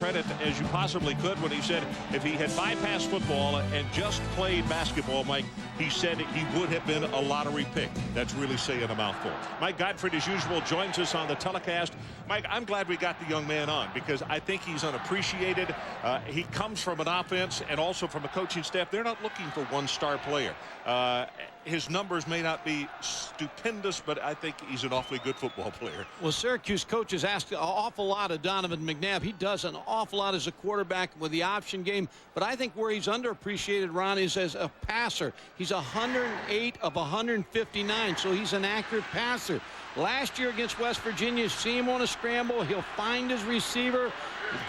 credit as you possibly could when he said if he had bypassed football and just played basketball, Mike, he said he would have been a lottery pick. That's really saying a mouthful. Mike Godfrey, as usual, joins us on the telecast. Mike, I'm glad we got the young man on because I think he's unappreciated. He comes from an offense and also from a coaching staff. They're not looking for one star player. His numbers may not be stupendous, but I think he's an awfully good football player. Well, Syracuse coaches ask an awful lot of Donovan McNabb. He does an awful lot as a quarterback with the option game, but I think where he's underappreciated, Ron, is as a passer. He's 108 of 159, so he's an accurate passer. Last year against West Virginia, see him on a scramble. He'll find his receiver.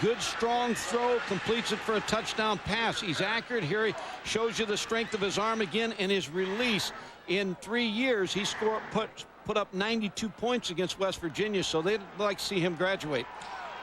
Good, strong throw, completes it for a touchdown pass. He's accurate here. He shows you the strength of his arm again and his release. In 3 years, he put up 92 points against West Virginia, so they'd like to see him graduate.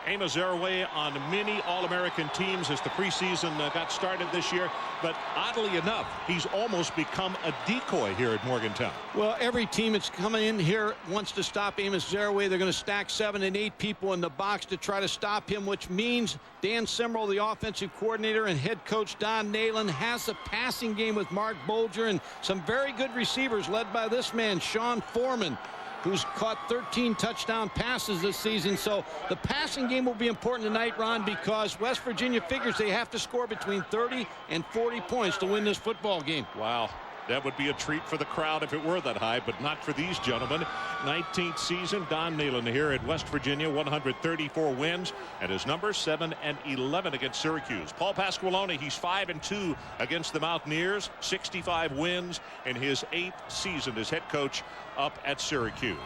Amos Zaraway on many All-American teams as the preseason got started this year. But oddly enough, he's almost become a decoy here at Morgantown. Well, every team that's coming in here wants to stop Amos Zaraway. They're going to stack 7 and 8 people in the box to try to stop him, which means Dan Simmerl, the offensive coordinator, and head coach Don Nalen has a passing game with Mark Bolger and some very good receivers led by this man, Sean Foreman, who's caught 13 touchdown passes this season. So the passing game will be important tonight, Ron, because West Virginia figures they have to score between 30 and 40 points to win this football game. Wow. That would be a treat for the crowd if it were that high, but not for these gentlemen. 19th season, Don Nalen here at West Virginia, 134 wins, and his number 7 and 11 against Syracuse. Paul Pasqualone, he's 5-2 against the Mountaineers, 65 wins in his 8th season as head coach up at Syracuse.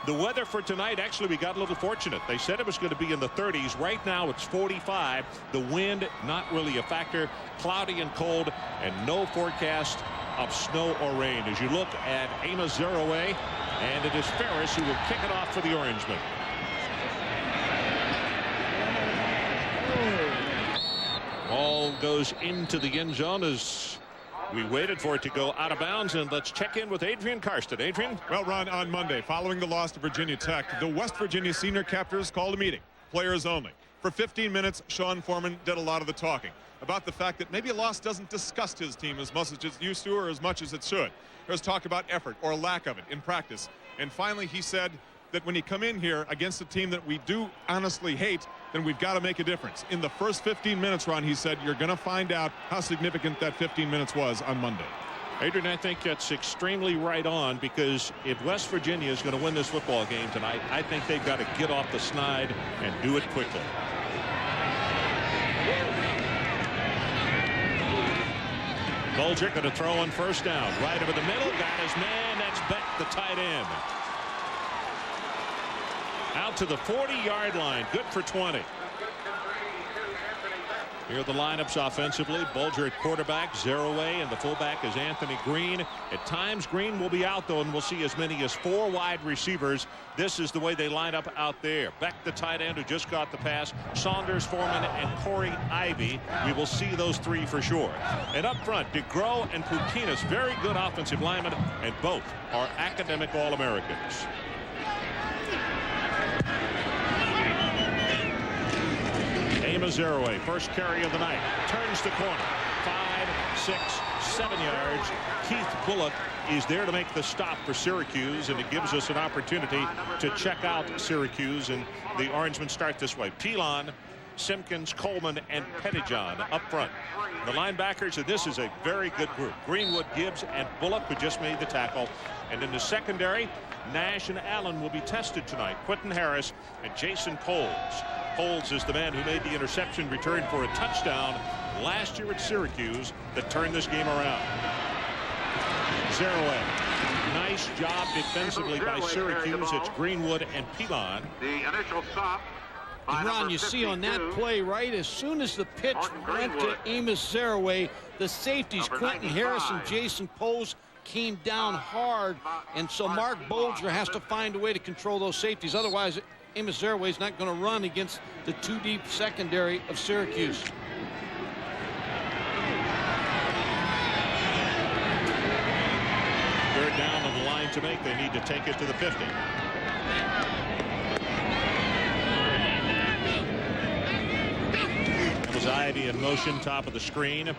The weather for tonight, actually, we got a little fortunate. They said it was going to be in the 30s. Right now, it's 45. The wind, not really a factor. Cloudy and cold, and no forecast of snow or rain. As you look at Amos Zaraway, and it is Ferris who will kick it off for the Orangemen. Ball goes into the end zone as we waited for it to go out of bounds, and let's check in with Adrian Karsten. Adrian? Well, Ron, on Monday, following the loss to Virginia Tech, the West Virginia senior captors called a meeting, players only. For 15 minutes, Sean Foreman did a lot of the talking about the fact that maybe a loss doesn't disgust his team as much as it used to or as much as it should. There's talk about effort or lack of it in practice. And finally, he said that when you come in here against a team that we do honestly hate, then we've got to make a difference. In the first 15 minutes, Ron, he said, you're going to find out how significant that 15 minutes was on Monday. Adrian, I think that's extremely right on, because if West Virginia is going to win this football game tonight, I think they've got to get off the snide and do it quickly. Bolger going to throw on first down. Right over the middle. Got his man. That's Beck, the tight end. Out to the 40-yard line. Good for 20. Here are the lineups offensively. Bolger at quarterback, Zaraway, and the fullback is Anthony Green. At times, Green will be out, though, and we'll see as many as 4 wide receivers. This is the way they line up out there. Beck, the tight end, who just got the pass. Saunders, Foreman, and Corey Ivy. We will see those 3 for sure. And up front, DeGros and Pukinas, very good offensive linemen, and both are academic All-Americans. Amos Zaraway, first carry of the night, turns the corner, 5, 6, 7 yards. Keith Bullock is there to make the stop for Syracuse, and it gives us an opportunity to check out Syracuse. And the Orangemen start this way: Pilon, Simpkins, Coleman, and Pettijohn up front. The linebackers, and this is a very good group: Greenwood, Gibbs, and Bullock, who just made the tackle. And in the secondary, Nash and Allen will be tested tonight. Quentin Harris and Jason Poles. Poles is the man who made the interception return for a touchdown last year at Syracuse that turned this game around. Zaraway. Nice job defensively by Syracuse. It's Greenwood and Pilon. The initial stop. And Ron, you see on that play, right, as soon as the pitch went to Amos Zaraway, the safeties, Quentin Harris and Jason Poles, came down hard, and so Mark Bolger has to find a way to control those safeties. Otherwise, Amos Zaraway is not going to run against the 2-deep secondary of Syracuse. Third down on the line to make. They need to take it to the 50. Here's Ivy in motion, top of the screen. Bulger,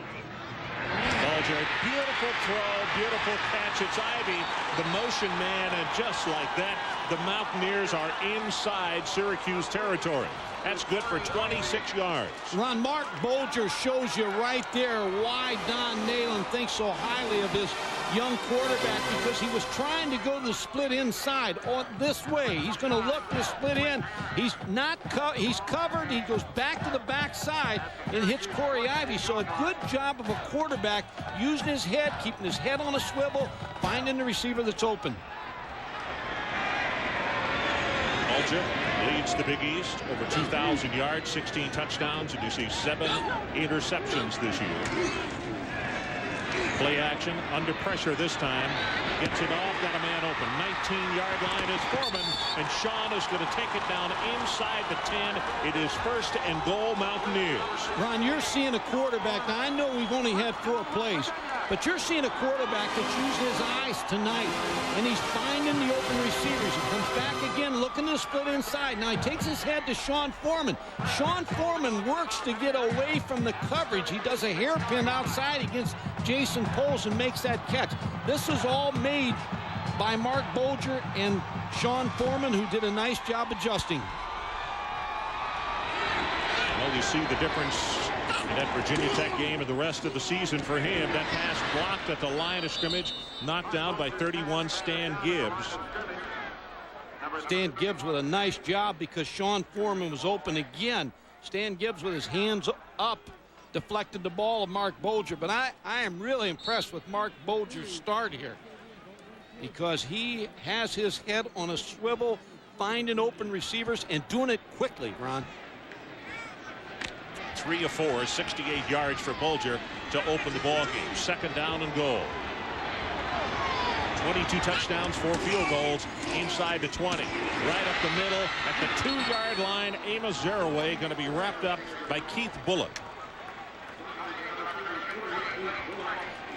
beautiful throw, beautiful catch. It's Ivy, the motion man, and just like that, the Mountaineers are inside Syracuse territory. That's good for 26 yards. Ron, Mark Bulger shows you right there why Don Nalen thinks so highly of his young quarterback, because he was trying to go to the split inside this way. He's going to look to split in. He's not he's covered. He goes back to the backside and hits Corey Ivy. So a good job of a quarterback using his head, keeping his head on a swivel, finding the receiver that's open. Bulger leads the Big East over 2,000 yards, 16 touchdowns, and you see 7 interceptions this year. Play action, under pressure this time. Gets it off, got a man open. 19-yard line is Foreman, and Sean is going to take it down inside the 10. It is 1st and goal, Mountaineers. Ron, you're seeing a quarterback. Now, I know we've only had 4 plays, but you're seeing a quarterback that's using his eyes tonight, and he's finding the open receivers. He comes back again, looking to split inside. Now he takes his head to Sean Foreman. Sean Foreman works to get away from the coverage. He does a hairpin outside against Jason Poles and makes that catch. This is all made by Mark Bulger and Sean Foreman, who did a nice job adjusting. Well, you see the difference in that Virginia Tech game and the rest of the season for him. That pass blocked at the line of scrimmage, knocked down by 31 Stan Gibbs. Stan Gibbs with a nice job because Sean Foreman was open again. Stan Gibbs with his hands up deflected the ball of Mark Bulger. But I am really impressed with Mark Bulger's start here, because he has his head on a swivel, finding open receivers and doing it quickly, Ron. 3 of 4, 68 yards for Bulger to open the ball game. 2nd down and goal. 22 touchdowns, 4 field goals inside the 20. Right up the middle at the 2-yard line. Amos Zaraway going to be wrapped up by Keith Bullock.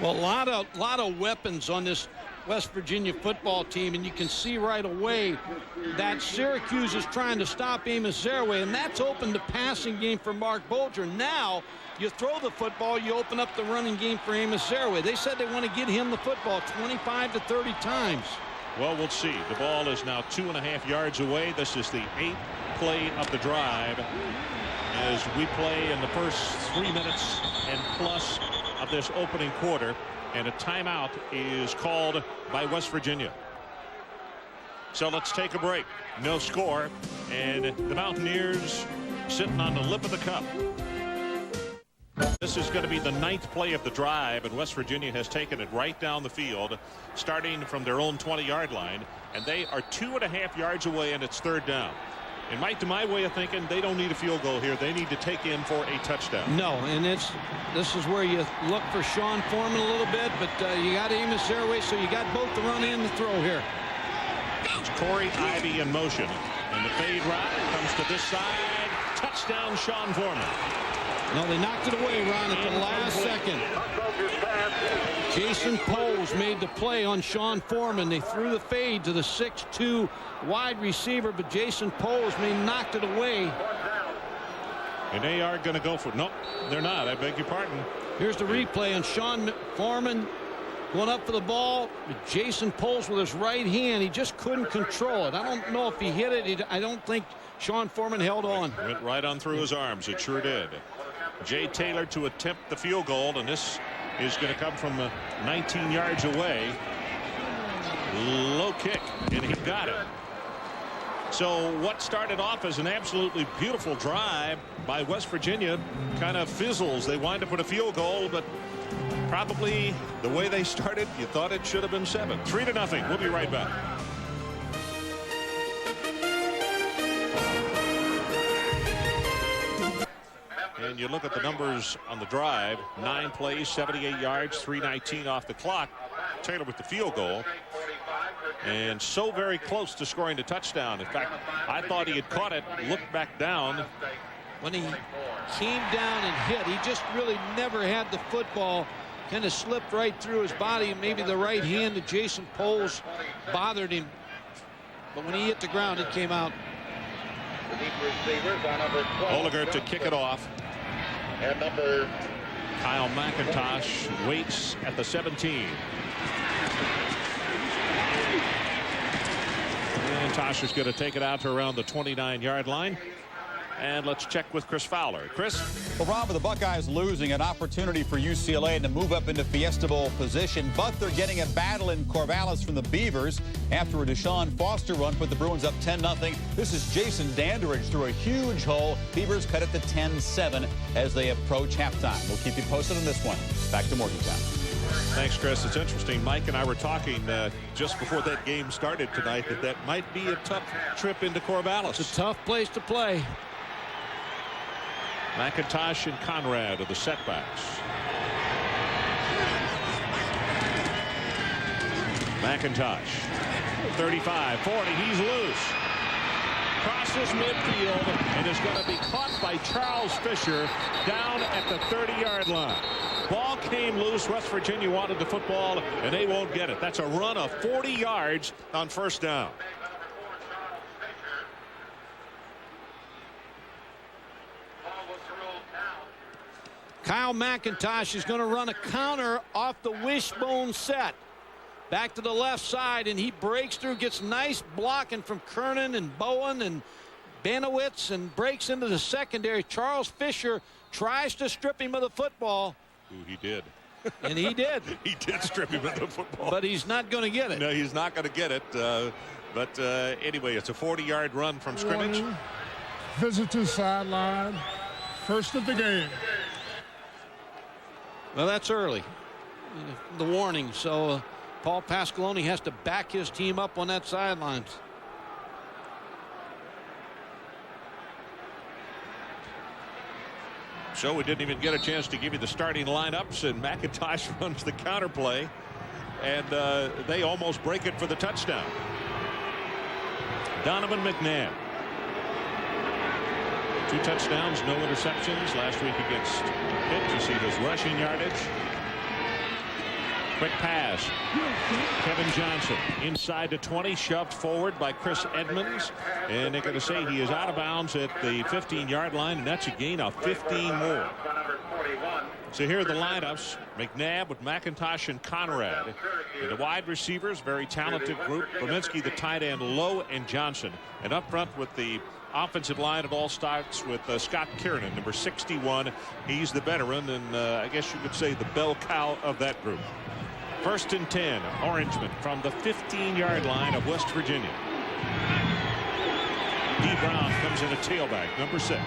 Well, a lot of weapons on this West Virginia football team, and you can see right away that Syracuse is trying to stop Amos Zaraway, and that's opened the passing game for Mark Bulger. Now you throw the football, you open up the running game for Amos Zaraway. They said they want to get him the football 25 to 30 times. Well, we'll see. The ball is now 2.5 yards away. This is the 8th play of the drive as we play in the first 3 minutes and plus of this opening quarter, and a timeout is called by West Virginia. So let's take a break. No score, and the Mountaineers sitting on the lip of the cup. This is going to be the 9th play of the drive, and West Virginia has taken it right down the field, starting from their own 20-yard line, and they are 2.5 yards away, and it's 3rd down. And Mike, to my way of thinking, they don't need a field goal here. They need to take in for a touchdown. No, and this is where you look for Sean Foreman a little bit, but you got Amos Zaraway, so you got both the run and the throw here. It's Corey Ivy in motion, and the fade route comes to this side. Touchdown, Sean Foreman. No, they knocked it away, Ron, at the last second. Jason Poles made the play on Sean Foreman. They threw the fade to the 6'2" wide receiver, but Jason Poles knocked it away. And they are going to go for, nope, they're not. I beg your pardon. Here's the replay on Sean Foreman going up for the ball. Jason Poles with his right hand. He just couldn't control it. I don't know if he hit it. I don't think Sean Foreman held on. Went right on through his arms. It sure did. Jay Taylor to attempt the field goal, and this is going to come from 19 yards away. Low kick, and he got it. So what started off as an absolutely beautiful drive by West Virginia kind of fizzles. They wind up with a field goal, but probably the way they started, you thought it should have been 7. 3-0. We'll be right back. And you look at the numbers on the drive. 9 plays, 78 yards, 3:19 off the clock. Taylor with the field goal. And so very close to scoring the touchdown. In fact, I thought he had caught it, looked back down. When he came down and hit, he just really never had the football. Kind of slipped right through his body. Maybe the right hand of Jason Poles bothered him. But when he hit the ground, it came out. Oliger to kick it off. And number Kyle McIntosh waits at the 17. And Tosh is going to take it out to around the 29-yard line. And let's check with Chris Fowler. Chris? Well, Rob, with the Buckeyes losing, an opportunity for UCLA to move up into Fiesta Bowl position, but they're getting a battle in Corvallis from the Beavers after a Deshaun Foster run put the Bruins up 10-0. This is Jason Dandridge through a huge hole. Beavers cut it to 10-7 as they approach halftime. We'll keep you posted on this one. Back to Morgantown. Thanks, Chris. It's interesting. Mike and I were talking just before that game started tonight that might be a tough trip into Corvallis. It's a tough place to play. McIntosh and Conrad are the setbacks. McIntosh, 35, 40, he's loose. Crosses midfield and is going to be caught by Charles Fisher down at the 30-yard line. Ball came loose. West Virginia wanted the football, and they won't get it. That's a run of 40 yards on first down. Kyle McIntosh is going to run a counter off the wishbone set. Back to the left side, and he breaks through, gets nice blocking from Kernan and Bowen and Benowitz, and breaks into the secondary. Charles Fisher tries to strip him of the football. Ooh, he did. And he did. He did strip him of the football. But he's not going to get it. No, he's not going to get it. Anyway, it's a 40-yard run from scrimmage. Visitor sideline. First of the game. Well, that's early. The warning. So Paul Pasqualoni has to back his team up on that sidelines. So we didn't even get a chance to give you the starting lineups, and McIntosh runs the counter play, and they almost break it for the touchdown. Donovan McNabb. 2 touchdowns, no interceptions last week against Pitt. You see his rushing yardage. Quick pass. Kevin Johnson inside to 20, shoved forward by Chris Edmonds, and they're going to say he is out of bounds at the 15-yard line, and that's a gain of 15 more. So here are the lineups. McNabb with McIntosh and Conrad. And the wide receivers, very talented group. Brominski, the tight end, Lowe and Johnson. And up front with the offensive line, it all starts with Scott Kiernan, number 61. He's the veteran, and I guess you could say the bell cow of that group. 1st and 10, Orangeman from the 15-yard line of West Virginia. D. Brown comes in a tailback, number 6.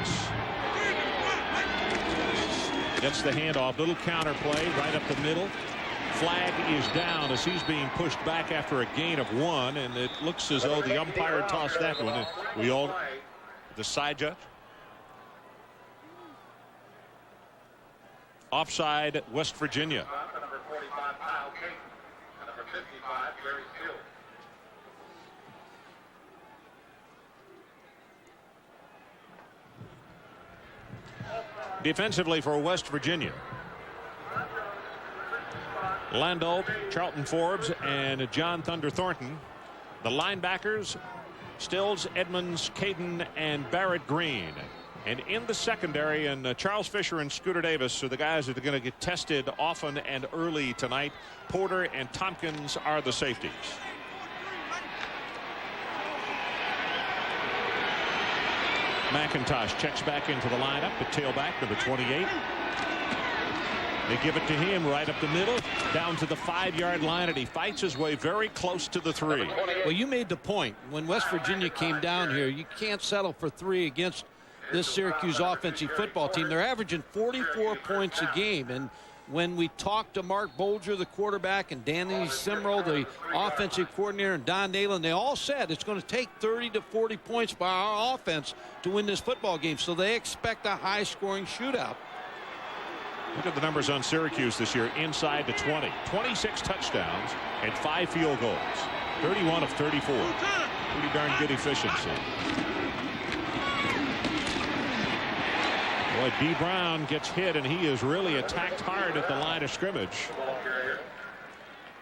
Gets the handoff, little counter play right up the middle. Flag is down as he's being pushed back after a gain of 1, and it looks as though the umpire tossed that one. And we all, the side judge. Offside, West Virginia. Defensively for West Virginia, Lando, Charlton Forbes, and John Thunder Thornton. The linebackers, Stills, Edmonds, Caden, and Barrett Green. And in the secondary, and Charles Fisher and Scooter Davis are the guys that are going to get tested often and early tonight. Porter and Tompkins are the safeties. McIntosh checks back into the lineup, the tailback, number 28. They give it to him right up the middle, down to the 5-yard line, and he fights his way very close to the 3. Well, you made the point. When West Virginia came down here, you can't settle for 3 against this Syracuse offensive football team. They're averaging 44 points a game, and when we talked to Mark Bolger, the quarterback, and Danny Simrel, the offensive coordinator, and Don Nalen, they all said it's going to take 30 to 40 points by our offense to win this football game. So they expect a high-scoring shootout. Look at the numbers on Syracuse this year, inside the 20. 26 touchdowns and 5 field goals. 31 of 34. Pretty darn good efficiency. Boy, D. Brown gets hit, and he is really attacked hard at the line of scrimmage.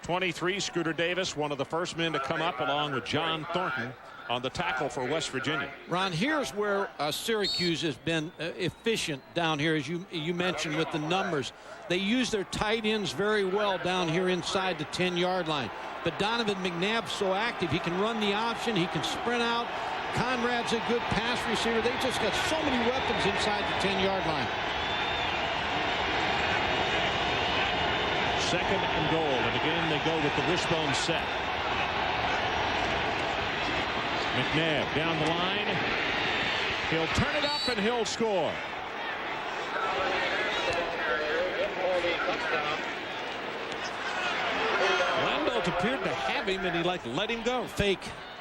23, Scooter Davis, one of the first men to come up, along with John Thornton. on the tackle for West Virginia. Ron, here's where Syracuse has been efficient down here, as you mentioned, with the numbers. They use their tight ends very well down here inside the 10-yard line. But Donovan McNabb's so active. He can run the option. He can sprint out. Conrad's a good pass receiver. They just got so many weapons inside the 10-yard line. Second and goal, and again they go with the wishbone set. McNabb down the line. He'll turn it up and he'll score. Landelt appeared to have him, and he let him go.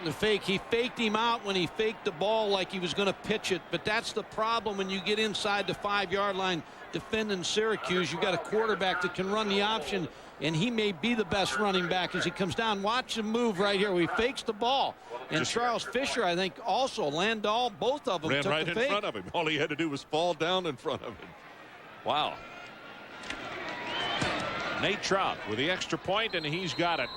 The fake. He faked him out when he faked the ball like he was going to pitch it. But that's the problem when you get inside the 5-yard line defending Syracuse. You've got a quarterback that can run the option, and he may be the best running back as he comes down. Watch him move right here. He fakes the ball. And Charles Fisher, I think, also, Landau, both of them ran took right the in fake. front of him. All he had to do was fall down in front of him. Wow. Nate Trout with the extra point, and he's got it.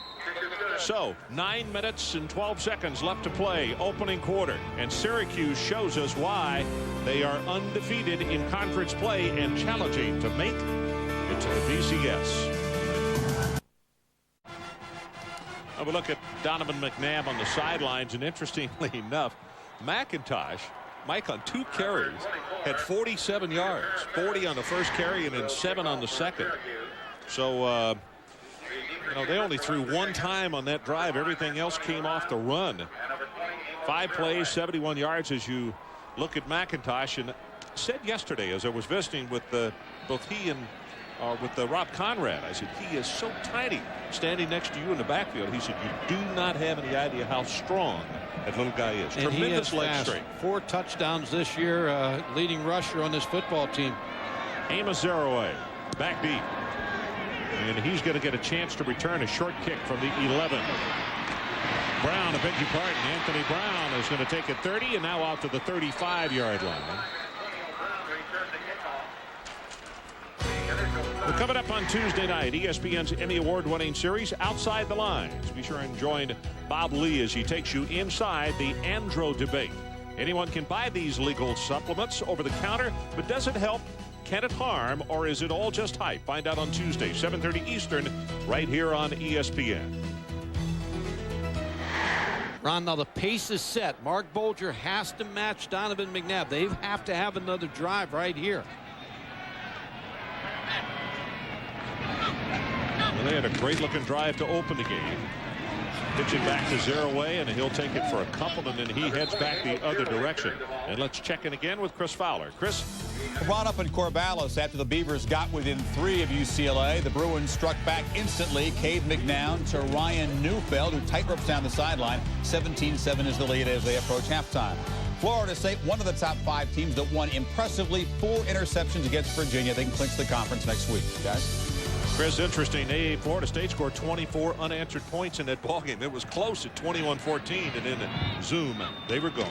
So 9 minutes and 12 seconds left to play, opening quarter, and Syracuse shows us why they are undefeated in conference play and challenging to make it to the BCS. Now we look at Donovan McNabb on the sidelines, and interestingly enough, Mike on 2 carries had 47 yards, 40 on the first carry and then 7 on the second. So they only threw 1 time on that drive. Everything else came off the run. 5 plays, 71 yards as you look at McIntosh. And said yesterday as I was visiting with both he and with Rob Conrad, I said, he is so tiny standing next to you in the backfield. He said, you do not have any idea how strong that little guy is. And tremendous he is leg fast. strength. 4 touchdowns this year, leading rusher on this football team. Amos Zaraway back deep. And he's going to get a chance to return a short kick from the 11. Brown, I beg your pardon, Anthony Brown is going to take it 30 and now out to the 35-yard line. Well, coming up on Tuesday night, ESPN's Emmy Award-winning series, Outside the Lines. Be sure and join Bob Lee as he takes you inside the Andro debate. Anyone can buy these legal supplements over the counter, but does it help? Can it harm, or is it all just hype? Find out on Tuesday, 7:30 Eastern, right here on ESPN. Ron, now the pace is set. Mark Bolger has to match Donovan McNabb. They have to have another drive right here. Well, they had a great-looking drive to open the game. Pitch it back to Zaraway, and he'll take it for a couple, and then he heads back the other direction. And let's check in again with Chris Fowler. Chris? Brought up in Corvallis after the Beavers got within 3 of UCLA. The Bruins struck back instantly. Cade McNown to Ryan Neufeld, who tight ropes down the sideline. 17-7 is the lead as they approach halftime. Florida State, one of the top 5 teams that won impressively 4 interceptions against Virginia. They can clinch the conference next week, guys. Chris, interesting. Florida State scored 24 unanswered points in that ballgame. It was close at 21-14, and then zoom, they were gone.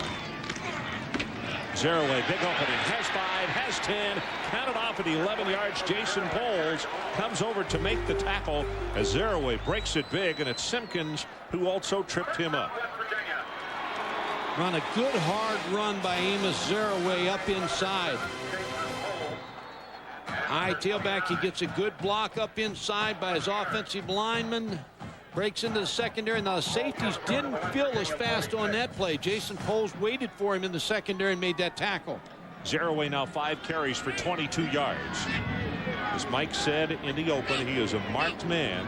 Zaraway, big opening, has 5, has 10, counted off at 11 yards. Jason Poles comes over to make the tackle as Zaraway breaks it big, and it's Simpkins who also tripped him up. Run a good hard run by Amos Zaraway up inside. High tailback, he gets a good block up inside by his offensive lineman. Breaks into the secondary. Now the safeties didn't feel as fast on that play. Jason Poles waited for him in the secondary and made that tackle. Zaraway now 5 carries for 22 yards. As Mike said in the open, he is a marked man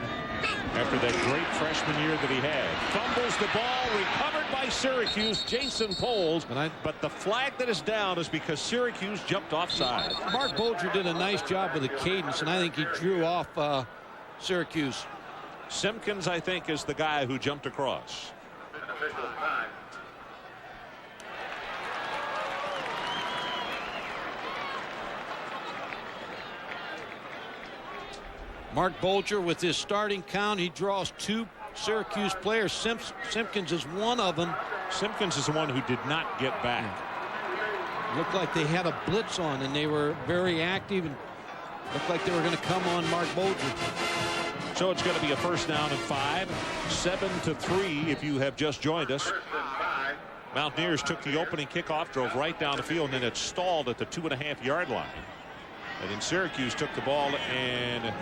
after that great freshman year that he had. Fumbles the ball, recovered by Syracuse, Jason Poles. But the flag that is down is because Syracuse jumped offside. Mark Bolger did a nice job with the cadence, and I think he drew off Syracuse. Simpkins, I think, is the guy who jumped across. Mark Bolger with his starting count, he draws 2 Syracuse players. Simpkins is one of them. Simpkins is the one who did not get back. Looked like they had a blitz on, and they were very active, and looked like they were going to come on Mark Bolger. So it's going to be a first down and 5, 7-3 if you have just joined us. Mountaineers took the opening kickoff, drove right down the field, and then it stalled at the 2.5-yard line. And then Syracuse took the ball and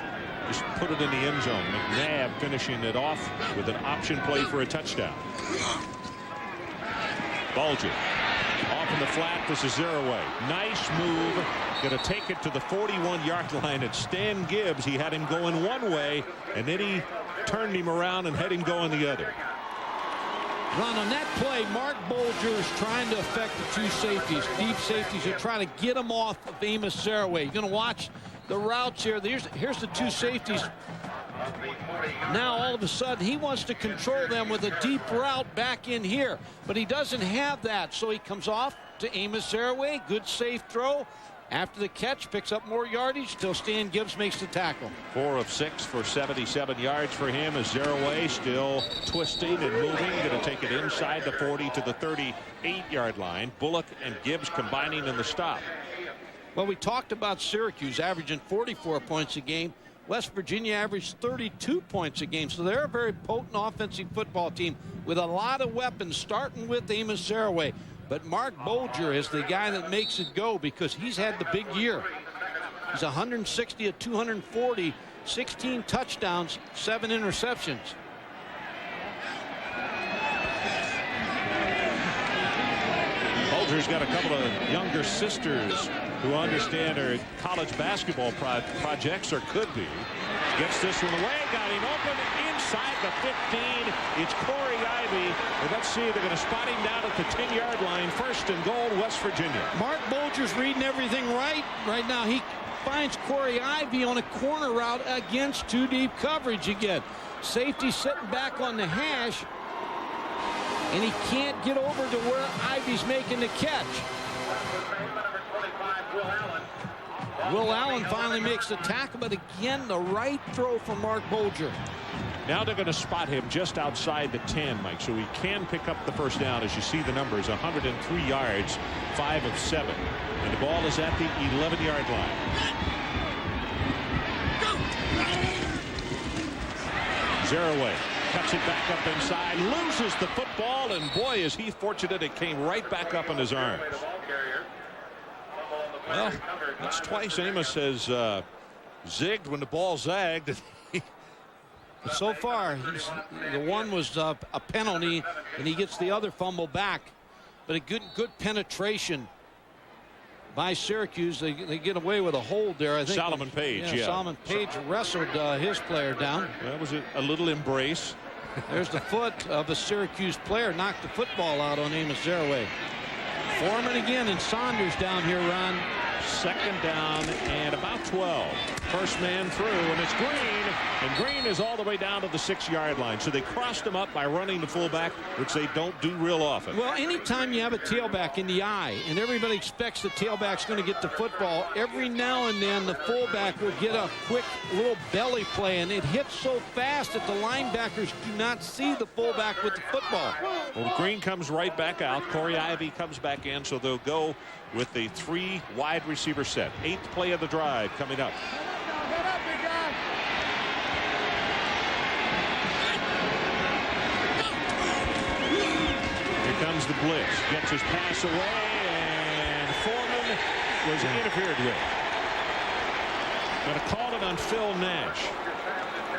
just put it in the end zone. McNabb finishing it off with an option play for a touchdown. Bulger off in the flat. This is Zeraway. Nice move. Going to take it to the 41-yard line. It's Stan Gibbs. He had him going one way, and then he turned him around and had him going the other. Ron, on that play, Mark Bulger is trying to affect the two safeties, deep safeties. They're trying to get them off of Amos Zeraway. You're going to watch the routes here. Here's the two safeties. Now, all of a sudden, he wants to control them with a deep route back in here. But he doesn't have that, so he comes off to Amos Zeraway. Good safe throw. After the catch, picks up more yardage till Stan Gibbs makes the tackle. 4 of 6 for 77 yards for him as Zeraway still twisting and moving. Going to take it inside the 40 to the 38-yard line. Bullock and Gibbs combining in the stop. Well, we talked about Syracuse averaging 44 points a game. West Virginia averaged 32 points a game. So they're a very potent offensive football team with a lot of weapons, starting with Amos Zeraway. But Mark Bulger is the guy that makes it go because he's had the big year. He's 160 at 240, 16 touchdowns, 7 interceptions. Bulger's got a couple of younger sisters who understand her college basketball projects, or could be. Gets this one away, got him open inside the 15. It's Corey Ivy. And let's see, they're going to spot him down at the 10-yard line. 1st and goal, West Virginia. Mark Bulger's reading everything right now. He finds Corey Ivy on a corner route against too deep coverage again. Safety sitting back on the hash, and he can't get over to where Ivy's making the catch. Will Allen finally makes the tackle, but again, the right throw from Mark Bulger. Now they're going to spot him just outside the 10, Mike, so he can pick up the first down. As you see the numbers, 103 yards, 5 of 7. And the ball is at the 11-yard line. Zeraway cuts it back up inside, loses the football, and boy, is he fortunate it came right back up in his arms. Well, that's twice Amos has zigged when the ball zagged. So far, the one was a penalty, and he gets the other fumble back. But a good penetration by Syracuse. They get away with a hold there. I think Solomon Page, yeah. Solomon Page wrestled his player down. That was a little embrace. There's the foot of a Syracuse player. Knocked the football out on Amos Zeraway. Foreman again, and Saunders down here, Ron. 2nd down and about 12. First man through, and it's Green. And Green is all the way down to the 6-yard line. So they crossed him up by running the fullback, which they don't do real often. Well, anytime you have a tailback in the eye, and everybody expects the tailback's going to get the football, every now and then the fullback will get a quick little belly play, and it hits so fast that the linebackers do not see the fullback with the football. Well, Green comes right back out. Corey Ivy comes back in, so they'll go with a 3 wide receiver set. 8th play of the drive coming up. Here comes the blitz. Gets his pass away, and Foreman was interfered with. Going to call it on Phil Nash.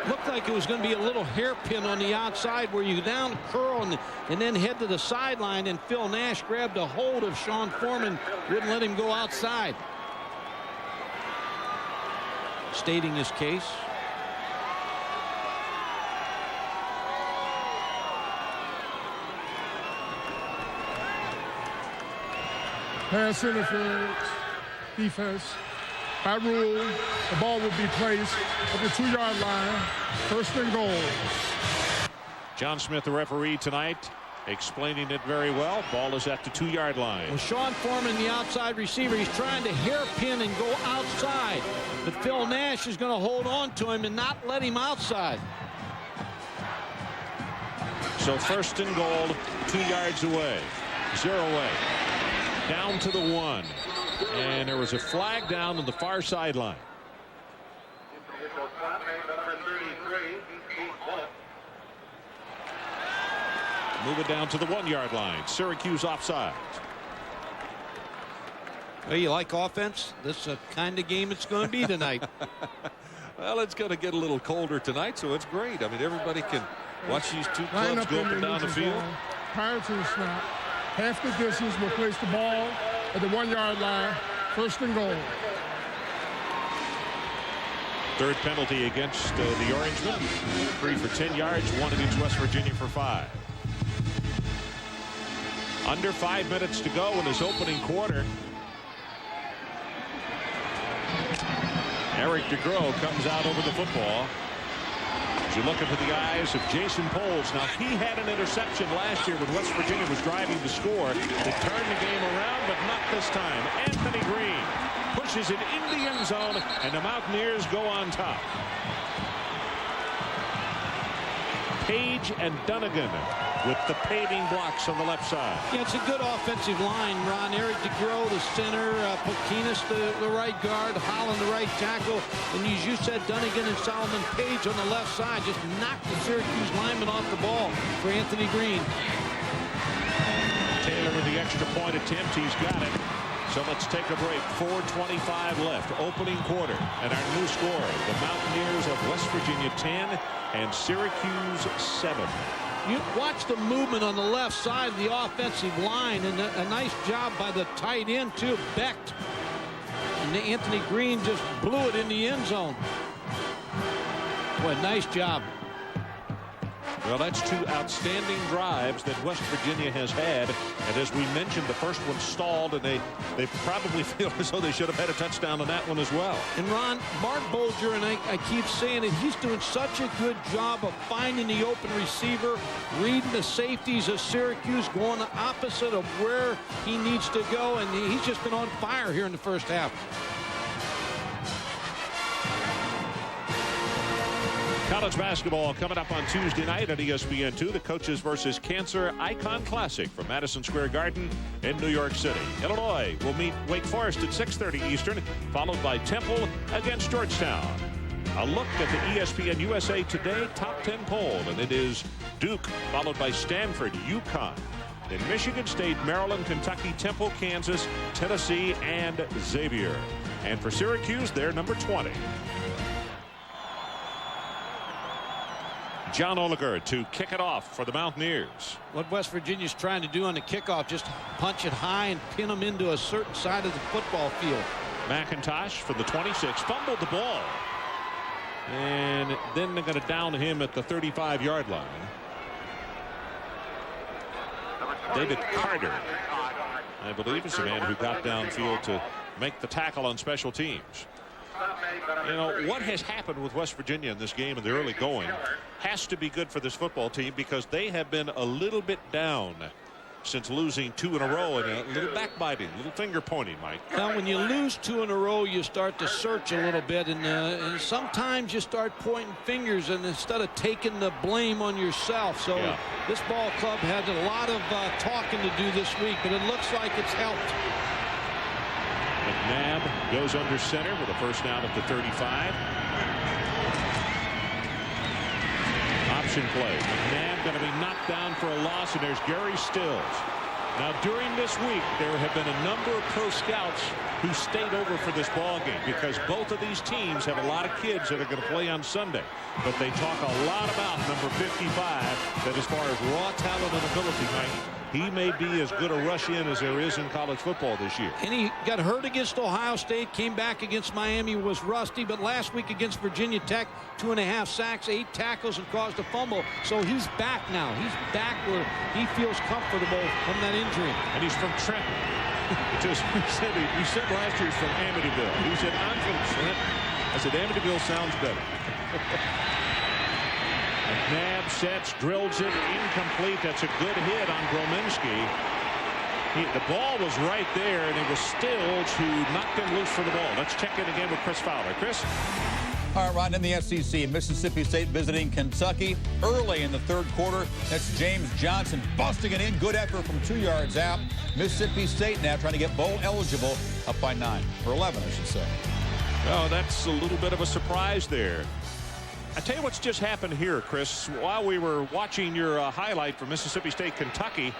Looked like it was going to be a little hairpin on the outside where you down curl and then head to the sideline, and Phil Nash grabbed a hold of Sean Foreman, wouldn't let him go outside. Stating his case. Pass interference, defense. By rule, the ball will be placed at the 2-yard line. 1st and goal. John Smith, the referee tonight, explaining it very well. Ball is at the 2-yard line. Well, Sean Foreman, the outside receiver, he's trying to hairpin and go outside. But Phil Nash is going to hold on to him and not let him outside. So 1st and goal, 2 yards away. Zeraway down to the 1. And there was a flag down on the far sideline. Move it down to the 1-yard line. Syracuse offside. Well, you like offense? This is the kind of game it's going to be tonight. Well, it's going to get a little colder tonight, so it's great. I mean, everybody can watch these two clubs go up and down the field. Prior to the snap, half the distance will place the ball at the 1-yard line. First and goal. Third penalty against the Orangemen. 3 for 10 yards, 1 against West Virginia for 5. Under 5 minutes to go in his opening quarter. Eric DeGrow comes out over the football. As you look into the eyes of Jason Poles. Now, he had an interception last year when West Virginia was driving to score. They turned the game around, but not this time. Anthony Green pushes it in the end zone, and the Mountaineers go on top. Page and Dunnigan with the paving blocks on the left side. Yeah, it's a good offensive line, Ron. Eric DeGrow, the center, Pokinas, the right guard, Holland, the right tackle, and as you said, Dunnigan and Solomon Page on the left side just knocked the Syracuse lineman off the ball for Anthony Green. Taylor with the extra point attempt. He's got it. So let's take a break. 4:25 left. Opening quarter. And our new score, the Mountaineers of West Virginia 10 and Syracuse 7. You watch the movement on the left side of the offensive line, and a nice job by the tight end, too, Becht. And Anthony Green just blew it in the end zone. Boy, nice job. Well, that's 2 outstanding drives that West Virginia has had. And as we mentioned, the first one stalled, and they probably feel as though they should have had a touchdown on that one as well. And Ron, Mark Bolger, and I keep saying it, he's doing such a good job of finding the open receiver, reading the safeties of Syracuse, going the opposite of where he needs to go, and he's just been on fire here in the first half. College basketball coming up on Tuesday night at ESPN2. The Coaches versus Cancer Icon Classic from Madison Square Garden in New York City. Illinois will meet Wake Forest at 6:30 Eastern, followed by Temple against Georgetown. A look at the ESPN USA Today top 10 poll, and it is Duke, followed by Stanford, UConn. Then Michigan State, Maryland, Kentucky, Temple, Kansas, Tennessee, and Xavier. And for Syracuse, they're number 20. John Oliger to kick it off for the Mountaineers. What West Virginia's trying to do on the kickoff, just punch it high and pin them into a certain side of the football field. McIntosh for the 26, fumbled the ball. And then they're going to down him at the 35-yard line. David Carter, I believe, is the man who got downfield to make the tackle on special teams. You know, what has happened with West Virginia in this game in the early going has to be good for this football team, because they have been a little bit down since losing 2 in a row, and a little backbiting, a little finger pointing, Mike. Now, when you lose 2 in a row, you start to search a little bit, and sometimes you start pointing fingers and instead of taking the blame on yourself. So this ball club had a lot of talking to do this week, but it looks like it's helped. McNabb goes under center with a first down at the 35. Option play. McNabb going to be knocked down for a loss, and there's Gary Stills. Now, during this week, there have been a number of pro scouts who stayed over for this ball game, because both of these teams have a lot of kids that are going to play on Sunday. But they talk a lot about number 55, that as far as raw talent and ability, Mike, he may be as good a rush in as there is in college football this year. And he got hurt against Ohio State, came back against Miami, was rusty, but last week against Virginia Tech, 2.5 sacks, 8 tackles, and caused a fumble. So he's back now. He's back where he feels comfortable from that injury. And he's from Trenton. He said last year he's from Amityville. He said, I'm from Trenton. I said, Amityville sounds better. McNabb sets, drills it, incomplete. That's a good hit on Grominski. The ball was right there, and it was Stills who knocked him loose for the ball. Let's check in again with Chris Fowler. Chris? All right, Ron, in the SEC, Mississippi State visiting Kentucky early in the third quarter. That's James Johnson busting it in. Good effort from 2 yards out. Mississippi State now trying to get bowl eligible, up by 9, or 11, I should say. Oh, that's a little bit of a surprise there. I tell you what's just happened here, Chris. While we were watching your highlight from Mississippi State, Kentucky,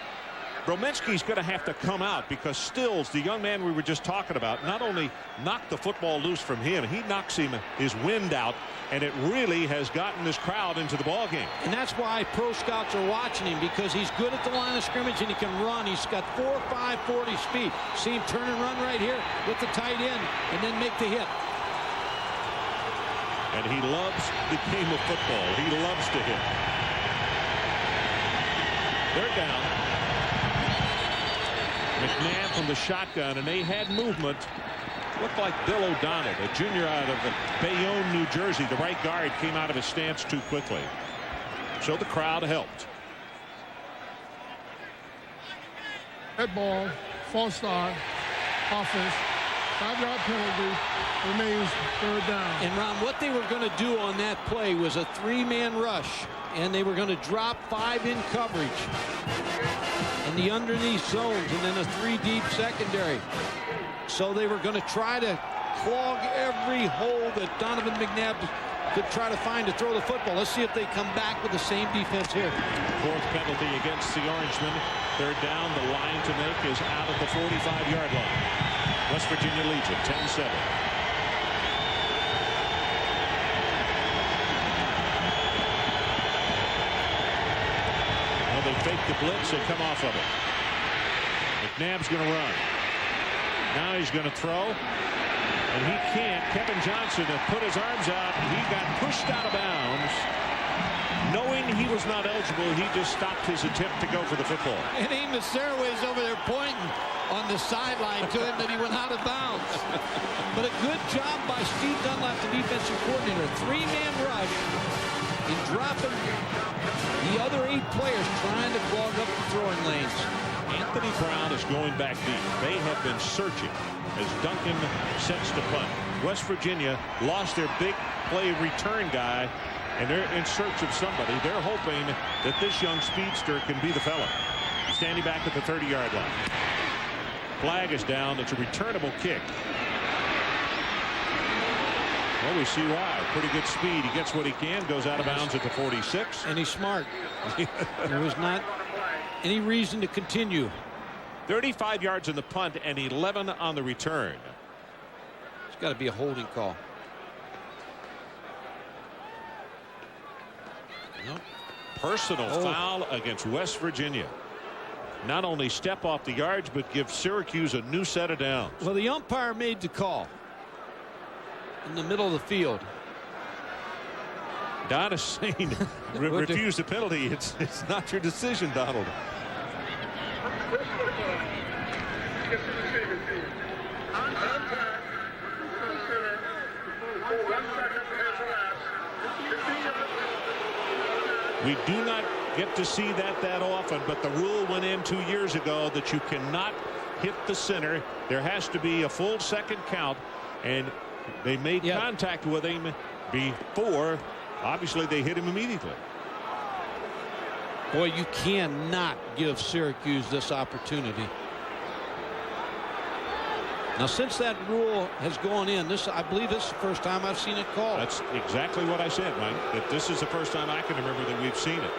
Brominski's going to have to come out because Stills, the young man we were just talking about, not only knocked the football loose from him, he knocks his wind out, and it really has gotten this crowd into the ball game. And that's why pro scouts are watching him, because he's good at the line of scrimmage and he can run. He's got 4.5 40 speed. See him turn and run right here with the tight end and then make the hit. And he loves the game of football. He loves to hit. They're down. McNabb from the shotgun, and they had movement. Looked like Bill O'Donnell, a junior out of Bayonne, New Jersey. The right guard came out of his stance too quickly. So the crowd helped. Red ball, false start, offense, 5-yard penalty, remains third down. And Ron, what they were going to do on that play was a 3-man rush, and they were going to drop 5 in coverage in the underneath zones and then a 3-deep secondary. So they were going to try to clog every hole that Donovan McNabb could try to find to throw the football. Let's see if they come back with the same defense here. 4th penalty against the Orangemen. Third down. The line to make is out at the 45-yard line. West Virginia leads it 10-7. Well, they fake the blitz and come off of it. McNabb's going to run. Now he's going to throw. And he can't. Kevin Johnson had put his arms out. He got pushed out of bounds. Knowing he was not eligible, he just stopped his attempt to go for the football. And Amos Saraway's over there pointing on the sideline to him that he went out of bounds. But a good job by Steve Dunlap, the defensive coordinator. 3-man rush and dropping the other 8 players trying to clog up the throwing lanes. Anthony Brown is going back deep. They have been searching as Duncan sets the punt. West Virginia lost their big play return guy, and they're in search of somebody. They're hoping that this young speedster can be the fella. Standing back at the 30-yard line. Flag is down. It's a returnable kick. Well, we see why. Pretty good speed. He gets what he can, goes out of bounds at the 46. And he's smart. There was not any reason to continue. 35 yards in the punt and 11 on the return. It's got to be a holding call. Nope. Personal foul against West Virginia. Not only step off the yards, but give Syracuse a new set of downs. Well, the umpire made the call in the middle of the field. Don is saying refuse the penalty. It's not your decision, Donald. We do not get to see that often, but the rule went in 2 years ago that you cannot hit the center. There has to be a full second count, and they made contact with him before. Obviously, they hit him immediately. Boy, you cannot give Syracuse this opportunity. Now, since that rule has gone in, I believe this is the first time I've seen it called. That's exactly what I said, Mike, that this is the first time I can remember that we've seen it.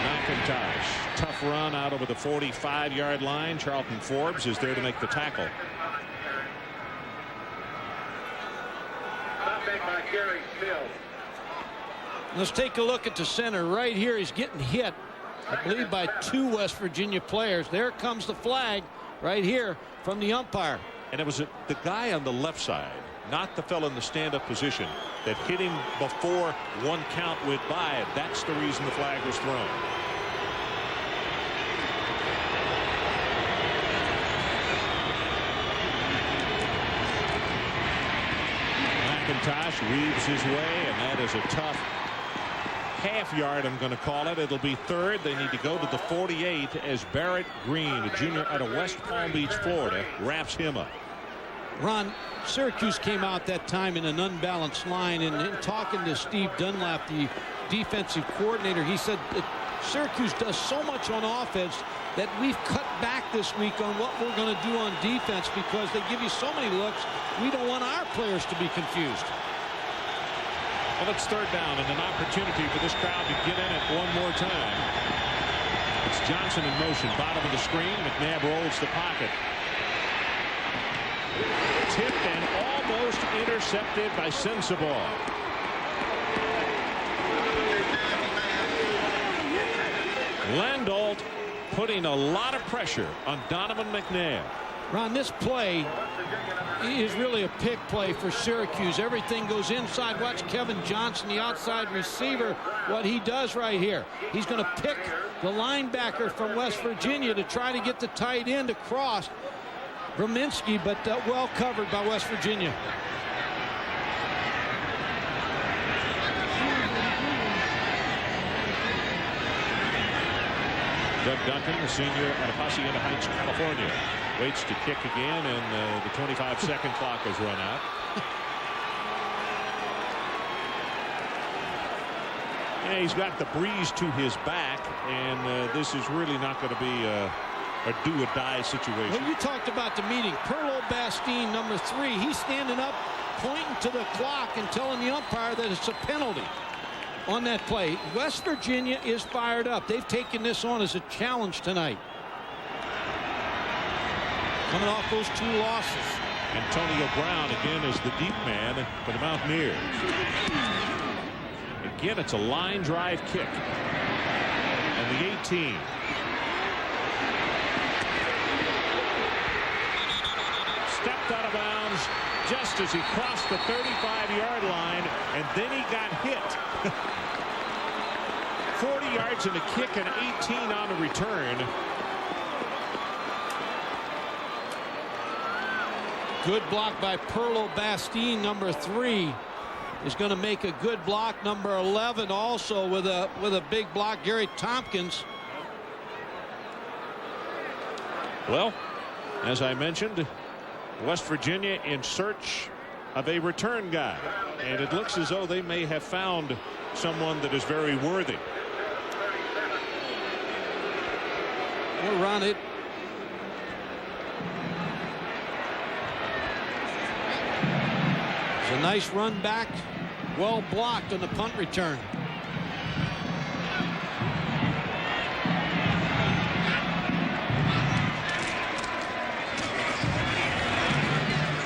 McIntosh, tough run out over the 45-yard line. Charlton Forbes is there to make the tackle. Let's take a look at the center right here. He's getting hit, I believe, by 2 West Virginia players. There comes the flag right here from the umpire. And it was the guy on the left side, not the fellow in the stand-up position, that hit him before 1 count went by. That's the reason the flag was thrown. McIntosh weaves his way, and that is a tough half yard, I'm going to call it. It'll be third. They need to go to the 48 as Barrett Green, a junior out of West Palm Beach, Florida, wraps him up. Ron, Syracuse came out that time in an unbalanced line, and in talking to Steve Dunlap, the defensive coordinator, he said Syracuse does so much on offense that we've cut back this week on what we're going to do on defense because they give you so many looks. We don't want our players to be confused. Well, it's third down and an opportunity for this crowd to get in it one more time. It's Johnson in motion, bottom of the screen. McNabb rolls the pocket. Tipped and almost intercepted by Sensabaugh. Landolt putting a lot of pressure on Donovan McNabb. Ron, this play is really a pick play for Syracuse. Everything goes inside. Watch Kevin Johnson, the outside receiver, what he does right here. He's going to pick the linebacker from West Virginia to try to get the tight end across. Brominski, but well covered by West Virginia. Doug Duncan, the senior at Hacienda Heights, California, waits to kick again, and the 25-second clock has run out. Yeah, he's got the breeze to his back, and this is really not going to be a do-or-die situation. Well, you talked about the meeting. Perlo Bastine, number 3, he's standing up, pointing to the clock and telling the umpire that it's a penalty on that play. West Virginia is fired up. They've taken this on as a challenge tonight. Coming off those 2 losses. Antonio Brown again is the deep man for the Mountaineers. Again, it's a line drive kick. And the 18. Stepped out of bounds just as he crossed the 35-yard line, and then he got hit. 40 yards in the kick and 18 on the return. Good block by Perlo Bastine, number 3. Is going to make a good block. Number 11 also with a big block. Gary Tompkins. Well, as I mentioned, West Virginia in search of a return guy, and it looks as though they may have found someone that is very worthy. We'll run it. It's a nice run back. Well blocked on the punt return.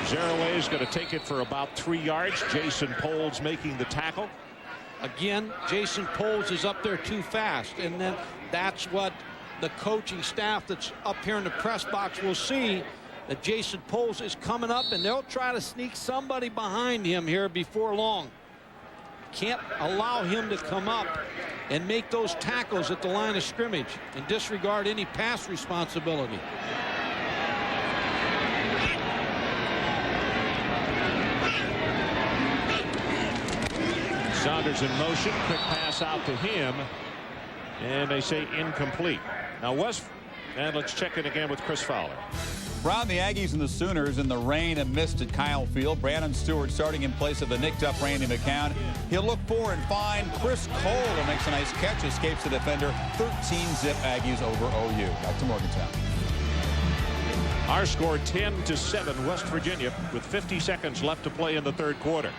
Zaraway is going to take it for about 3 yards. Jason Poles making the tackle. Again, Jason Poles is up there too fast, and then that's what the coaching staff that's up here in the press box will see, that Jason Poles is coming up, and they'll try to sneak somebody behind him here before long. Can't allow him to come up and make those tackles at the line of scrimmage and disregard any pass responsibility. Saunders in motion, quick pass out to him, and they say incomplete. Now and let's check it again with Chris Fowler. Ron, the Aggies and the Sooners in the rain and mist at Kyle Field. Brandon Stewart starting in place of the nicked-up Randy McCown. He'll look for and find Chris Cole, who makes a nice catch, escapes the defender. 13-zip Aggies over OU. Back to Morgantown. Our score 10-7 West Virginia with 50 seconds left to play in the third quarter.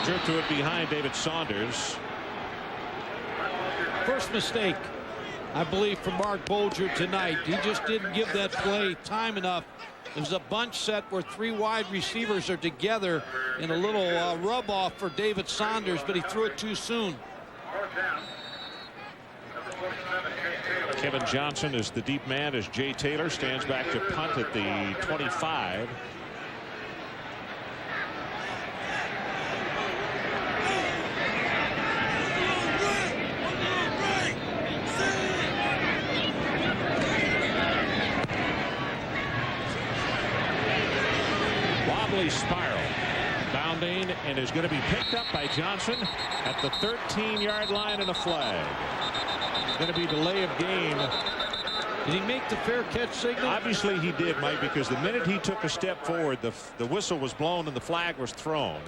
Jerk to it behind David Saunders. First mistake, I believe, for Mark Bolger tonight. He just didn't give that play time enough. It was a bunch set where 3 wide receivers are together in a little rub off for David Saunders, but he threw it too soon. Kevin Johnson is the deep man as Jay Taylor stands back to punt at the 25. Spiral bounding and is going to be picked up by Johnson at the 13-yard line and a flag. going to be delay of game. Did he make the fair catch signal? Obviously he did, Mike, because the minute he took a step forward, the whistle was blown and the flag was thrown.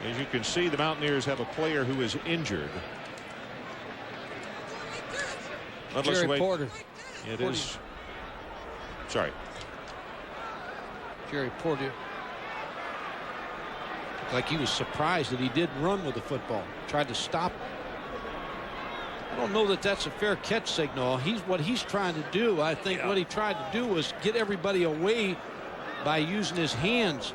As you can see, the Mountaineers have a player who is injured. Jerry Porter. It is. Sorry. Jerry Porter. Like he was surprised that he didn't run with the football. Tried to stop. I don't know that that's a fair catch signal. What he's trying to do, I think what he tried to do was get everybody away by using his hands.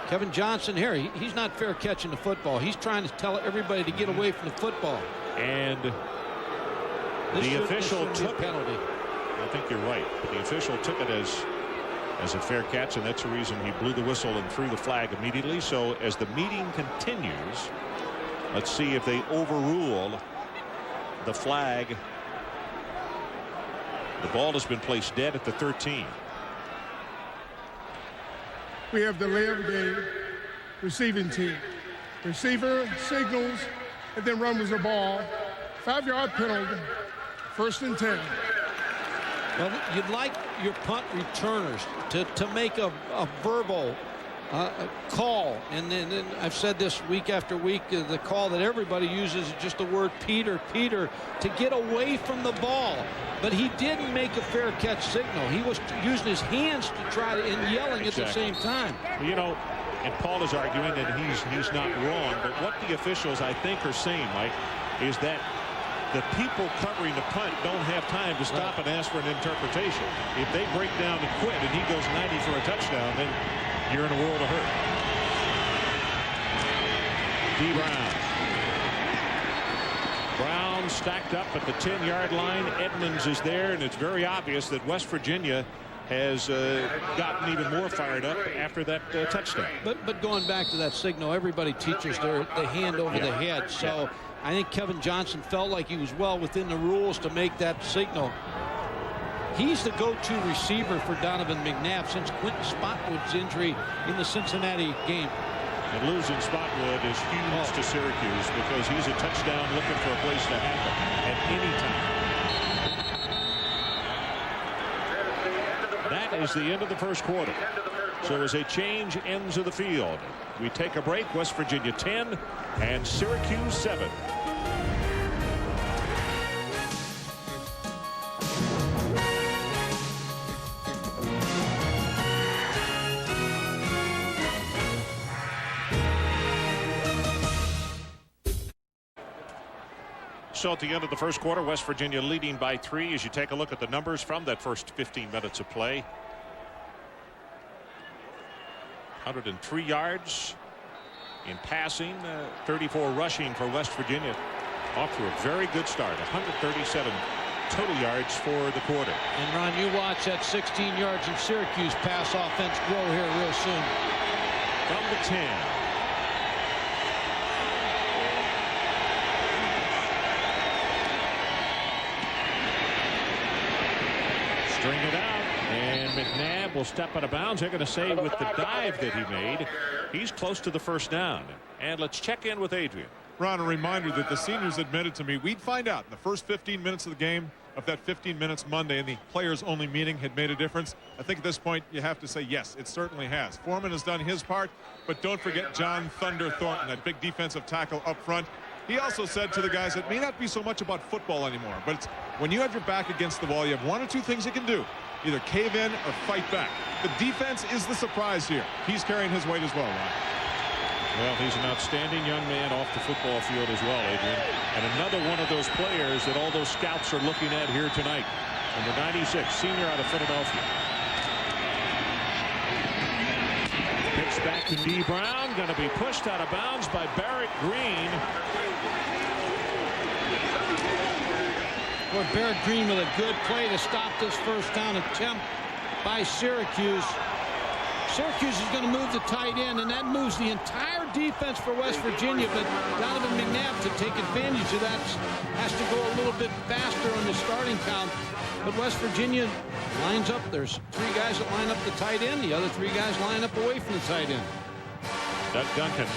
Kevin Johnson here, he's not fair catching the football. He's trying to tell everybody to get away from the football. And the official took penalty. I think you're right, but the official took it as a fair catch, and that's the reason he blew the whistle and threw the flag immediately. So as the meeting continues, let's see if they overrule the flag. The ball has been placed dead at the 13. We have delay of game, receiving team. Receiver signals and then runs the ball. 5-yard penalty, 1st and 10. Well, you'd like your punt returners to make a verbal call, and then I've said this week after week, the call that everybody uses is just the word Peter to get away from the ball. But he didn't make a fair catch signal. He was using his hands to try to and yelling at the same time. You know, and Paul is arguing that he's not wrong, but what the officials I think are saying, Mike, is that the people covering the punt don't have time to stop and ask for an interpretation. If they break down and quit and he goes 90 for a touchdown, then you're in a world of hurt. D. Brown stacked up at the 10-yard line. Edmonds is there, and it's very obvious that West Virginia has gotten even more fired up after that touchdown. But going back to that signal, everybody teaches the hand over the head. So I think Kevin Johnson felt like he was well within the rules to make that signal. He's the go-to receiver for Donovan McNabb since Quentin Spotwood's injury in the Cincinnati game. And losing Spotwood is huge to Syracuse because he's a touchdown looking for a place to happen at any time. That is the end of the first quarter. So as a change ends of the field, we take a break. West Virginia 10 and Syracuse 7. So at the end of the first quarter, West Virginia leading by 3 as you take a look at the numbers from that first 15 minutes of play. 103 yards in passing, 34 rushing for West Virginia. Off to a very good start. 137 total yards for the quarter. And Ron, you watch that 16 yards in Syracuse pass offense grow here real soon. From the 10. String it out, and McNabb will step out of bounds. They're going to say with the dive that he made, he's close to the first down. And let's check in with Adrian. Ron, a reminder that the seniors admitted to me we'd find out in the first 15 minutes of the game if that 15 minutes Monday and the players-only meeting had made a difference. I think at this point you have to say yes, it certainly has. Foreman has done his part, but don't forget John Thunder Thornton, that big defensive tackle up front. He also said to the guys, it may not be so much about football anymore, but it's when you have your back against the wall, you have one or two things you can do. Either cave in or fight back. The defense is the surprise here. He's carrying his weight as well, Ron. Well, he's an outstanding young man off the football field as well, Adrian. And another one of those players that all those scouts are looking at here tonight. Number 96, senior out of Philadelphia. Pitch back to D. Brown. Going to be pushed out of bounds by Barrett Green. Boy, Barrett Green with a good play to stop this first down attempt by Syracuse. Syracuse is going to move the tight end, and that moves the entire defense for West Virginia. But Donovan McNabb, to take advantage of that, has to go a little bit faster on the starting count. But West Virginia lines up. There's 3 guys that line up the tight end. The other 3 guys line up away from the tight end. Doug Duncan.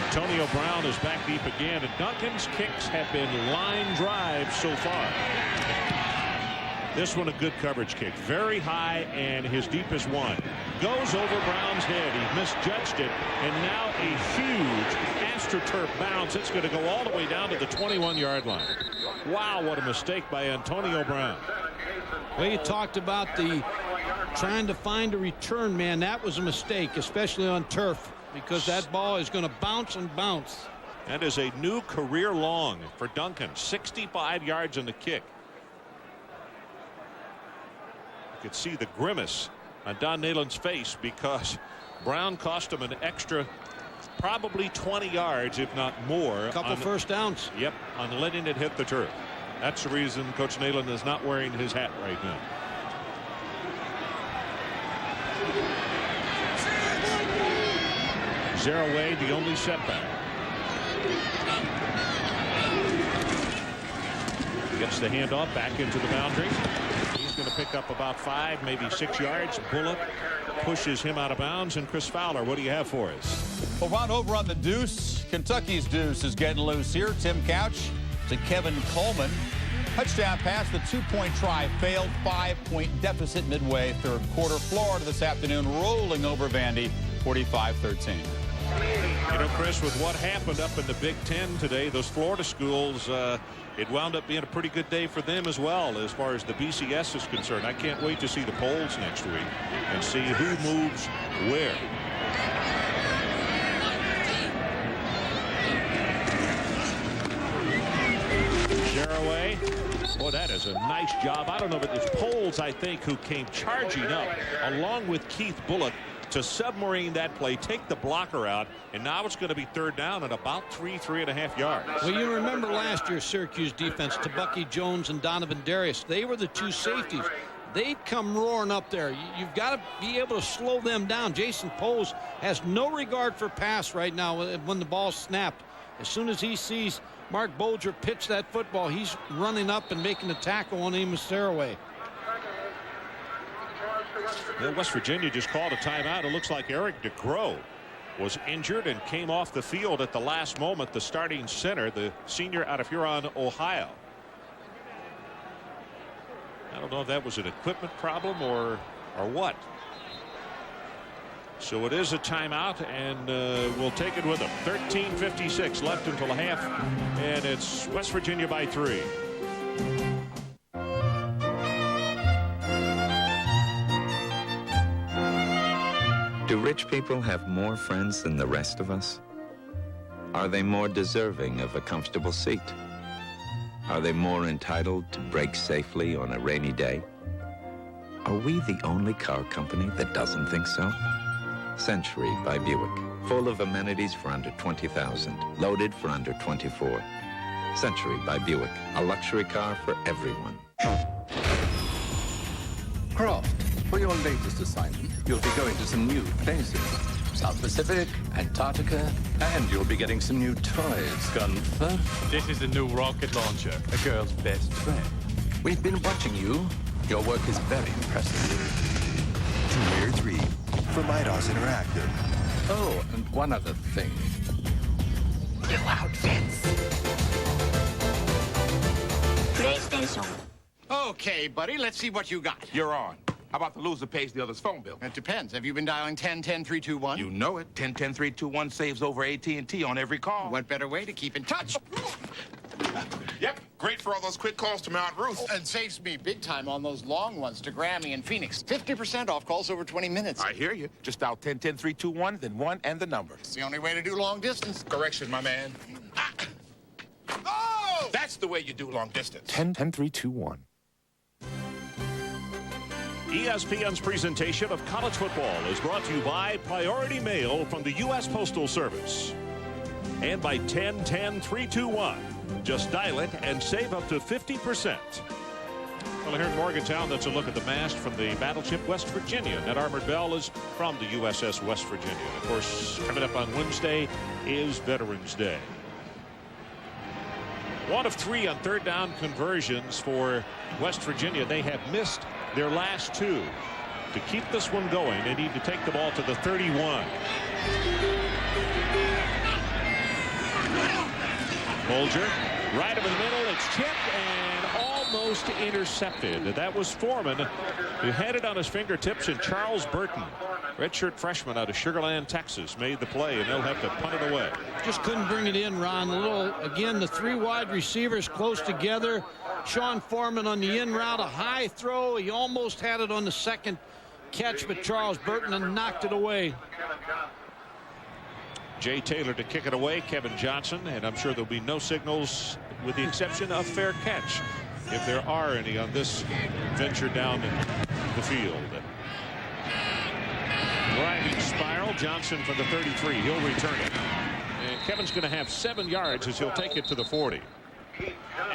Antonio Brown is back deep again, and Duncan's kicks have been line drives so far. This one a good coverage kick, very high, and his deepest one goes over Brown's head. He misjudged it, and now a huge AstroTurf bounce. It's going to go all the way down to the 21-yard line. Wow, what a mistake by Antonio Brown. Well, you talked about the trying to find a return man. That was a mistake, especially on turf, because that ball is going to bounce and bounce. That is a new career long for Duncan. 65 yards on the kick. You could see the grimace on Don Nehlen's face because Brown cost him an extra probably 20 yards, if not more. A couple first downs. Yep, on letting it hit the turf. That's the reason Coach Nehlen is not wearing his hat right now. Zero away, the only setback. Gets the handoff back into the boundary. He's going to pick up about 5, maybe 6 yards. Bullock pushes him out of bounds. And Chris Fowler, what do you have for us? Well, Ron, over on the deuce, Kentucky's deuce is getting loose here. Tim Couch to Kevin Coleman. Touchdown pass, the 2-point try failed. 5-point deficit midway third quarter. Florida this afternoon rolling over Vandy 45-13. You know, Chris, with what happened up in the Big Ten today, those Florida schools, it wound up being a pretty good day for them as well as far as the BCS is concerned. I can't wait to see the polls next week and see who moves where. Jaraway. Boy, that is a nice job. I don't know, but it's Poles, I think, who came charging up along with Keith Bullock to submarine that play, take the blocker out, and now it's going to be third down at about 3.5 yards. Well, you remember last year's Syracuse defense, Tabucky Jones and Donovan Darius. They were the two safeties. They'd come roaring up there. You've got to be able to slow them down. Jason Poles has no regard for pass right now when the ball's snapped. As soon as he sees Mark Bolger pitch that football, he's running up and making a tackle on Amos Saraway. Well, West Virginia just called a timeout. It looks like Eric DeCrow was injured and came off the field at the last moment. The starting center, the senior out of Huron, Ohio. I don't know if that was an equipment problem or what. So it is a timeout, and we'll take it with them. 13:56 left until the half, and it's West Virginia by 3. Do rich people have more friends than the rest of us? Are they more deserving of a comfortable seat? Are they more entitled to brake safely on a rainy day? Are we the only car company that doesn't think so? Century by Buick. Full of amenities for under $20,000. Loaded for under $24,000. Century by Buick. A luxury car for everyone. Croft, for your latest assignment, you'll be going to some new places. South Pacific, Antarctica, and you'll be getting some new toys, Gunther. This is the new rocket launcher, a girl's best friend. We've been watching you. Your work is very impressive. Tier 3 from Eidos Interactive. Oh, and one other thing. New outfits. PlayStation. Okay, buddy, let's see what you got. You're on. How about the loser pays the other's phone bill? It depends. Have you been dialing 10-10-321? You know it. 10-10-321 saves over AT&T on every call. What better way to keep in touch? Yep, great for all those quick calls to Mount Ruth. And saves me big time on those long ones to Grammy and Phoenix. 50% off calls over 20 minutes. I hear you. Just dial 10-10-321, then 1 and the number. It's the only way to do long distance. Correction, my man. Oh! That's the way you do long distance. 10-10-321. ESPN's presentation of college football is brought to you by Priority Mail from the U.S. Postal Service. And by 10-10-321. Just dial it and save up to 50%. Well, here in Morgantown, that's a look at the mast from the battleship West Virginia. That armored bell is from the USS West Virginia. Of course, coming up on Wednesday is Veterans Day. 1 of 3 on third down conversions for West Virginia. They have missed their last 2. To keep this one going, they need to take the ball to the 31. Bulger, right over the middle. It's tipped and almost intercepted. That was Foreman, who had it on his fingertips, and Charles Burton, redshirt freshman out of Sugar Land, Texas, made the play, and they'll have to punt it away. Just couldn't bring it in, Ron. Again, the 3 wide receivers close together. Sean Foreman on the in route, a high throw. He almost had it on the second catch, but Charles Burton knocked it away. Jay Taylor to kick it away, Kevin Johnson, and I'm sure there'll be no signals with the exception of fair catch, if there are any on this venture down the field. Driving spiral, Johnson from the 33. He'll return it. And Kevin's going to have 7 yards as he'll take it to the 40.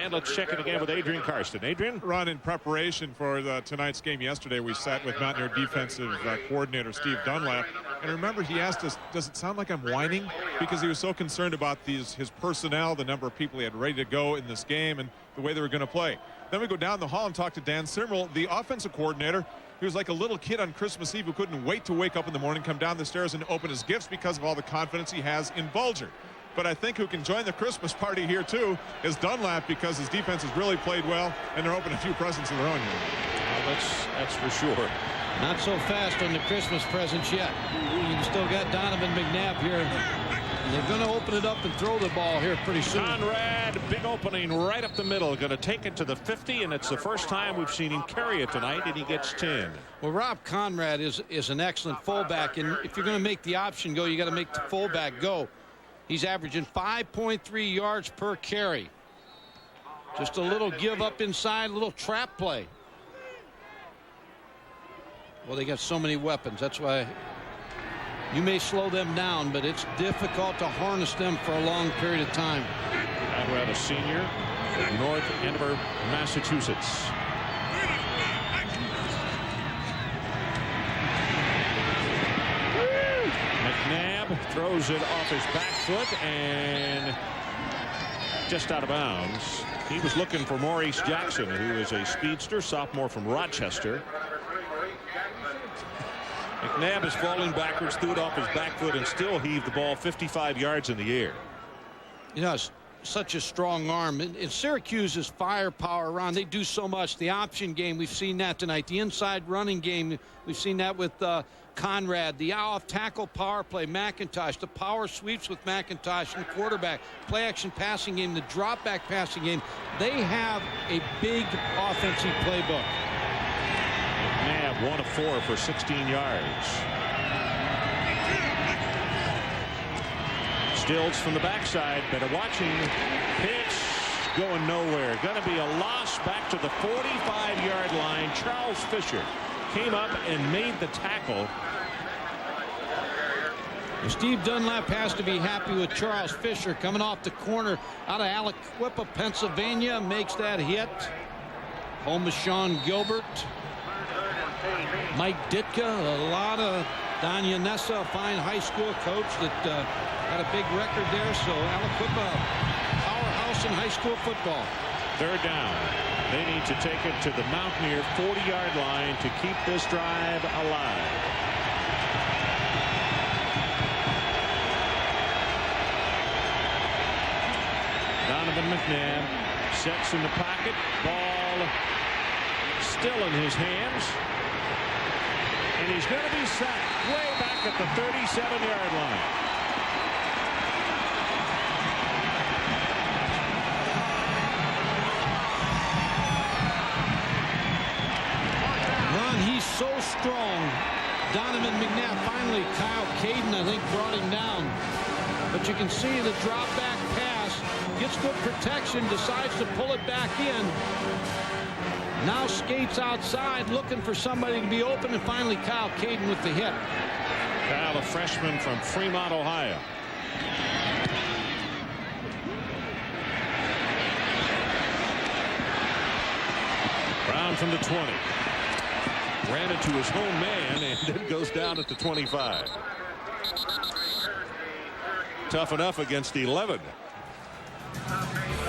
And let's check it again with Adrian Karsten. Adrian? Ron, in preparation for tonight's game yesterday, we sat with Mountaineer defensive coordinator Steve Dunlap. And remember, he asked us, does it sound like I'm whining? Because he was so concerned about his personnel, the number of people he had ready to go in this game, and the way they were going to play. Then we go down the hall and talk to Dan Simmerl, the offensive coordinator. He was like a little kid on Christmas Eve who couldn't wait to wake up in the morning, come down the stairs, and open his gifts because of all the confidence he has in Bulger. But I think who can join the Christmas party here, too, is Dunlap, because his defense has really played well, and they're opening a few presents of their own here. That's for sure. Not so fast on the Christmas presents yet. You still got Donovan McNabb here. They're going to open it up and throw the ball here pretty soon. Conrad, big opening right up the middle. Going to take it to the 50, and it's the first time we've seen him carry it tonight, and he gets 10. Well, Rob Conrad is an excellent fullback, and if you're going to make the option go, you got to make the fullback go. He's averaging 5.3 yards per carry. Just a little give up inside, a little trap play. Well, they got so many weapons. That's why you may slow them down, but it's difficult to harness them for a long period of time. Conrad, a senior from North Andover, Massachusetts. McNabb throws it off his back foot and just out of bounds. He was looking for Maurice Jackson, who is a speedster, sophomore from Rochester. McNabb is falling backwards, threw it off his back foot, and still heaved the ball 55 yards in the air. You know, it's such a strong arm. And Syracuse's firepower around, they do so much. The option game, we've seen that tonight. The inside running game, we've seen that with Conrad. The off-tackle power play, McIntosh. The power sweeps with McIntosh and the quarterback. Play-action passing game, the drop-back passing game. They have a big offensive playbook. McNabb 1 of 4 for 16 yards. Stills from the backside. Better watching. Pitch going nowhere. Going to be a loss back to the 45-yard line. Charles Fisher came up and made the tackle. Steve Dunlap has to be happy with Charles Fisher coming off the corner out of Aliquippa, Pennsylvania. Makes that hit. Home is Sean Gilbert. Mike Ditka, a lot of Don Yanessa, a fine high school coach that had a big record there. So Aliquippa, powerhouse in high school football. Third down. They need to take it to the Mountaineer 40-yard line to keep this drive alive. Donovan McNabb sets in the pocket. Ball still in his hands. And he's going to be sacked way back at the 37-yard line. Ron, he's so strong. Donovan McNabb, finally Kyle Caden, I think, brought him down. But you can see the drop back pass, gets good protection, decides to pull it back in. Now skates outside looking for somebody to be open, and finally Kyle Caden with the hit. Kyle, a freshman from Fremont, Ohio. Brown from the 20. Ran into his home man and then goes down at the 25. Tough enough against 11.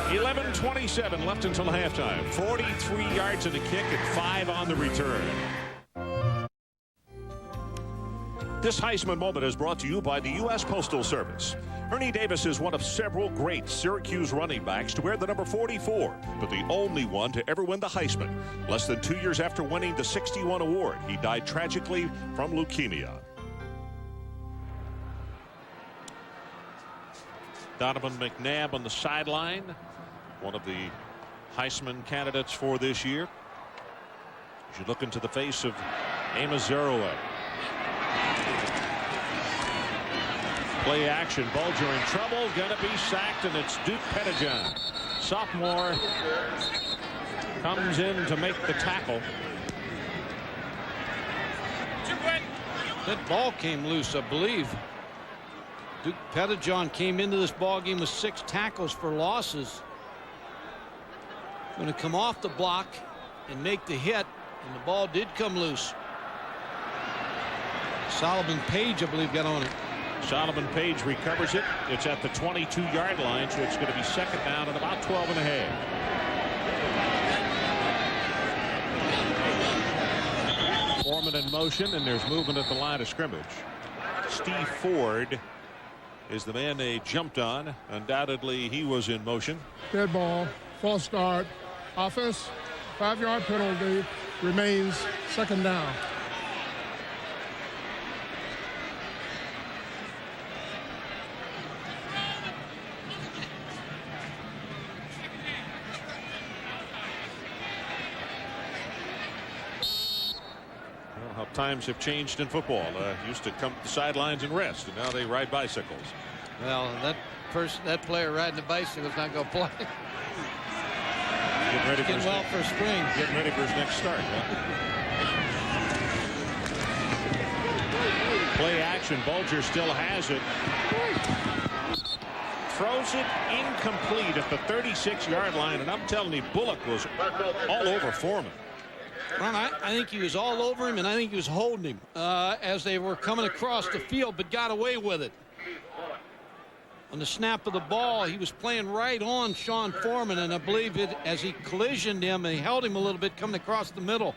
11:27 left until halftime. 43 yards in the kick and 5 on the return. This Heisman moment is brought to you by the U.S. Postal Service. Ernie Davis is one of several great Syracuse running backs to wear the number 44, but the only one to ever win the Heisman. Less than 2 years after winning the 61 award, he died tragically from leukemia. Donovan McNabb on the sideline, one of the Heisman candidates for this year. As you look into the face of Amos Zerouet. Play action. Bulger in trouble. Gonna be sacked, and it's Duke Pettijohn. Sophomore comes in to make the tackle. That ball came loose, I believe. Duke Pettijohn came into this ball game with 6 tackles for losses. Going to come off the block and make the hit, and the ball did come loose. Solomon Page, I believe, got on it. Solomon Page recovers it. It's at the 22-yard line, so it's going to be second down and about 12 and a half. Foreman in motion, and there's movement at the line of scrimmage. Steve Ford is the man they jumped on. Undoubtedly, he was in motion. Dead ball, false start, offense, 5-yard penalty, remains second down. How times have changed in football. Used to come to the sidelines and rest, and now they ride bicycles. Well, that player riding the bicycle is not going to play. Getting ready for well for spring. Getting ready for his next start. Play action. Bulger still has it. Throws it incomplete at the 36-yard line, and I'm telling you, Bullock was all over Foreman. Ron, I think he was all over him, and I think he was holding him as they were coming across the field, but got away with it. On the snap of the ball, he was playing right on Sean Foreman, and I believe it as he collisioned him, and he held him a little bit coming across the middle.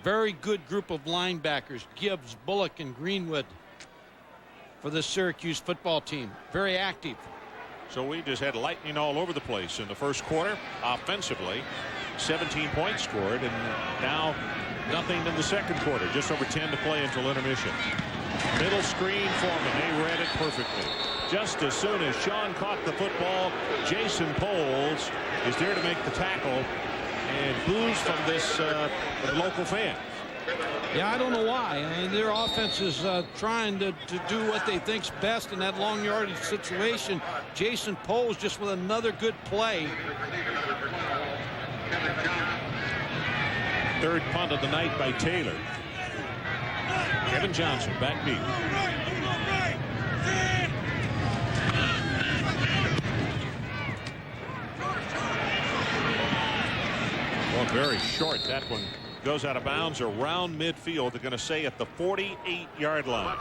Very good group of linebackers, Gibbs, Bullock, and Greenwood for the Syracuse football team. Very active. So we just had lightning all over the place in the first quarter. Offensively, 17 points scored, and now nothing in the second quarter. Just over 10 to play until intermission. Middle screen Foreman. They read it perfectly. Just as soon as Sean caught the football, Jason Poles is there to make the tackle, and boos from this local fan. Yeah, I don't know why. I mean, their offense is trying to do what they think's best in that long yardage situation. Jason Poles just with another good play. Third punt of the night by Taylor. Kevin Johnson back deep. Well, very short. That one goes out of bounds around midfield. They're going to say at the 48-yard line.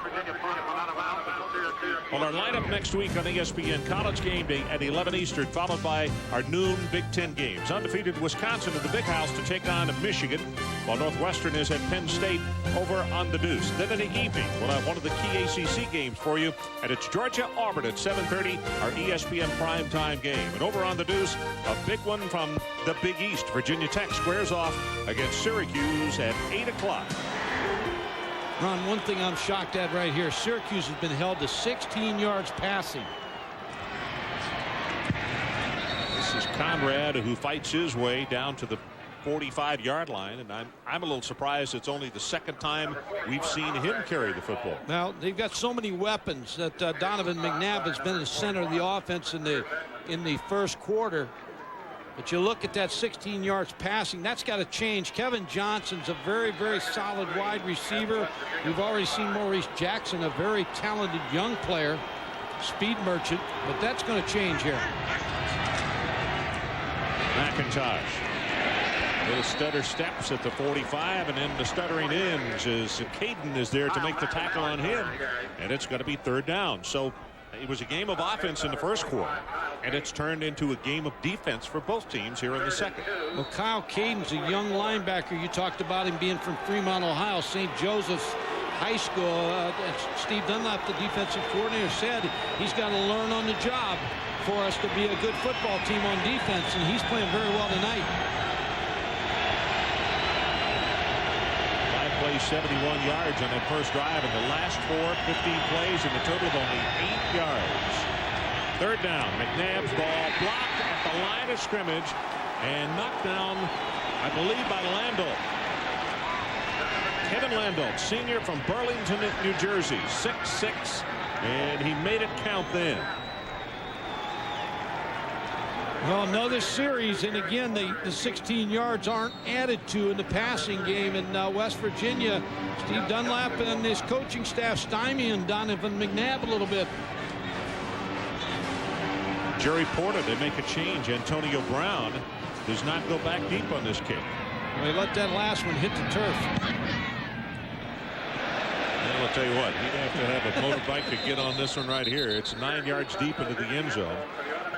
Well, our lineup next week on ESPN, College Game Day at 11 Eastern, followed by our noon Big Ten games. Undefeated Wisconsin at the Big House to take on Michigan, while Northwestern is at Penn State over on the Deuce. Then in the evening, we'll have one of the key ACC games for you, and it's Georgia-Auburn at 7:30, our ESPN primetime game. And over on the Deuce, a big one from the Big East. Virginia Tech squares off against Syracuse at 8 o'clock. Ron, one thing I'm shocked at right here, Syracuse has been held to 16 yards passing. This is Conrad, who fights his way down to the 45-yard line, and I'm a little surprised it's only the second time we've seen him carry the football. Now, they've got so many weapons that Donovan McNabb has been the center of the offense in the first quarter. But you look at that 16 yards passing, that's got to change. Kevin Johnson's a very, very solid wide receiver. We've already seen Maurice Jackson, a very talented young player, speed merchant, but that's going to change here. McIntosh. Little stutter steps at the 45, and then the stuttering ends as Caden is there to make the tackle on him, and it's going to be third down. So it was a game of offense in the first quarter, and it's turned into a game of defense for both teams here in the second. Well, Kyle Caden's a young linebacker. You talked about him being from Fremont, Ohio, St. Joseph's high school. Steve Dunlap, the defensive coordinator, said he's got to learn on the job for us to be a good football team on defense, and he's playing very well tonight. 5 plays, 71 yards on that first drive, and the last 4, 15 plays, and the total of only 8 yards. Third down, McNabb's ball blocked at the line of scrimmage and knocked down, I believe, by Landau. Kevin Landau, senior from Burlington, New Jersey, 6'6", and he made it count then. Well, another series, and again, the 16 yards aren't added to in the passing game in West Virginia. Steve Dunlap and his coaching staff stymieing Donovan McNabb a little bit. Jerry Porter, they make a change. Antonio Brown does not go back deep on this kick. Well, he let that last one hit the turf. Well, I'll tell you what, he'd have to have a motorbike to get on this one right here. It's 9 yards deep into the end zone.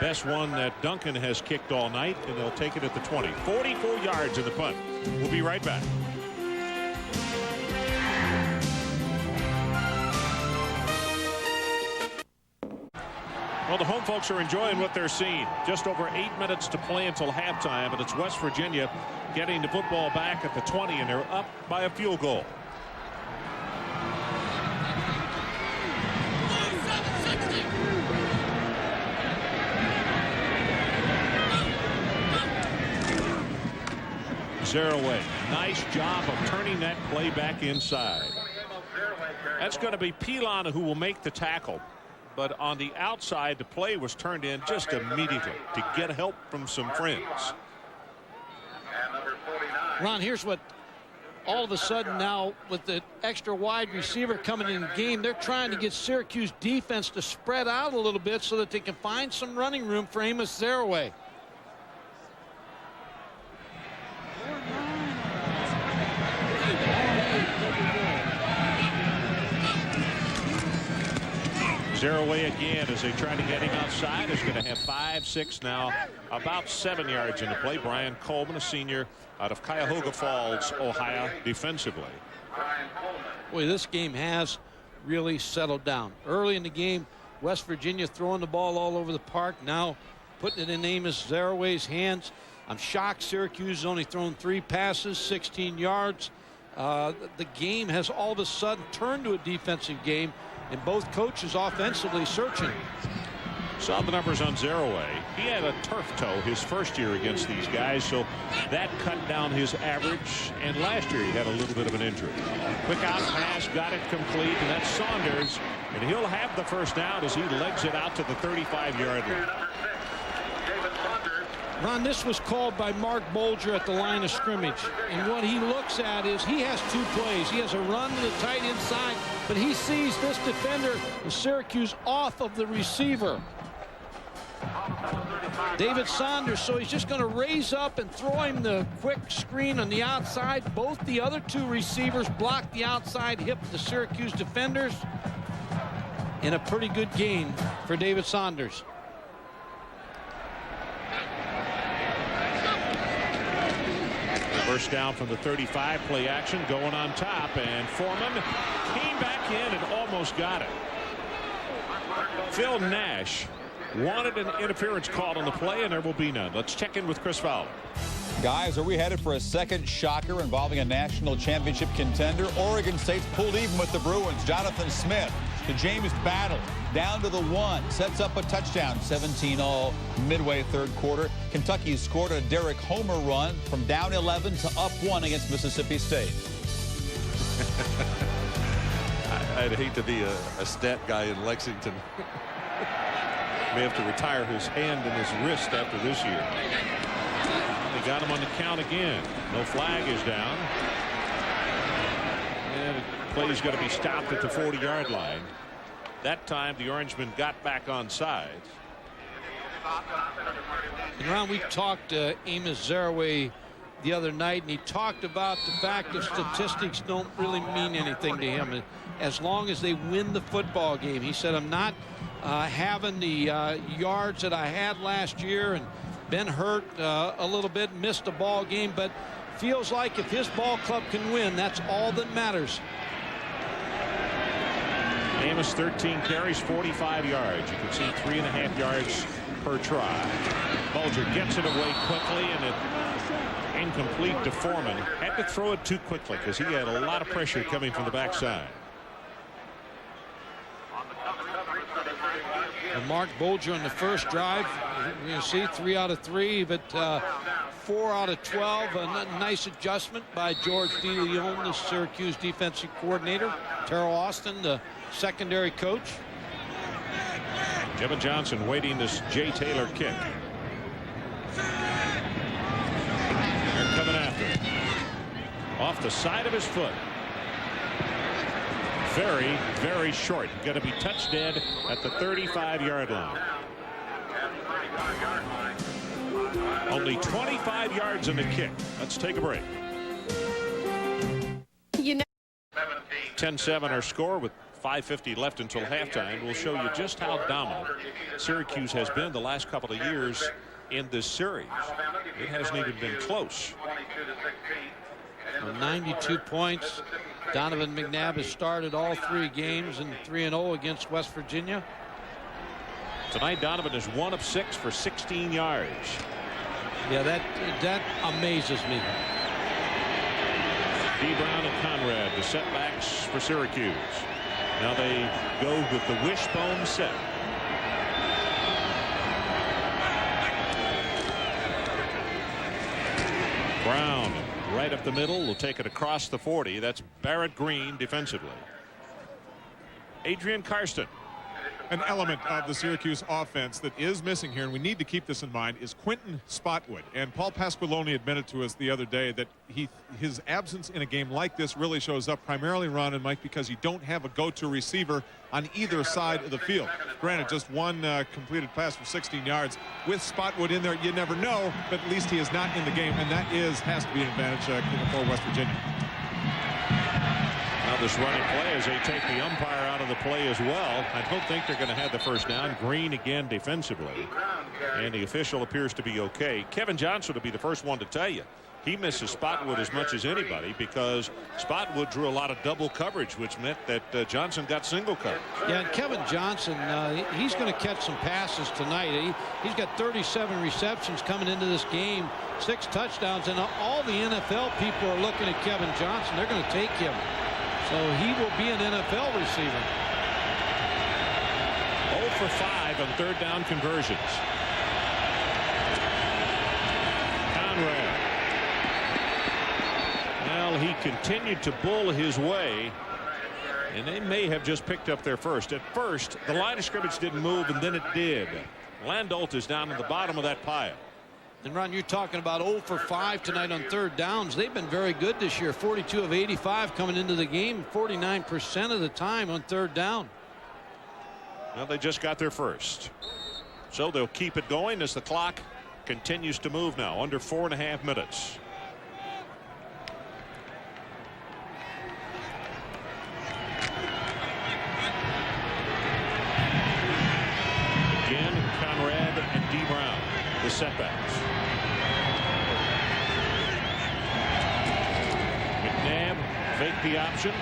Best one that Duncan has kicked all night, and they'll take it at the 20. 44 yards in the punt. We'll be right back. Well, the home folks are enjoying what they're seeing. Just over 8 minutes to play until halftime, and it's West Virginia getting the football back at the 20, and they're up by a field goal. Zeraway, nice job of turning that play back inside. That's going to be Pilon who will make the tackle. But on the outside, the play was turned in just immediately to get help from some friends. Ron, here's what all of a sudden now with the extra wide receiver coming in the game, they're trying to get Syracuse defense to spread out a little bit so that they can find some running room for Amos Zeraway. Zeraway again as they try to get him outside is going to have 5, 6 now, about 7 yards in the play. Brian Coleman, a senior out of Cuyahoga Falls, Ohio, defensively. Boy, this game has really settled down. Early in the game, West Virginia throwing the ball all over the park. Now putting it in Amos Zeraway's hands. I'm shocked Syracuse has only thrown 3 passes, 16 yards. The game has all of a sudden turned to a defensive game, and both coaches offensively searching. Saw the numbers on Zeraway. He had a turf toe his first year against these guys, so that cut down his average. And last year he had a little bit of an injury. Quick out pass, got it complete, and that's Saunders. And he'll have the first down as he legs it out to the 35-yard line. Ron, this was called by Mark Bolger at the line of scrimmage. And what he looks at is he has 2 plays. He has a run to the tight end side, but he sees this defender of Syracuse off of the receiver, David Saunders. So he's just going to raise up and throw him the quick screen on the outside. Both the other 2 receivers block the outside hip of the Syracuse defenders. In a pretty good gain for David Saunders. First down from the 35, play action going on top, and Foreman came back in and almost got it. Phil Nash wanted an interference call on the play, and there will be none. Let's check in with Chris Fowler. Guys, are we headed for a second shocker involving a national championship contender? Oregon State's pulled even with the Bruins. Jonathan Smith to James Battle, down to the 1, sets up a touchdown, 17-all midway third quarter. Kentucky scored a Derek Homer run from down 11 to up 1 against Mississippi State. I'd hate to be a stat guy in Lexington. May have to retire his hand and his wrist after this year. They got him on the count again. No flag is down. And the play is going to be stopped at the 40-yard line. That time the Orangemen got back on sides. And Ron, we talked to Amos Zeraway the other night, and he talked about the fact that statistics don't really mean anything to him as long as they win the football game. He said, I'm not having the yards that I had last year and been hurt a little bit, missed a ball game, but feels like if his ball club can win, that's all that matters. Amos 13 carries, 45 yards. You can see 3.5 yards per try. Bulger gets it away quickly, and it incomplete to Foreman. Had to throw it too quickly because he had a lot of pressure coming from the backside. And Mark Bulger on the first drive, you're going to see 3 out of 3, but 4 out of 12. A nice adjustment by George DeLeon, the Syracuse defensive coordinator. Terrell Austin, the secondary coach. Kevin Johnson waiting this Jay Taylor kick. They're coming after it. Off the side of his foot. Very, very short. Going to be touched dead at the 35-yard line. Only 25 yards in the kick. Let's take a break. 10-7 our score with 5:50 left until halftime. We'll show you just how dominant Syracuse has been the last couple of years in this series. It hasn't even been close. 92 points. Donovan McNabb has started all 3 games and 3-0 against West Virginia. Tonight Donovan is 1 of 6 for 16 yards. Yeah, that amazes me. D. Brown and Conrad, the setbacks for Syracuse. Now they go with the wishbone set. Brown right up the middle will take it across the 40. That's Barrett Green defensively. Adrian Karsten. An element of the Syracuse offense that is missing here, and we need to keep this in mind, is Quentin Spotwood. And Paul Pasqualoni admitted to us the other day that his absence in a game like this really shows up primarily, Ron and Mike, because you don't have a go-to receiver on either side of the field. Granted, just one completed pass for 16 yards. With Spotwood in there, you never know, but at least he is not in the game, and that has to be an advantage for West Virginia. Now this running play as they take the umpire out of the play as well. I don't think they're going to have the first down. Green again defensively, and the official appears to be okay. Kevin Johnson will be the first one to tell you he misses Spotwood as much as anybody because Spotwood drew a lot of double coverage, which meant that Johnson got single coverage. Yeah, and Kevin Johnson, he's going to catch some passes tonight. He's got 37 receptions coming into this game, 6 touchdowns, and all the NFL people are looking at Kevin Johnson. They're going to take him. So he will be an NFL receiver. 0 for 5 on third down conversions. Conrad. Well, he continued to bull his way, and they may have just picked up their first. At first, the line of scrimmage didn't move, and then it did. Landolt is down at the bottom of that pile. And Ron, you're talking about 0 for 5 tonight on third downs. They've been very good this year. 42 of 85 coming into the game, 49% of the time on third down. Well, they just got their first. So they'll keep it going as the clock continues to move now, under 4.5 minutes. Again, Conrad and D. Brown, the setbacks. McNabb faked the option,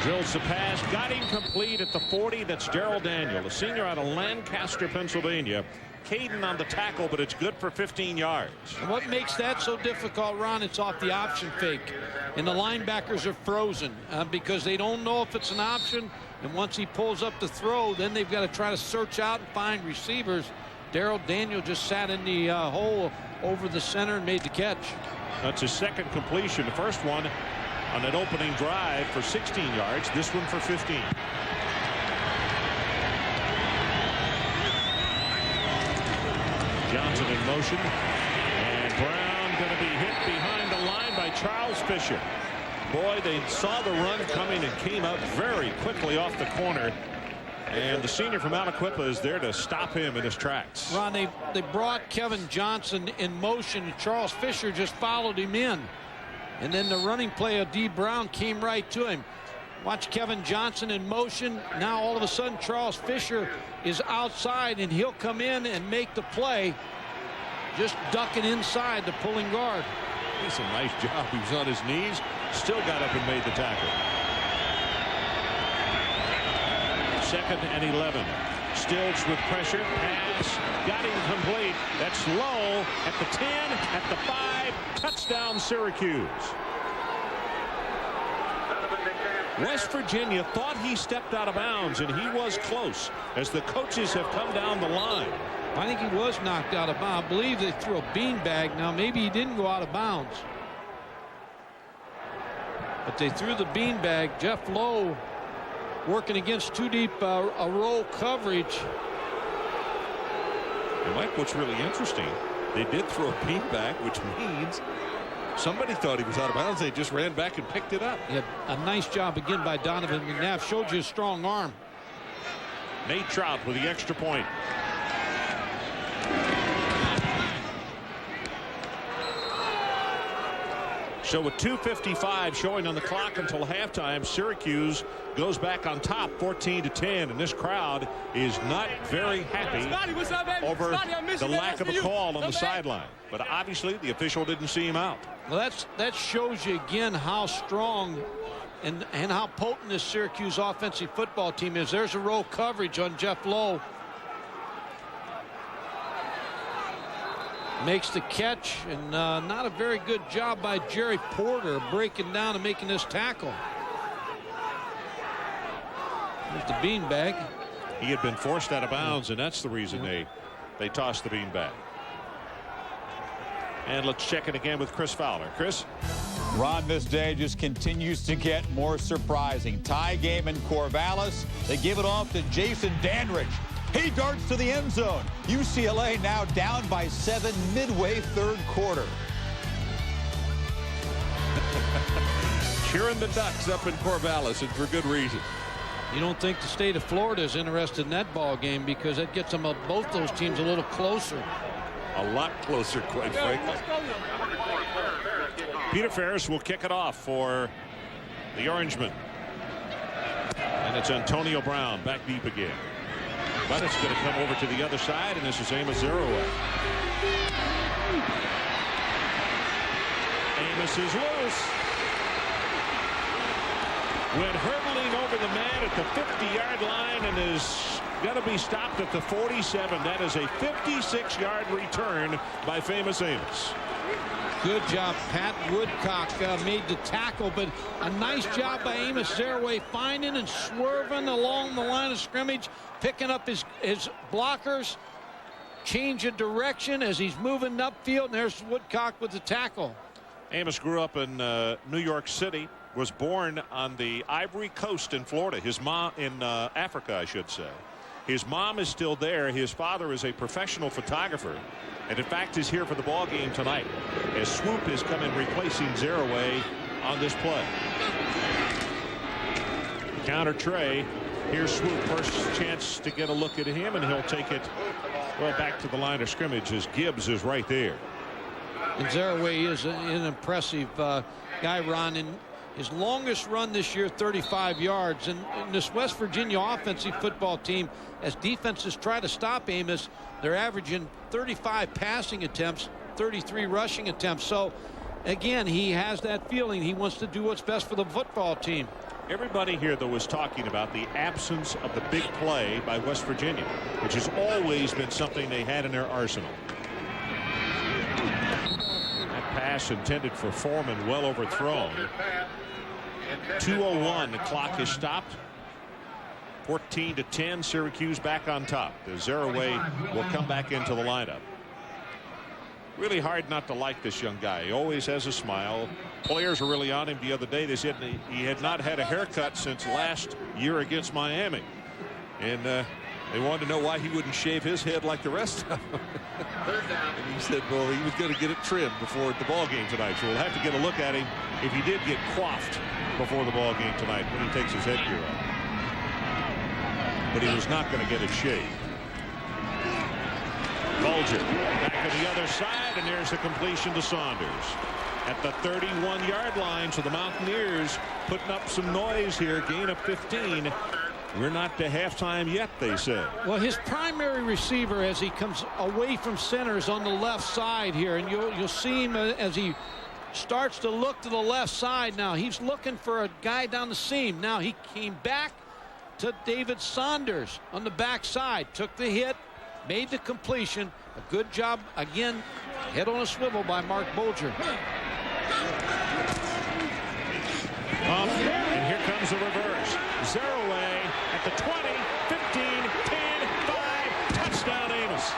drills the pass, got incomplete at the 40. That's Darrell Daniel, a senior out of Lancaster, Pennsylvania. Caden on the tackle, but it's good for 15 yards. And what makes that so difficult, Ron, it's off the option fake. And the linebackers are frozen because they don't know if it's an option. And once he pulls up the throw, then they've got to try to search out and find receivers. Darrell Daniel just sat in the hole over the center and made the catch. That's his second completion. The first one on an opening drive for 16 yards. This one for 15. Johnson in motion, and Brown going to be hit behind the line by Charles Fisher. Boy, they saw the run coming and came out very quickly off the corner. And the senior from Aliquippa is there to stop him in his tracks. Ron, they brought Kevin Johnson in motion, and Charles Fisher just followed him in. And then the running play of D. Brown came right to him. Watch Kevin Johnson in motion. Now all of a sudden Charles Fisher is outside, and he'll come in and make the play, just ducking inside the pulling guard. It's a nice job. He was on his knees, still got up and made the tackle. 2nd and 11. Stills with pressure. Pass. Got him complete. That's low at the 10, at the 5. Touchdown, Syracuse. West Virginia thought he stepped out of bounds, and he was close as the coaches have come down the line. I think he was knocked out of bounds. I believe they threw a beanbag. Now, maybe he didn't go out of bounds. But they threw the beanbag. Jeff Lowe working against too deep a roll coverage. And Mike, what's really interesting, they did throw a beanbag, which means somebody thought he was out of bounds. They just ran back and picked it up. Yeah, a nice job again by Donovan McNabb. Showed you a strong arm. Nate Trout with the extra point. So with 2:55 showing on the clock until halftime, Syracuse goes back on top 14-10, and this crowd is not very happy over the lack of a call on the sideline. But obviously the official didn't see him out. Well, that shows you again how strong and how potent this Syracuse offensive football team is. There's a roll coverage on Jeff Lowe. Makes the catch, and not a very good job by Jerry Porter breaking down and making this tackle. There's the beanbag. He had been forced out of bounds, and that's the reason they tossed the beanbag. And let's check it again with Chris Fowler. Chris? Ron, this day just continues to get more surprising. Tie game in Corvallis. They give it off to Jason Dandridge. He darts to the end zone. UCLA now down by 7 midway third quarter. Cheering the Ducks up in Corvallis, and for good reason. You don't think the state of Florida is interested in that ball game because that gets them both those teams a little closer. A lot closer, quite frankly. Peter Ferris will kick it off for the Orangemen. And it's Antonio Brown back deep again. But it's going to come over to the other side, and this is Amos Zerowick. Amos is loose. Went hurdling over the man at the 50-yard line and is going to be stopped at the 47. That is a 56-yard return by famous Amos. Good job. Pat Woodcock made the tackle, but a nice job by Amos Zerowick finding and swerving along the line of scrimmage, picking up his blockers, change of direction as he's moving upfield, and there's Woodcock with the tackle. Amos grew up in New York City, was born on the Ivory Coast in Florida. His mom in Africa, I should say. His mom is still there. His father is a professional photographer, and in fact is here for the ball game tonight as Swoop is coming replacing Zerowick on this play. Counter Trey. Here's Swoop. First chance to get a look at him, and he'll take it well back to the line of scrimmage as Gibbs is right there. And Zerowick is an impressive guy, Ron. And his longest run this year, 35 yards. And this West Virginia offensive football team, as defenses try to stop Amos, they're averaging 35 passing attempts, 33 rushing attempts. So, again, he has that feeling. He wants to do what's best for the football team. Everybody here, though, was talking about the absence of the big play by West Virginia, which has always been something they had in their arsenal. That pass intended for Foreman, well overthrown. 2:01, the clock is stopped. 14-10, Syracuse back on top. The Zerowick will come back into the lineup. Really hard not to like this young guy. He always has a smile. Players were really on him the other day. They said he had not had a haircut since last year against Miami. And they wanted to know why he wouldn't shave his head like the rest of them. And he said, well, he was going to get it trimmed before the ball game tonight. So we'll have to get a look at him if he did get coiffed before the ball game tonight when he takes his headgear off. But he was not going to get it shaved. Bulger back on the other side, and there's the completion to Saunders at the 31-yard line. So the Mountaineers putting up some noise here. Gain of 15. We're not to halftime yet, they say. Well, his primary receiver as he comes away from center is on the left side here, and you'll see him as he starts to look to the left side. Now he's looking for a guy down the seam. Now he came back, to David Saunders on the backside. Took the hit, made the completion. A good job, again, head on a swivel by Mark Bolger. And here comes the reverse. Zerouay at the 20, 15, 10, 5. Touchdown, Amos.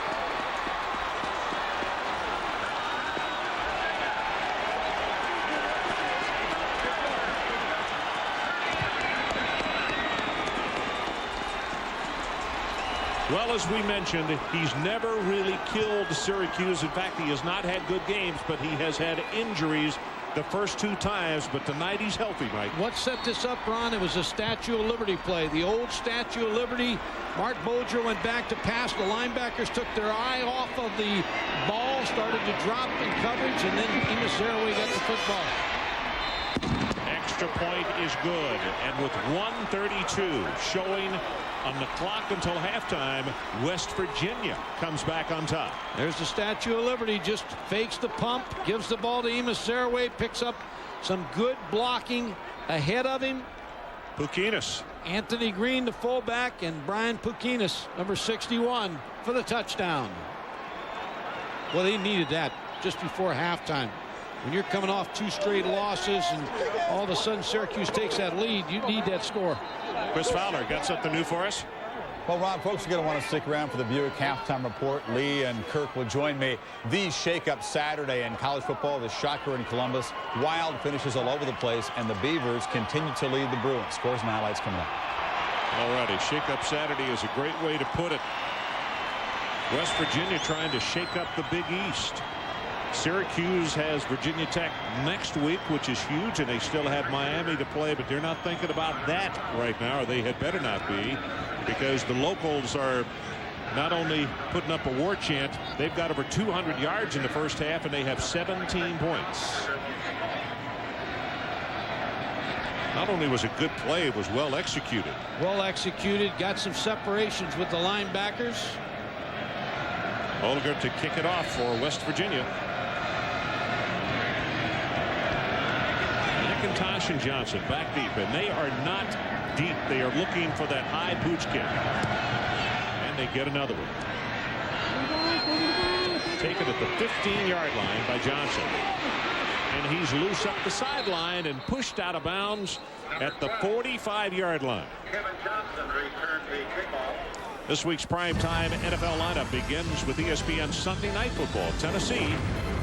Well, as we mentioned, he's never really killed Syracuse. In fact, he has not had good games, but he has had injuries the first 2 times. But tonight he's healthy, Mike. What set this up, Ron? It was a Statue of Liberty play. The old Statue of Liberty. Mark Bolger went back to pass. The linebackers took their eye off of the ball, started to drop in coverage, and then Amos Zerouay got the football. Extra point is good. And with 1:32 showing on the clock until halftime, West Virginia comes back on top. There's the Statue of Liberty, just fakes the pump, gives the ball to Amos Zerouay, picks up some good blocking ahead of him. Pukinis. Anthony Green, the fullback, and Brian Pukinis, number 61, for the touchdown. Well, they needed that just before halftime. When you're coming off 2 straight losses and all of a sudden Syracuse takes that lead, you need that score. Chris Fowler got something new for us. Well, Ron, folks are going to want to stick around for the Buick halftime report. Lee and Kirk will join me. The shake-up Saturday in college football, the shocker in Columbus. Wild finishes all over the place, and the Beavers continue to lead the Bruins. Scores and highlights coming up. All righty, shake-up Saturday is a great way to put it. West Virginia trying to shake up the Big East. Syracuse has Virginia Tech next week, which is huge, and they still have Miami to play, but they're not thinking about that right now, or they had better not be, because the locals are not only putting up a war chant, they've got over 200 yards in the first half, and they have 17 points. Not only was it good play, it was well executed. Well executed, got some separations with the linebackers. Olger to kick it off for West Virginia. McIntosh and Johnson back deep, and they are not deep. They are looking for that high pooch kick, and they get another one. Taken at the 15-yard line by Johnson, and he's loose up the sideline and pushed out of bounds at the 45-yard line. Kevin Johnson returned the kickoff. This week's primetime NFL lineup begins with ESPN Sunday Night Football. Tennessee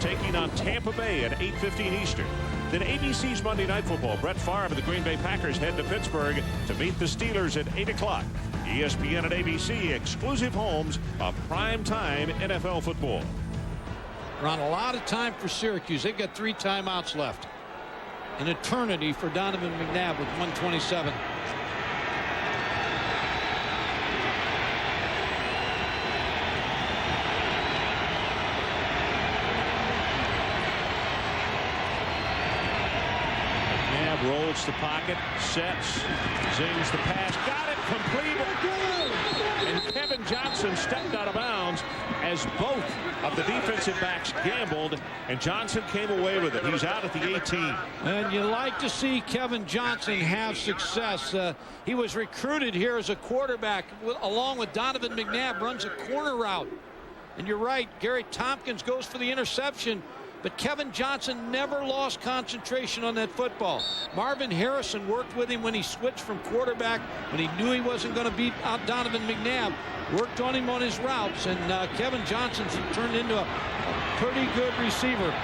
taking on Tampa Bay at 8:15 Eastern. Then ABC's Monday Night Football. Brett Favre and the Green Bay Packers head to Pittsburgh to meet the Steelers at 8 o'clock. ESPN and ABC, exclusive homes of primetime NFL football. Ron, a lot of time for Syracuse. They've got 3 timeouts left. An eternity for Donovan McNabb with 1:27. Rolls the pocket, sets, zings the pass, got it, completed, and Kevin Johnson stepped out of bounds as both of the defensive backs gambled, and Johnson came away with it. He's out at the 18. And you like to see Kevin Johnson have success. He was recruited here as a quarterback along with Donovan McNabb, runs a corner route. And you're right, Gary Tompkins goes for the interception. But Kevin Johnson never lost concentration on that football. Marvin Harrison worked with him when he switched from quarterback, when he knew he wasn't going to beat out Donovan McNabb. Worked on him on his routes, and Kevin Johnson's turned into a pretty good receiver.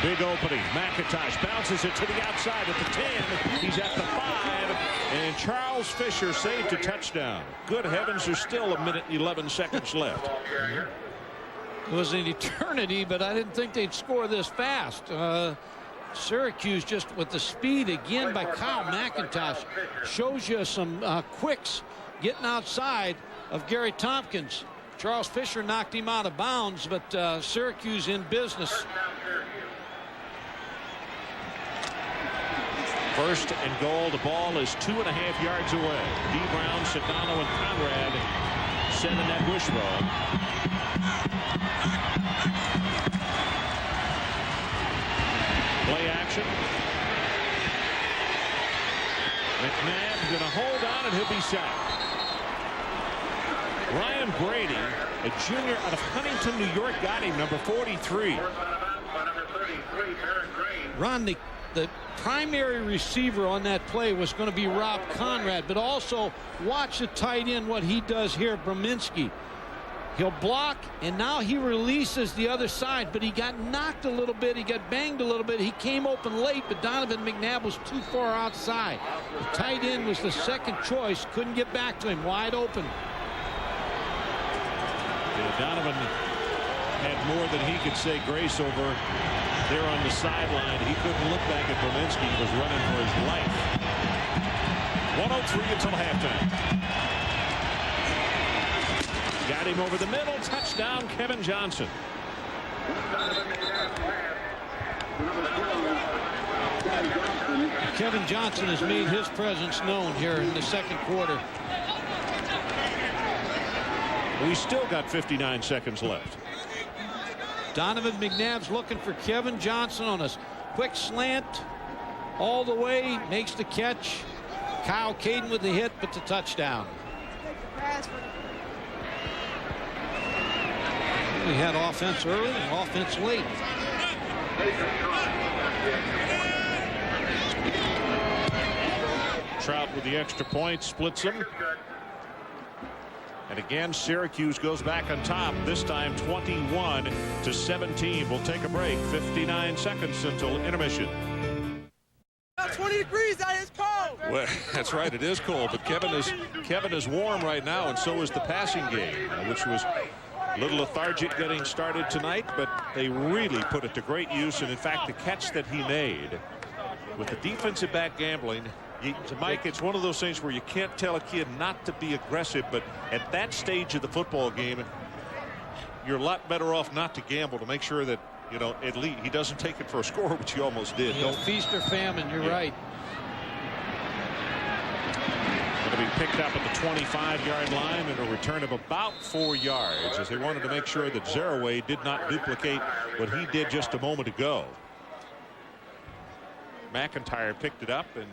Big opening. McIntosh bounces it to the outside at the 10. He's at the 5. And Charles Fisher saved a touchdown. Good heavens, there's still 1:11 seconds left. It was an eternity, but I didn't think they'd score this fast. Syracuse, just with the speed again by Kyle McIntosh, shows you some quicks getting outside of Gary Tompkins. Charles Fisher knocked him out of bounds, but Syracuse in business. First and goal. The ball is 2.5 yards away. D. Brown, Sedano, and Conrad sending that wishbone. Play action. McNabb going to hold on, and he'll be sacked. Ryan Brady, a junior out of Huntington, New York, got him, number 43. Ron, the primary receiver on that play was going to be Rob Conrad, but also watch the tight end, what he does here, Brominski. He'll block, and now he releases the other side, but he got knocked a little bit. He got banged a little bit. He came open late, but Donovan McNabb was too far outside. The tight end was the second choice. Couldn't get back to him. Wide open. Yeah, Donovan had more than he could say grace over there on the sideline. He couldn't look back at Brominski. He was running for his life. 1:03 until halftime. Got him over the middle. Touchdown, Kevin Johnson. Kevin Johnson has made his presence known here in the second quarter. We still got 59 seconds left. Donovan McNabb's looking for Kevin Johnson on a quick slant. All the way. Makes the catch. Kyle Caden with the hit, but the touchdown. We had offense early and offense late. Trout with the extra point, splits them. And again, Syracuse goes back on top, this time 21-17. We'll take a break. 59 seconds until intermission. 20 degrees out, it's cold. Well, that's right, it is cold, but Kevin is warm right now, and so is the passing game, which was a little lethargic getting started tonight, but they really put it to great use. And in fact, the catch that he made with the defensive back gambling, Mike, it's one of those things where you can't tell a kid not to be aggressive, but at that stage of the football game, you're a lot better off not to gamble, to make sure that, you know, at least he doesn't take it for a score, which he almost did. Don't feast or famine. You're right. Going to be picked up at the 25-yard line and a return of about 4 yards, as they wanted to make sure that Zeraway did not duplicate what he did just a moment ago. McIntyre picked it up and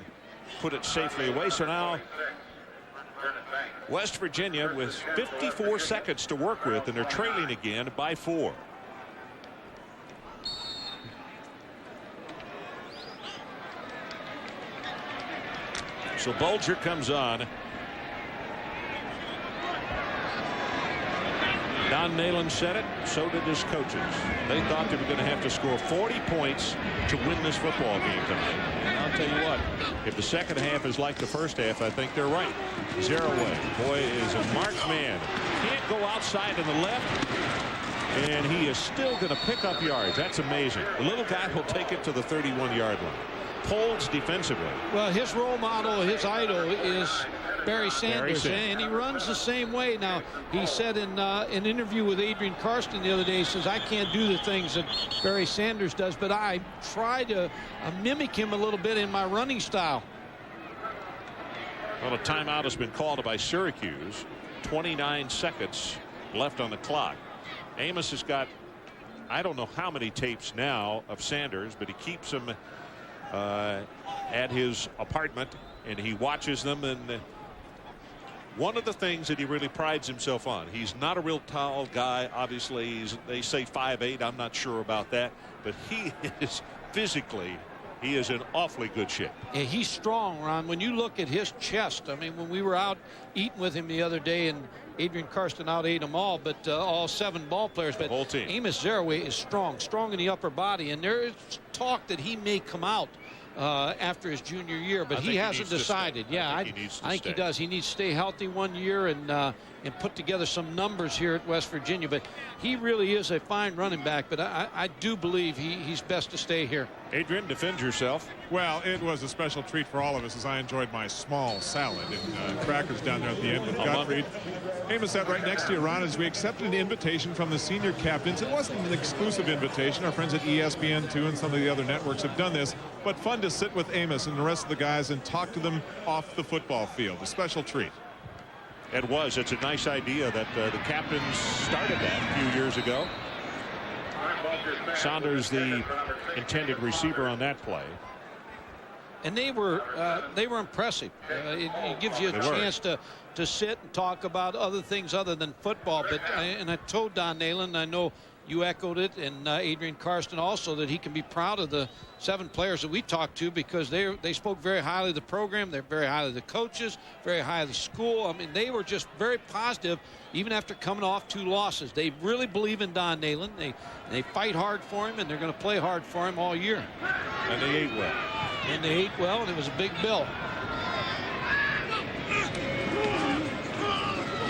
put it safely away. So now West Virginia with 54 seconds to work with, and they're trailing again by 4. So Bulger comes on. Don Nalen said it, so did his coaches. They thought they were going to have to score 40 points to win this football game tonight. And I'll tell you what, if the second half is like the first half, I think they're right. Zeraway, boy, is a marked man. Can't go outside to the left, and he is still going to pick up yards. That's amazing. The little guy will take it to the 31-yard line. Polds defensively. Well, his role model, his idol is Barry Sanders, and he runs the same way. Now, he said in an interview with Adrian Karsten the other day, he says, I can't do the things that Barry Sanders does, but I try to mimic him a little bit in my running style. Well, a timeout has been called by Syracuse. 29 seconds left on the clock. Amos has got, I don't know how many tapes now of Sanders, but he keeps them at his apartment, and he watches them. And one of the things that he really prides himself on, he's not a real tall guy. Obviously, they say 5'8". I'm not sure about that, but he is physically, he is in awfully good shape. Yeah, he's strong, Ron. When you look at his chest, I mean, when we were out eating with him the other day, and Adrian Karsten out-ate them all, but all 7 ball players. But the whole team. Amos Zeraway is strong in the upper body, and there is talk that he may come out after his junior year, but he hasn't decided. Yeah, I think he does. He needs to stay healthy 1 year and put together some numbers here at West Virginia. But he really is a fine running back, but I do believe he's best to stay here. Adrian, defend yourself. Well, it was a special treat for all of us as I enjoyed my small salad and crackers down there at the end with Gottfried. Amos sat right next to you, Ron, as we accepted an invitation from the senior captains. It wasn't an exclusive invitation. Our friends at ESPN2 and some of the other networks have done this, but fun to sit with Amos and the rest of the guys and talk to them off the football field. A special treat. It was. It's a nice idea that the captains started that a few years ago. Saunders, the intended receiver on that play. And they were impressive. It gives you a chance to sit and talk about other things other than football. But I told Don Nalen, I know you echoed it, and Adrian Karsten also, that he can be proud of the 7 players that we talked to, because they spoke very highly of the program. They're very highly of the coaches, very high of the school. I mean, they were just very positive, even after coming off 2 losses. They really believe in Don Nalen. They fight hard for him, and they're going to play hard for him all year. And they ate well. And they ate well, and it was a big bill.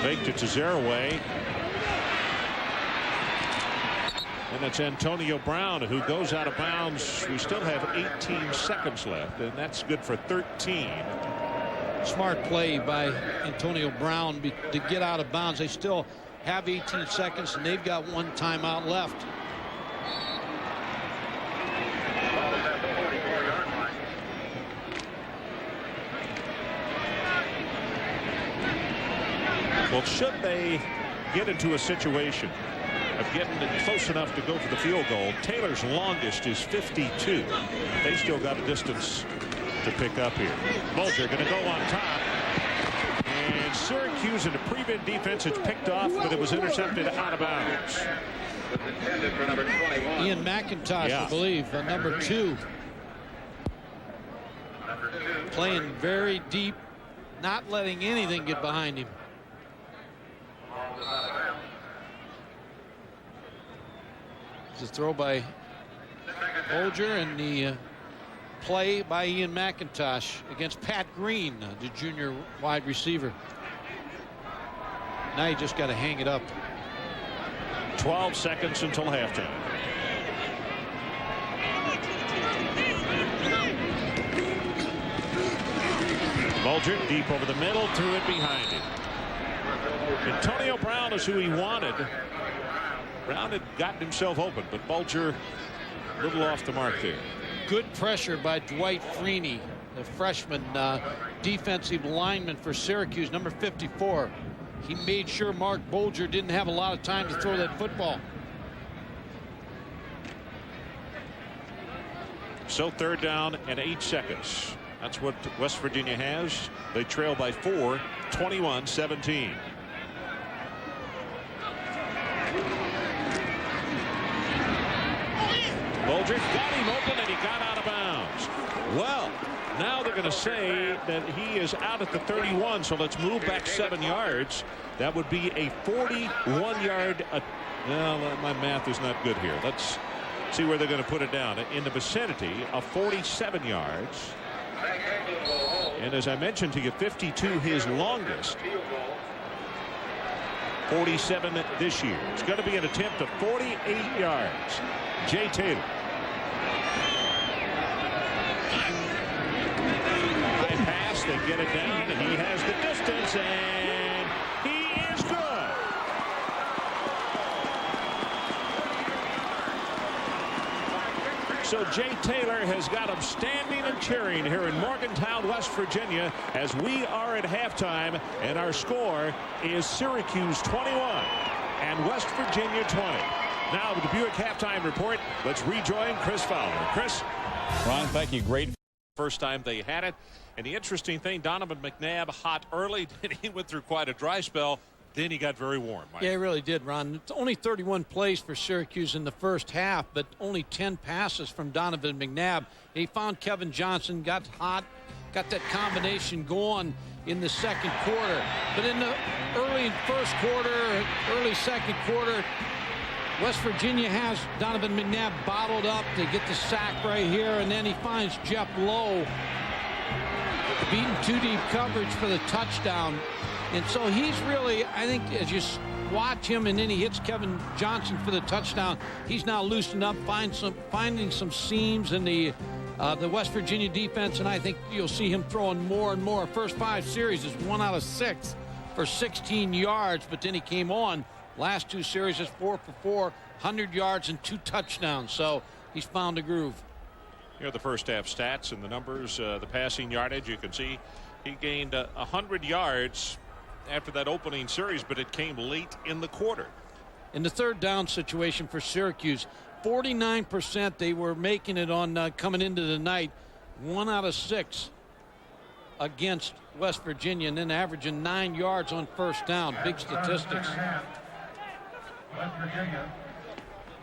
Faked it to Zeraway. And it's Antonio Brown who goes out of bounds. We still have 18 seconds left, and that's good for 13. Smart play by Antonio Brown to get out of bounds. They still have 18 seconds, and they've got 1 timeout left. Well, should they get into a situation of getting it close enough to go for the field goal, Taylor's longest is 52. They still got a distance to pick up here. Bulger going to go on top. And Syracuse in the prevent defense, it's picked off, but it was intercepted out of bounds. Ian McIntosh, I believe, number 2. Playing very deep, not letting anything get behind him. It's a throw by Bulger, and the play by Ian McIntosh against Pat Green, the junior wide receiver. Now you just got to hang it up. 12 seconds until halftime. Bulger deep over the middle, threw it behind him. Antonio Brown is who he wanted. Brown had gotten himself open, but Bulger a little off the mark there. Good pressure by Dwight Freeney, the freshman defensive lineman for Syracuse, number 54. He made sure Mark Bulger didn't have a lot of time to throw that football. So 3rd down and 8 seconds. That's what West Virginia has. They trail by 4, 21-17. Bulger got him open, and he got out of bounds. Well, now they're going to say that he is out at the 31, so let's move back 7 yards. That would be a 41-yard. Well, my math is not good here. Let's see where they're going to put it down. In the vicinity of 47 yards. And as I mentioned to you, 52 his longest. 47 this year. It's going to be an attempt of 48 yards. Jay Taylor. High pass, they get it down, and he has the distance, and he is good. So Jay Taylor has got them standing and cheering here in Morgantown, West Virginia, as we are at halftime, and our score is Syracuse 21 and West Virginia 20. Now with the Buick halftime report, let's rejoin Chris Fowler. Chris. Ron, thank you. Great. First time they had it. And the interesting thing, Donovan McNabb hot early. He went through quite a dry spell. Then he got very warm. Yeah, he really did, Ron. It's only 31 plays for Syracuse in the first half, but only 10 passes from Donovan McNabb. He found Kevin Johnson, got hot, got that combination going in the second quarter. But in the early first quarter, early second quarter, West Virginia has Donovan McNabb bottled up. They get the sack right here, and then he finds Jeff Lowe beating 2 deep coverage for the touchdown. And so he's really, I think, as you watch him, and then he hits Kevin Johnson for the touchdown, he's now loosened up, finding some seams in the West Virginia defense, and I think you'll see him throwing more and more. First 5 series is 1 out of 6 for 16 yards, but then he came on. Last 2 series is 4 for 4, 100 yards and 2 touchdowns. So he's found a groove. Here are the first half stats and the numbers. The passing yardage, you can see he gained 100 yards after that opening series, but it came late in the quarter. In the 3rd down situation for Syracuse, 49% they were making it on coming into the night. 1 out of 6 against West Virginia, and then averaging 9 yards on first down. Big statistics. West Virginia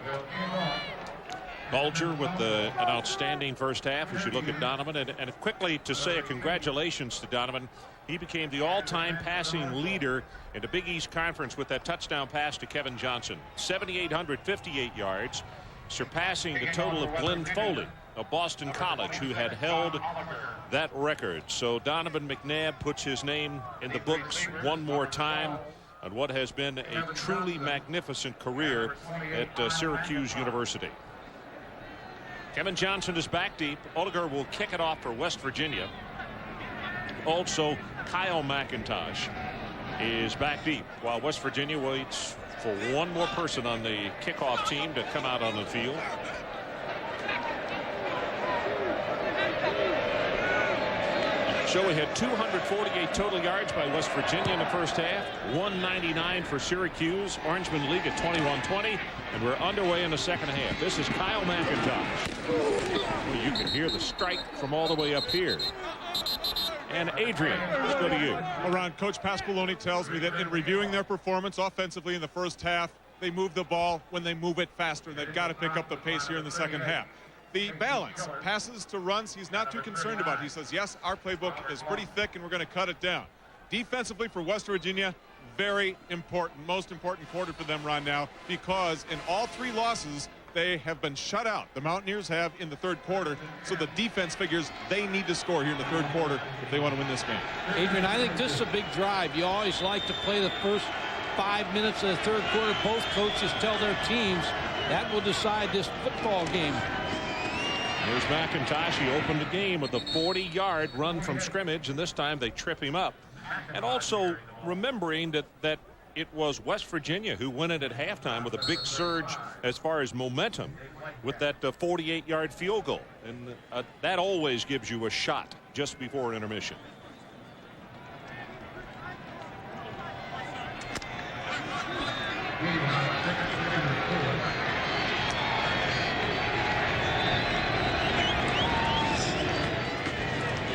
will kick off. Bulger with an outstanding first half as you look at Donovan. And quickly to say a congratulations to Donovan. He became the all-time passing leader in the Big East Conference with that touchdown pass to Kevin Johnson. 7,858 yards, surpassing the total of Glenn Foley of Boston College, who had held that record. So Donovan McNabb puts his name in the books one more time on what has been a truly magnificent career at Syracuse University. Kevin Johnson is back deep. Oliger will kick it off for West Virginia. Also, Kyle McIntosh is back deep while West Virginia waits for one more person on the kickoff team to come out on the field. So we had 248 total yards by West Virginia in the first half, 199 for Syracuse. Orangeman league at 21-20, and we're underway in the second half. This is Kyle McIntosh. Well, you can hear the strike from all the way up here. And Adrian, let's go to you. Well, Ron, Coach Pasqualoni tells me that in reviewing their performance offensively in the first half, they move the ball when they move it faster. They've got to pick up the pace here in the second half. The balance, passes to runs, he's not too concerned about. He says, yes, our playbook is pretty thick and we're going to cut it down. Defensively for West Virginia, very important, most important quarter for them right now, because in all 3 losses, they have been shut out. The Mountaineers have in the third quarter, so the defense figures they need to score here in the third quarter if they want to win this game. Adrian, I think this is a big drive. You always like to play the first 5 minutes of the third quarter. Both coaches tell their teams that will decide this football game. Here's McIntosh. He opened the game with a 40-yard run from scrimmage, and this time they trip him up. And also remembering that it was West Virginia who won it at halftime with a big surge as far as momentum with that 48-yard field goal. And that always gives you a shot just before intermission.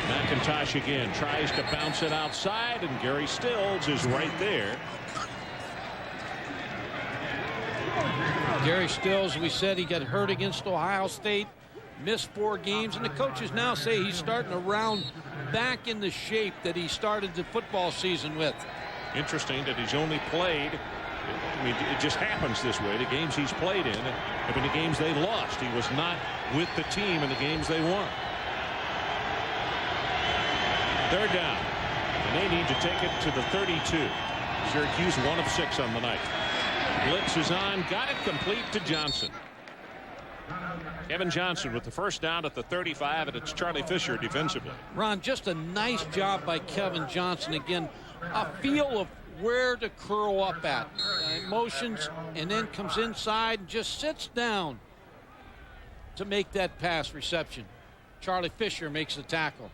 McIntosh again tries to bounce it outside, and Gary Stills is right there. Gary Stills, we said he got hurt against Ohio State, missed 4 games, and the coaches now say he's starting to round back in the shape that he started the football season with. Interesting that he's only played, I mean, it just happens this way, the games he's played in, have been the games they lost. He was not with the team in the games they won. Third down, and they need to take it to the 32. Syracuse 1 of 6 on the night. Blitz is on, got it complete to Johnson. Kevin Johnson with the first down at the 35, and it's Charlie Fisher defensively. Ron, just a nice job by Kevin Johnson. Again, a feel of where to curl up at. Motions, and then comes inside and just sits down to make that pass reception. Charlie Fisher makes the tackle.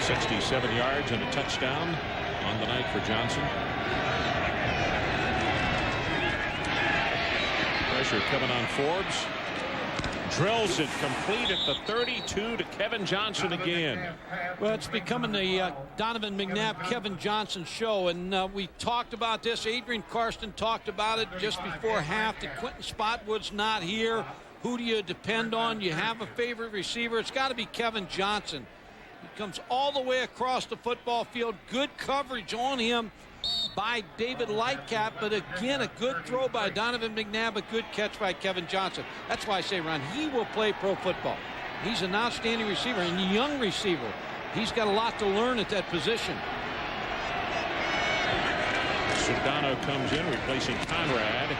67 yards and a touchdown on the night for Johnson. Pressure coming on Forbes. Drills it complete at the 32 to Kevin Johnson again. Well, it's becoming the Donovan McNabb, Kevin Johnson show, and we talked about this. Adrian Karsten talked about it just before half. That Quentin Spotwood's not here. Who do you depend on? You have a favorite receiver. It's got to be Kevin Johnson. He comes all the way across the football field. Good coverage on him by David Lightcap, but again, a good throw by Donovan McNabb, a good catch by Kevin Johnson. That's why I say, Ron, he will play pro football. He's an outstanding receiver and a young receiver. He's got a lot to learn at that position. Sedano comes in, replacing Conrad,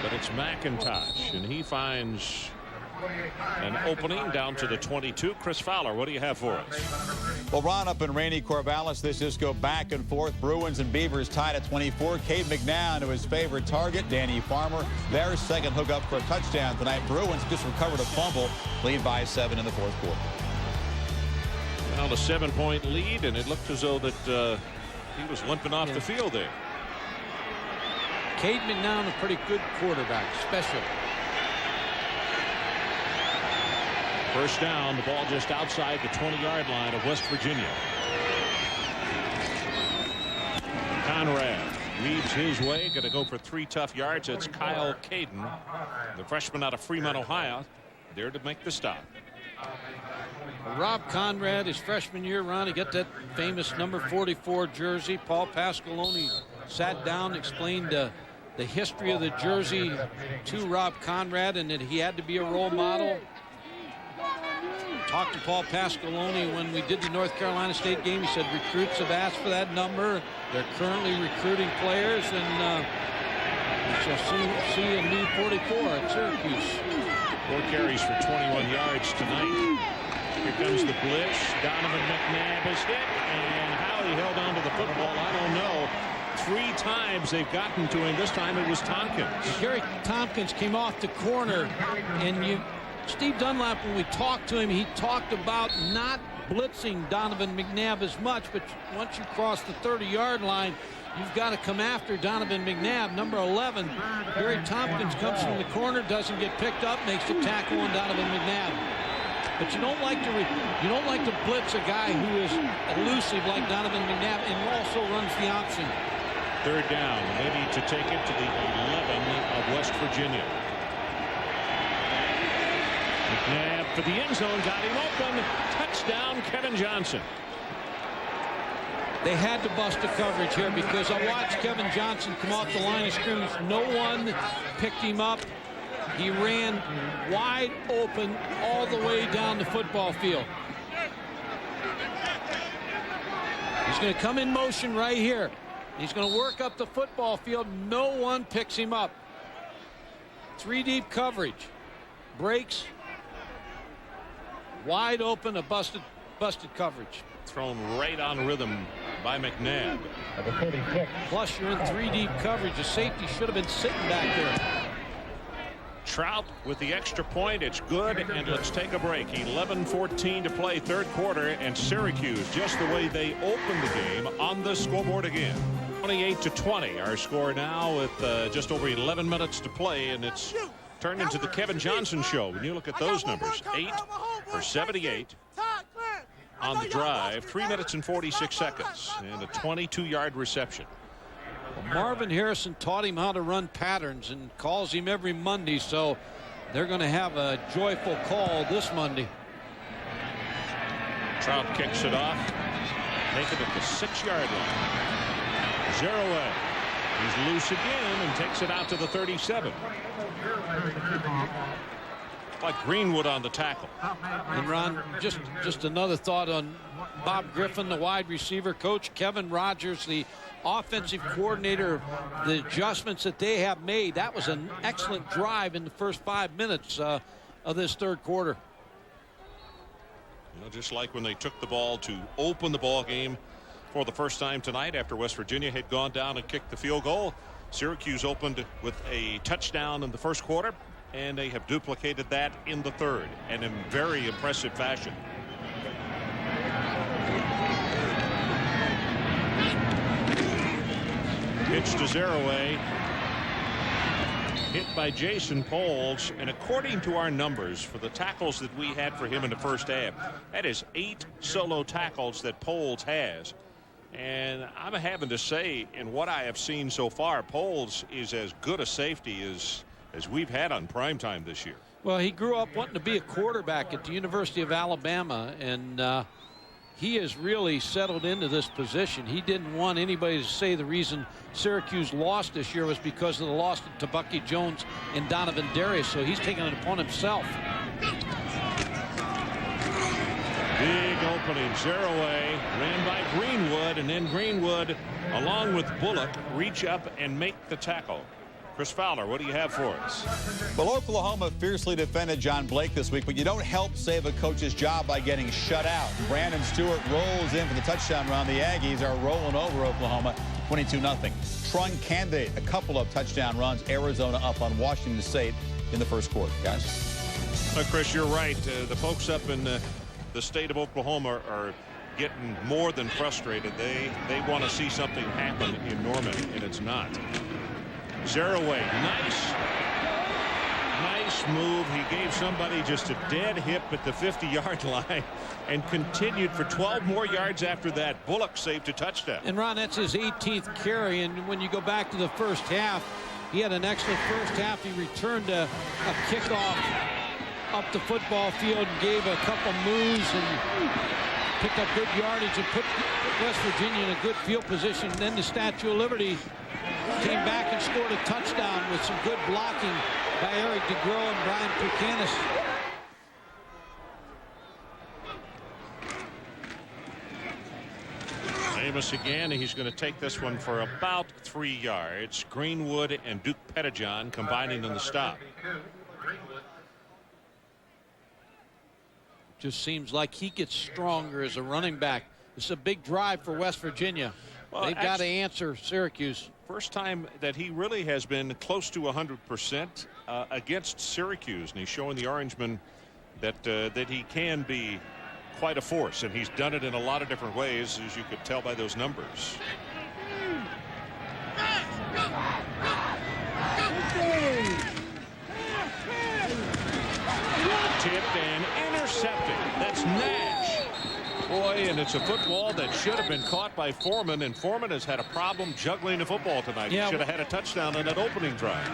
but it's McIntosh, and he finds an opening down to the 22. Chris Fowler, what do you have for us? Well, Ron, up in rainy Corvallis, this just go back and forth. Bruins and Beavers tied at 24. Cade McNown to his favorite target, Danny Farmer. Their second hookup for a touchdown tonight. Bruins just recovered a fumble, lead by 7 in the fourth quarter. Well, a 7-point lead, and it looked as though that he was limping off the field there. Caden McNown, a pretty good quarterback, special. First down, the ball just outside the 20-yard line of West Virginia. Conrad weaves his way, going to go for 3 tough yards. It's Kyle Caden, the freshman out of Fremont, Ohio, there to make the stop. Rob Conrad, his freshman year, Ron, he got that famous number 44 jersey. Paul Pasqualoni sat down, explained the history of the jersey to Rob Conrad, and that he had to be a role model. Talked to Paul Pasqualoni when we did the North Carolina State game. He said recruits have asked for that number. They're currently recruiting players, and we shall see a new 44 at Syracuse. 4 carries for 21 yards tonight. Here comes the blitz. Donovan McNabb is hit, and how he held on to the football, I don't know. 3 times they've gotten to him. This time it was Tompkins. Gary Tompkins came off the corner, and Steve Dunlap, when we talked to him, he talked about not blitzing Donovan McNabb as much, but once you cross the 30-yard line, you've got to come after Donovan McNabb, number 11. Gary Tompkins comes from the corner, doesn't get picked up, makes the tackle on Donovan McNabb. But you don't like to blitz a guy who is elusive like Donovan McNabb and also runs the option. 3rd down. They need to take it to the 11 of West Virginia. McNabb for the end zone, got him open. Touchdown, Kevin Johnson. They had to bust the coverage here because I watched Kevin Johnson come off the line of scrimmage. No one picked him up. He ran wide open all the way down the football field. He's going to come in motion right here. He's going to work up the football field. No one picks him up. 3 deep coverage. Breaks. Wide open, a busted coverage. Thrown right on rhythm by McNabb. Plus, you're in 3 deep coverage. The safety should have been sitting back there. Trout with the extra point. It's good, and let's take a break. 11:14 to play, 3rd quarter, and Syracuse, just the way they opened the game, on the scoreboard again. 28-20, our score now with just over 11 minutes to play, and it's turned into the Kevin Johnson show. When you look at those numbers, 8 for 78 on the drive, 3 minutes and 46 seconds, and a 22-yard reception. Well, Marvin Harrison taught him how to run patterns and calls him every Monday, so they're going to have a joyful call this Monday. Trout kicks it off, taken at the 6-yard line. Zeroay. He's loose again and takes it out to the 37. Like Greenwood on the tackle. And Ron, just another thought on Bob Griffin, the wide receiver coach, Kevin Rogers, the offensive coordinator, the adjustments that they have made. That was an excellent drive in the first 5 minutes of this 3rd quarter. You know, just like when they took the ball to open the ball game for the first time tonight after West Virginia had gone down and kicked the field goal. Syracuse opened with a touchdown in the 1st quarter, and they have duplicated that in the 3rd, and in very impressive fashion. Pitch to Zeroay. Hit by Jason Poles, and according to our numbers for the tackles that we had for him in the first half, that is 8 solo tackles that Poles has. And I'm having to say, in what I have seen so far, Poles is as good a safety as we've had on primetime this year. Well, he grew up wanting to be a quarterback at the University of Alabama, and he has really settled into this position. He didn't want anybody to say the reason Syracuse lost this year was because of the loss to Bucky Jones and Donovan Darius, so he's taking it upon himself. Big opening. Zeroay ran by Greenwood, and then Greenwood, along with Bullock, reach up and make the tackle. Chris Fowler, what do you have for us? Well, Oklahoma fiercely defended John Blake this week, but you don't help save a coach's job by getting shut out. Brandon Stewart rolls in for the touchdown run. The Aggies are rolling over Oklahoma 22-0. Trung Candidate, a couple of touchdown runs. Arizona up on Washington State in the 1st quarter. Guys? Chris, you're right. The folks up in the state of Oklahoma are getting more than frustrated. They want to see something happen in Norman, and it's not. Zeraway, nice move. He gave somebody just a dead hip at the 50-yard line and continued for 12 more yards after that. Bullock saved a touchdown. And Ron, that's his 18th carry, and when you go back to the first half, he had an excellent first half. He returned a kickoff up the football field and gave a couple moves and picked up good yardage and put West Virginia in a good field position. And then the Statue of Liberty came back and scored a touchdown with some good blocking by Eric DeGros and Brian Pucanis. Amos again. He's going to take this one for about 3 yards. Greenwood and Duke Pettijohn combining in the stop. Just seems like he gets stronger as a running back. This is a big drive for West Virginia. Well, they've got to answer Syracuse. First time that he really has been close to 100% against Syracuse, and he's showing the Orangemen that he can be quite a force, and he's done it in a lot of different ways, as you could tell by those numbers. Tipped and intercepted. That's Nash. Boy, and it's a football that should have been caught by Foreman, and Foreman has had a problem juggling the football tonight. Yeah. He should have had a touchdown in that opening drive.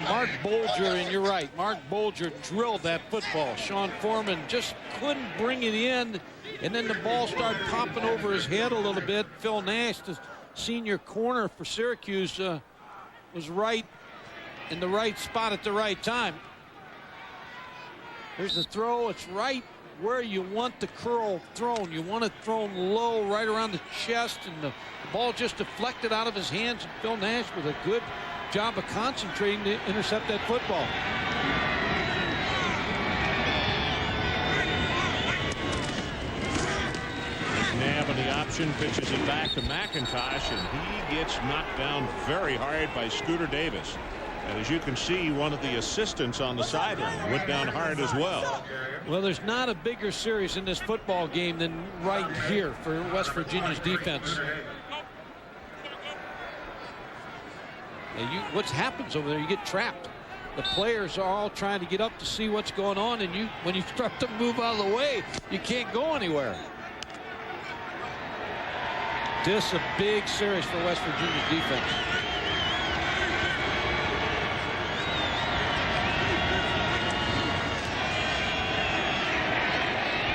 Mark Bolger, and you're right, Mark Bolger drilled that football. Sean Foreman just couldn't bring it in, and then the ball started popping over his head a little bit. Phil Nash, the senior corner for Syracuse, was right in the right spot at the right time. Here's the throw. It's right where you want the curl thrown. You want it thrown low, right around the chest, and the ball just deflected out of his hands. And Phil Nash with a good job of concentrating to intercept that football. McNabb on the option, pitches it back to McIntosh, and he gets knocked down very hard by Scooter Davis. And as you can see, one of the assistants on the sideline went down hard as well. Well, there's not a bigger series in this football game than right here for West Virginia's defense. And what happens over there, you get trapped. The players are all trying to get up to see what's going on, and when you start to move out of the way, you can't go anywhere. This is a big series for West Virginia's defense.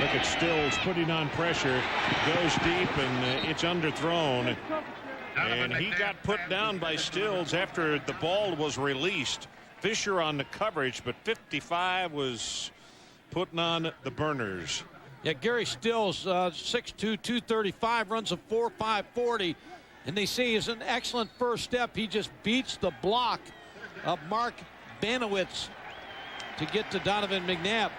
Look at Stills putting on pressure, goes deep, and it's underthrown. And he got put down by Stills after the ball was released. Fisher on the coverage, but 55 was putting on the burners. Yeah, Gary Stills, 6'2", 235, runs a 4.5 40, and they say is an excellent first step. He just beats the block of Mark Banowitz to get to Donovan McNabb.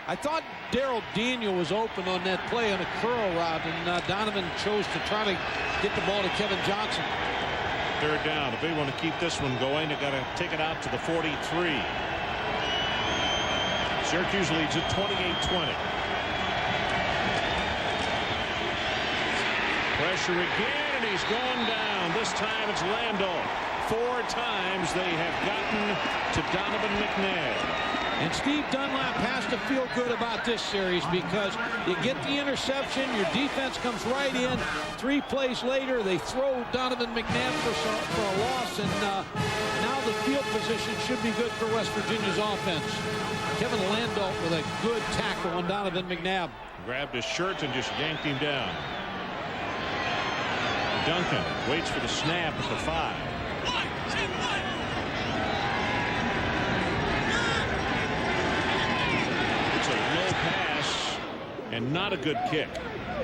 I thought Darrell Daniel was open on that play on a curl route, and Donovan chose to try to get the ball to Kevin Johnson. Third down. If they want to keep this one going, they got to take it out to the 43. Syracuse leads at 28-20. Pressure again, and he's gone down. This time it's Landau. 4 times they have gotten to Donovan McNabb. And Steve Dunlap has to feel good about this series because you get the interception, your defense comes right in. 3 plays later, they throw Donovan McNabb for a loss, and now the field position should be good for West Virginia's offense. Kevin Landau with a good tackle on Donovan McNabb. Grabbed his shirt and just yanked him down. Duncan waits for the snap at the 5. And not a good kick.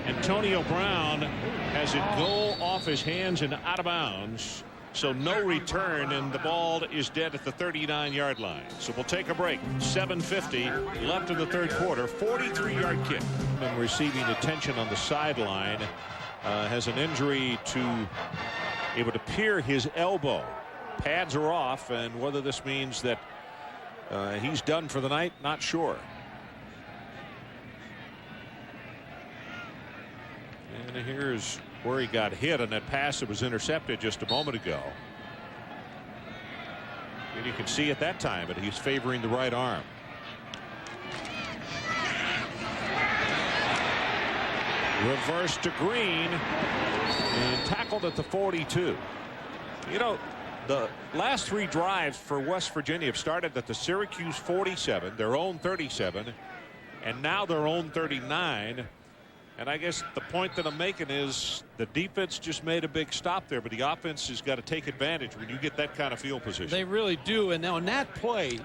Antonio Brown has it go off his hands and out of bounds. So no return, and the ball is dead at the 39-yard line. So we'll take a break. 7:50 left in the third quarter. 43-yard kick. And receiving attention on the sideline. Has an injury to, it would appear, his elbow. Pads are off, and whether this means that he's done for the night, not sure. And here's where he got hit on that pass that was intercepted just a moment ago. And you can see at that time that he's favoring the right arm. Reverse to Green and tackled at the 42. You know, the last 3 drives for West Virginia have started at the Syracuse 47, their own 37, and now their own 39. And I guess the point that I'm making is the defense just made a big stop there, but the offense has got to take advantage when you get that kind of field position. They really do. And now on that play,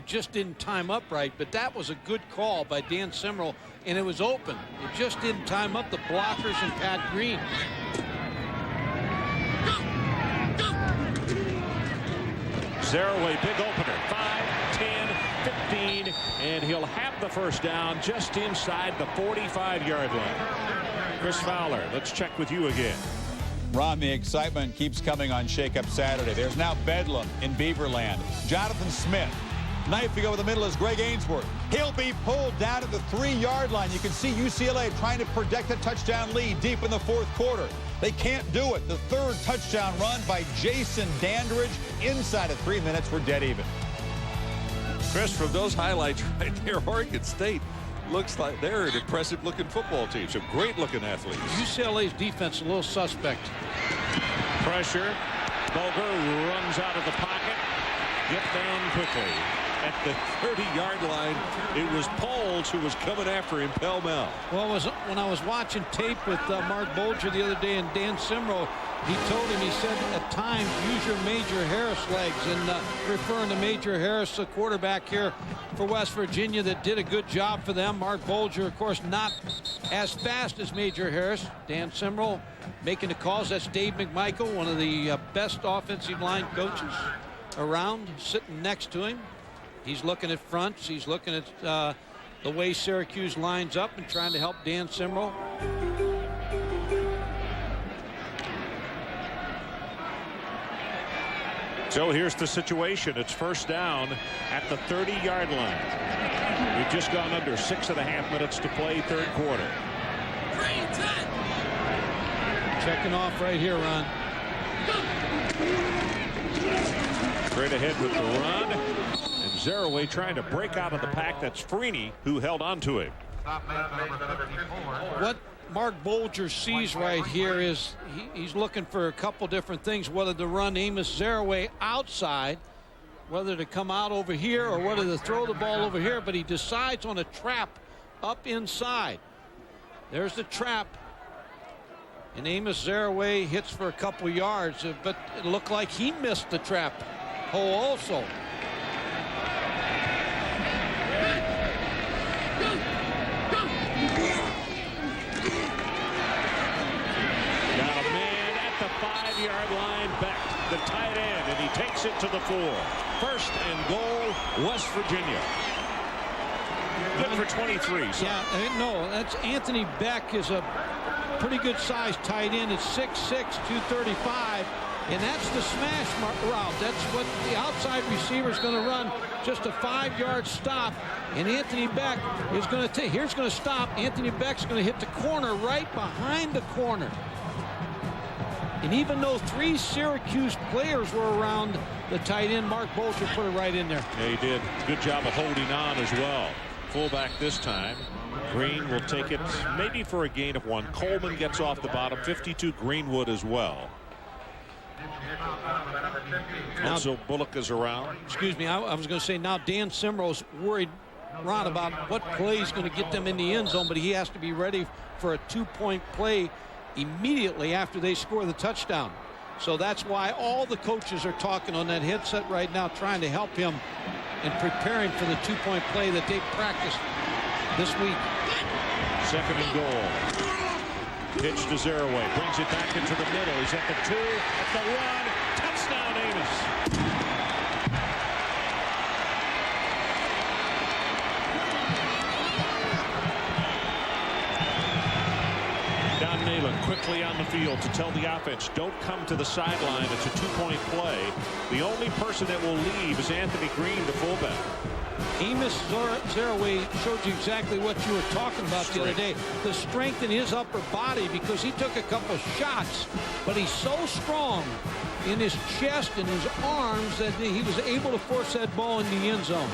just didn't time up right, but that was a good call by Dan Simrel, and it was open. It just didn't time up the blockers and Pat Green. Zaraway, big opener, 5, 10, 15, and he'll have the first down just inside the 45-yard line. Chris Fowler, let's check with you again. Ron, the excitement keeps coming on Shake Up Saturday. There's now Bedlam in Beaverland. Jonathan Smith. Knife to go over the middle is Greg Ainsworth. He'll be pulled down at the 3-yard line. You can see UCLA trying to protect a touchdown lead deep in the 4th quarter. They can't do it. The 3rd touchdown run by Jason Dandridge. Inside of 3 minutes, we're dead even. Chris, from those highlights right there, Oregon State looks like they're an impressive-looking football team. Some great-looking athletes. UCLA's defense a little suspect. Pressure. Boger runs out of the pocket. Get down quickly. At the 30-yard line, it was Poles who was coming after him pell-mell. Well, when I was watching tape with Mark Bolger the other day and Dan Simrel, he told him, he said, at times, use your Major Harris legs, and referring to Major Harris, the quarterback here for West Virginia that did a good job for them. Mark Bolger, of course, not as fast as Major Harris. Dan Simrel making the calls. That's Dave McMichael, one of the best offensive line coaches around, sitting next to him. He's looking at fronts. He's looking at the way Syracuse lines up and trying to help Dan Simrel. So here's the situation. It's first down at the 30-yard line. We've just gone under 6.5 minutes to play, 3rd quarter. Checking off right here, Ron. Straight ahead with the run. And Zaraway trying to break out of the pack. That's Freeney who held on to him. What Mark Bolger sees right here is he's looking for a couple different things, whether to run Amos Zaraway outside, whether to come out over here, or whether to throw the ball over here, but he decides on a trap up inside. There's the trap, and Amos Zaraway hits for a couple yards, but it looked like he missed the trap hole also. Yard line back, the tight end, and he takes it to the 4. 1st and goal, West Virginia. Good for 23. So. Yeah, no, that's Anthony Beck is a pretty good sized tight end. It's 6'6", 235, and that's the smash route. That's what the outside receiver is going to run, just a 5-yard stop, and Anthony Beck is going to take. Here's going to stop. Anthony Beck's going to hit the corner right behind the corner. And even though 3 Syracuse players were around the tight end, Mark Bolger put it right in there. Yeah, he did. Good job of holding on as well. Fullback this time. Green will take it maybe for a gain of 1. Coleman gets off the bottom. 52 Greenwood as well. Also Bullock is around. Excuse me, I was going to say now Dan Simrel's worried, Ron, about what play is going to get them in the end zone, but he has to be ready for a 2-point play immediately after they score the touchdown. So that's why all the coaches are talking on that headset right now, trying to help him and preparing for the 2-point play that they practiced this week. 2nd and goal. Pitch to Zaraway, brings it back into the middle. He's at the 2, at the 1, touchdown Amos. quickly on the field to tell the offense, don't come to the sideline. It's a 2-point play. The only person that will leave is Anthony Green, the fullback. Amos Zaraway showed you exactly what you were talking about the other day. The strength in his upper body, because he took a couple shots, but he's so strong in his chest and his arms that he was able to force that ball in the end zone.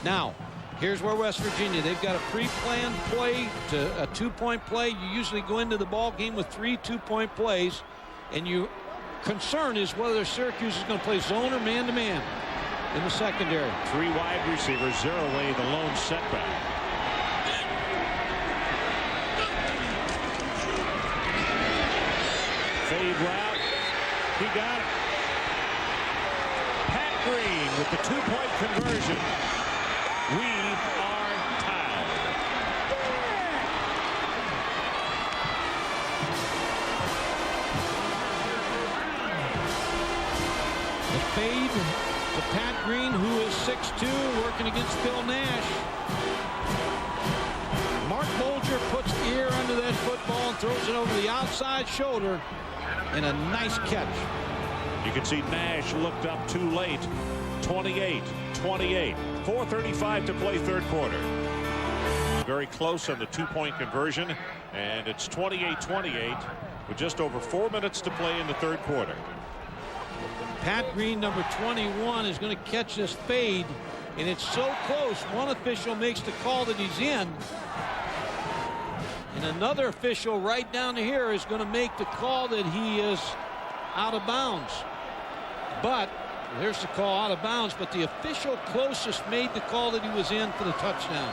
Now, here's where West Virginia, they've got a pre-planned play to a 2-point play. You usually go into the ball game with 3 2-point plays, and your concern is whether Syracuse is going to play zone or man-to-man in the secondary. 3 wide receivers, Zaraway the lone setback. Fade route. He got it. Pat Green with the 2-point conversion. We are tied. The fade to Pat Green, who is 6'2", working against Phil Nash. Mark Bolger puts ear under that football and throws it over the outside shoulder, and a nice catch. You can see Nash looked up too late. 28-28. 4:35 to play third quarter. Very close on the 2-point conversion, and it's 28-28 with just over 4 minutes to play in the third quarter. Pat Green, number 21, is going to catch this fade, and it's so close. One official makes the call that he's in, and another official right down here is going to make the call that he is out of bounds. But there's the call out of bounds, but the official closest made the call that he was in for the touchdown.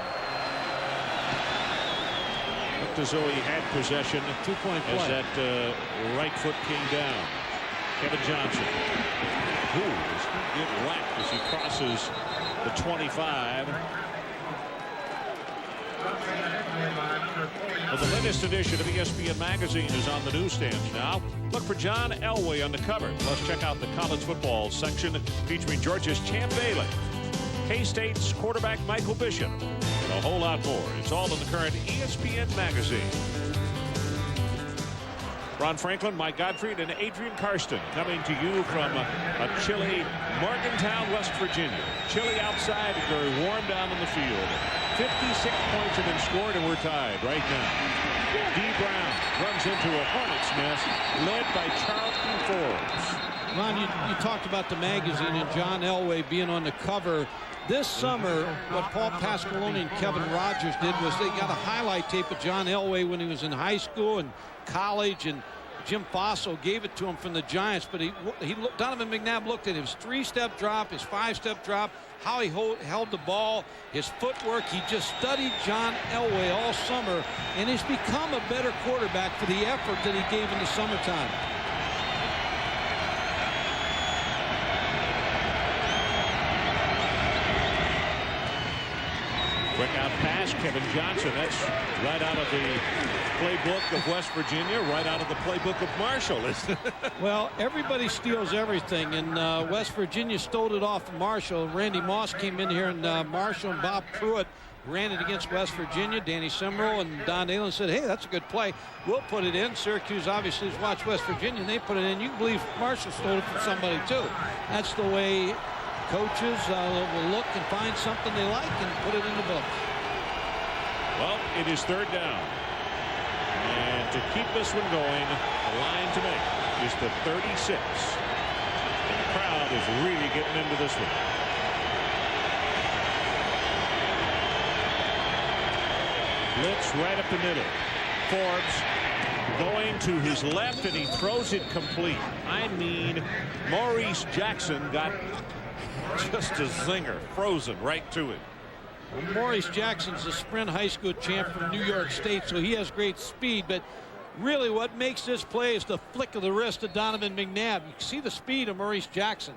Looked as though he had possession. 2-point play. As that right foot came down. Kevin Johnson. Who is going to get whacked as he crosses the 25. Well, the latest edition of ESPN Magazine is on the newsstands now. Look for John Elway on the cover. Plus, check out the college football section featuring Georgia's Champ Bailey, K-State's quarterback Michael Bishop, and a whole lot more. It's all in the current ESPN Magazine. Ron Franklin, Mike Gottfried, and Adrian Karsten coming to you from a chilly Morgantown, West Virginia. Chilly outside and very warm down in the field. 56 points have been scored, and we're tied right now. D. Brown runs into a hornet's nest, led by Charlton Forbes. Ron, you talked about the magazine and John Elway being on the cover. This summer, what Paul Pasqualoni and Kevin Rogers did was they got a highlight tape of John Elway when he was in high school and college, and Jim Fossel gave it to him from the Giants. But Donovan McNabb looked at his 3-step drop, his 5-step drop, how he held the ball, his footwork. He just studied John Elway all summer, and he's become a better quarterback for the effort that he gave in the summertime. Quick out pass, Kevin Johnson. That's right out of the playbook of West Virginia, right out of the playbook of Marshall. Well, everybody steals everything, and West Virginia stole it off of Marshall. Randy Moss came in here, and Marshall and Bob Pruitt ran it against West Virginia. Danny Simrell and Don Nalen said, hey, that's a good play. We'll put it in. Syracuse obviously has watched West Virginia, and they put it in. You can believe Marshall stole it from somebody, too. That's the way coaches will look and find something they like and put it in the book. Well, it is third down. And to keep this one going, the line to make is the 36. And the crowd is really getting into this one. Blitz right up the middle. Forbes going to his left, and he throws it complete. I mean, Maurice Jackson got just a zinger, frozen right to it. Well, Maurice Jackson's a sprint high school champ from New York State, so he has great speed. But really what makes this play is the flick of the wrist of Donovan McNabb. You can see the speed of Maurice Jackson.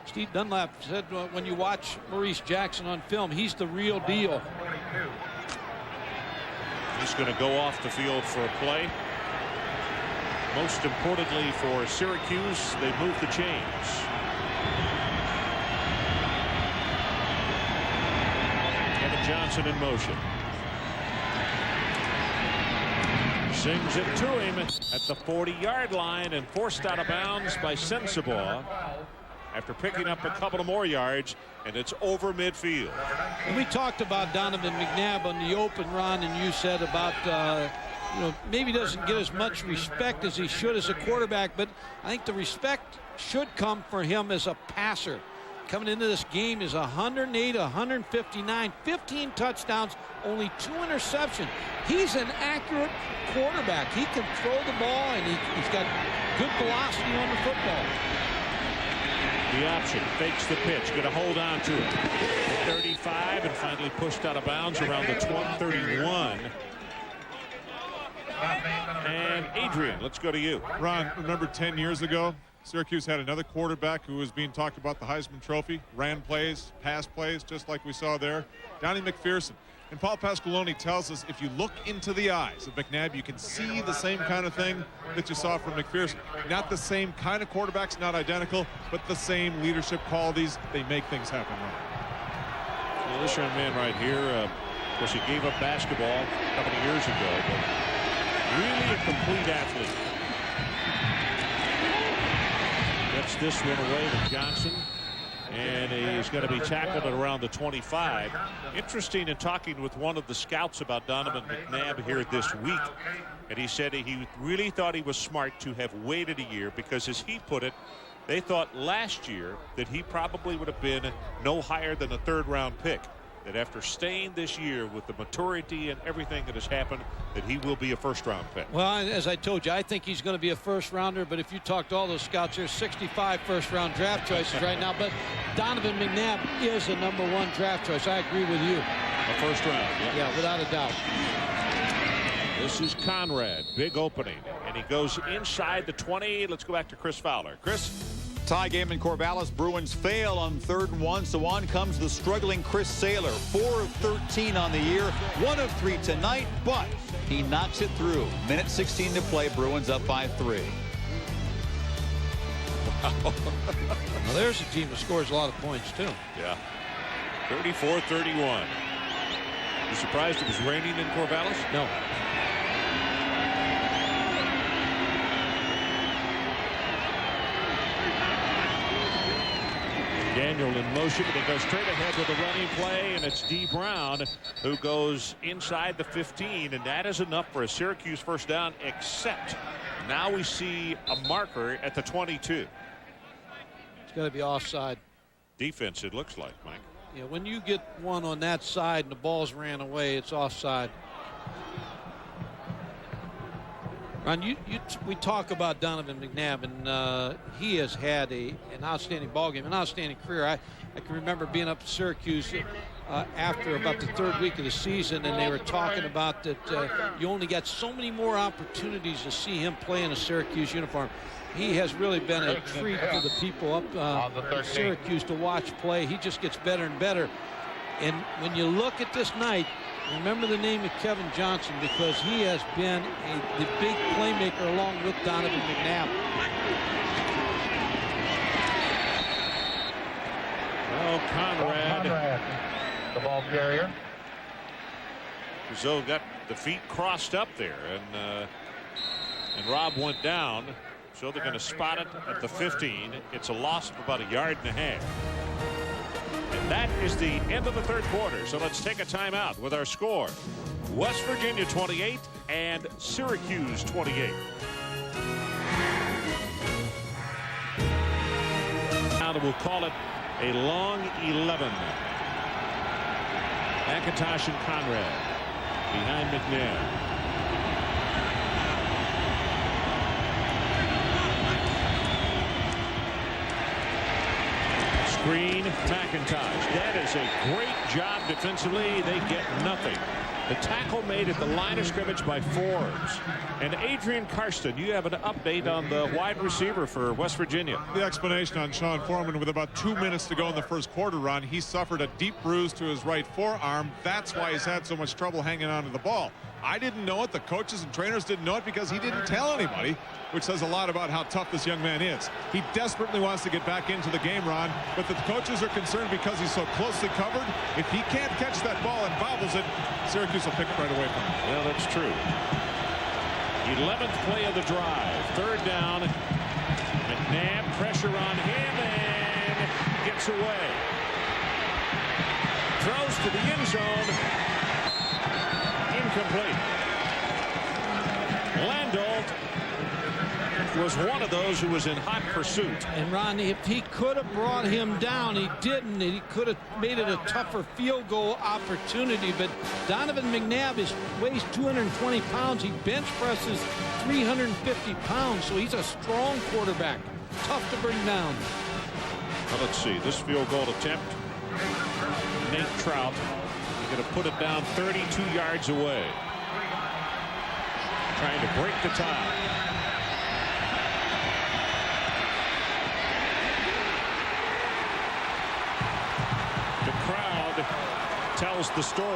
Steve Dunlap said when you watch Maurice Jackson on film, he's the real deal. He's going to go off the field for a play. Most importantly for Syracuse, they moved the chains. Kevin Johnson in motion. Sings it to him at the 40-yard line and forced out of bounds by Sensabaugh after picking up a couple of more yards, and it's over midfield. And we talked about Donovan McNabb on the open run, and you said about maybe doesn't get as much respect as he should as a quarterback, but I think the respect should come for him as a passer. Coming into this game is 108, 159, 15 touchdowns, only 2 interceptions. He's an accurate quarterback. He can throw the ball, and he's got good velocity on the football. The option, fakes the pitch, going to hold on to it. 35 and finally pushed out of bounds around the 31. And Adrian, let's go to you. Ron, remember 10 years ago, Syracuse had another quarterback who was being talked about the Heisman Trophy, ran plays, passed plays, just like we saw there. Donnie McPherson. And Paul Pasqualoni tells us if you look into the eyes of McNabb, you can see the same kind of thing that you saw from McPherson. Not the same kind of quarterbacks, not identical, but the same leadership qualities. They make things happen. Right. Well, this young man right here, of course, he gave up basketball a couple of years ago, but really a complete athlete. Gets this one away to Johnson. And he's going to be tackled at around the 25. Interesting in talking with one of the scouts about Donovan McNabb here this week. And he said he really thought he was smart to have waited a year because, as he put it, they thought last year that he probably would have been no higher than a third-round pick. That after staying this year with the maturity and everything that has happened, that he will be a first-round pick. Well, as I told you, I think he's going to be a first-rounder, but if you talk to all those scouts, there's 65 first-round draft choices right now, but Donovan McNabb is a #1 draft choice. I agree with you. A first round. Yeah, without a doubt. This is Conrad, big opening, and he goes inside the 20. Let's go back to Chris Fowler. Chris? Tie game in Corvallis. Bruins fail on 3rd and 1, so on comes the struggling Chris Saylor. 4 of 13 on the year, 1 of 3 tonight, but he knocks it through. Minute 16 to play. Bruins up by 3. Well, there's a team that scores a lot of points, too. Yeah. 34-31. You surprised it was raining in Corvallis? No. Daniel in motion, but he goes straight ahead with a running play, and it's D. Brown who goes inside the 15, and that is enough for a Syracuse first down, except now we see a marker at the 22. It's got to be offside. Defense, it looks like, Mike. Yeah, when you get one on that side and the balls ran away, it's offside. Ron, we talk about Donovan McNabb, and he has had an outstanding ball game, an outstanding career. I can remember being up at Syracuse after about the 3rd week of the season, and they were talking about that you only got so many more opportunities to see him play in a Syracuse uniform. He has really been a treat for the people up in Syracuse to watch play. He just gets better and better. And when you look at this night, remember the name of Kevin Johnson, because he has been the big playmaker along with Donovan McNabb. Well, Conrad, the ball carrier. Zoe got the feet crossed up there, and Rob went down. So they're going to spot it at the 15. It's a loss of about 1.5 yards. And that is the end of the 3rd quarter. So let's take a timeout with our score. West Virginia 28 and Syracuse 28. Now we'll call it a long 11. McIntosh and Conrad behind McNabb. Green, McIntosh. That is a great job defensively. They get nothing. The tackle made at the line of scrimmage by Forbes. And Adrian Karsten, you have an update on the wide receiver for West Virginia. The explanation on Sean Foreman with about 2 minutes to go in the 1st quarter, Ron. He suffered a deep bruise to his right forearm. That's why he's had so much trouble hanging on to the ball. I didn't know it. The coaches and trainers didn't know it because he didn't tell anybody, which says a lot about how tough this young man is. He desperately wants to get back into the game, Ron, but the coaches are concerned because he's so closely covered. If he can't catch that ball and bobbles it, Syracuse will pick it right away from him. Well, that's true. 11th play of the drive. Third down. McNabb, pressure on him, and gets away. Throws to the end zone. Incomplete. Landolt was one of those who was in hot pursuit. And Ron, if he could have brought him down, he didn't. He could have made it a tougher field goal opportunity. But Donovan McNabb weighs 220 pounds. He bench presses 350 pounds. So he's a strong quarterback. Tough to bring down. Well, let's see. This field goal attempt. Nate Trout going to put it down 32 yards away. Trying to break the tie. The crowd tells the story.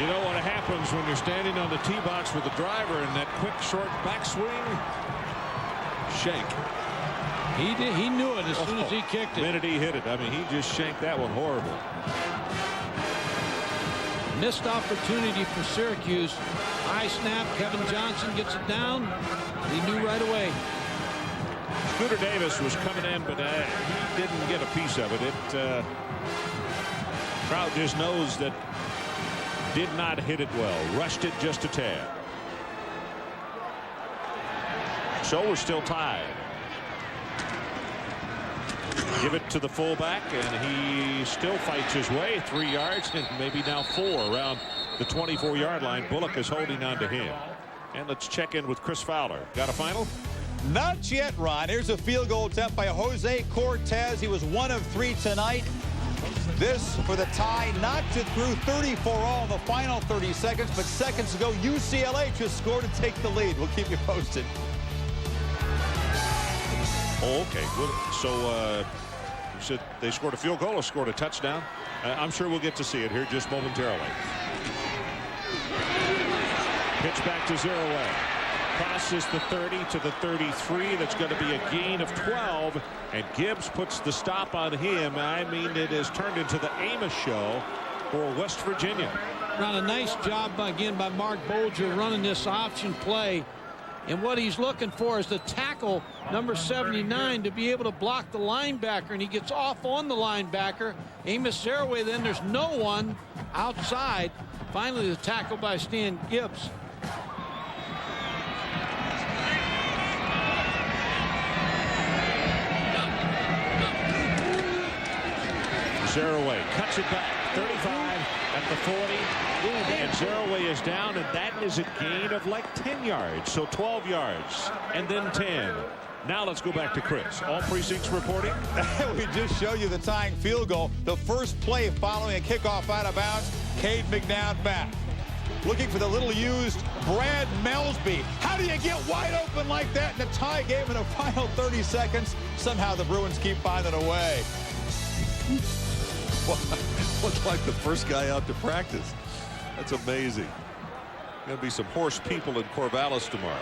You know what happens when you're standing on the tee box with the driver and that quick short backswing? Shank. He knew it as soon as he kicked it. The minute he hit it, I mean, he just shanked that one horrible. Missed opportunity for Syracuse. High snap. Kevin Johnson gets it down. He knew right away. Scooter Davis was coming in, but he didn't get a piece of it. Trout just knows that did not hit it well. Rushed it just a tad. So we're still tied. Give it to the fullback, and he still fights his way 3 yards and maybe now 4 around the 24-yard line. Bullock is holding on to him. And let's check in with Chris Fowler. Got a final? Not yet, Ron. Here's a field goal attempt by Jose Cortez. He was 1 of 3 tonight. This for the tie, knocked it through 34 all in the final 30 seconds. But seconds ago, UCLA just scored to take the lead. We'll keep you posted. Oh, okay. Well, so you said they scored a field goal or scored a touchdown? I'm sure we'll get to see it here just momentarily. Pitch back to Zerouay. Crosses the 30 to the 33. That's going to be a gain of 12. And Gibbs puts the stop on him. I mean, it has turned into the Amos show for West Virginia. Ron, a nice job again by Mark Bolger running this option play. And what he's looking for is the tackle, number 79, to be able to block the linebacker. And he gets off on the linebacker. Amos Zerouay, then there's no one outside. Finally, the tackle by Stan Gibbs. Zerouay cuts it back. 35 at the 40. And Zerouay is down, and that is a gain of like 10 yards. So 12 yards and then 10. Now let's go back to Chris. All precincts reporting. We just show you the tying field goal. The first play following a kickoff out of bounds. Cade McNabb back. Looking for the little used Brad Melsby. How do you get wide open like that in a tie game in the final 30 seconds? Somehow the Bruins keep finding a way. Looks like the first guy out to practice. That's amazing. Going to be some horse people in Corvallis tomorrow.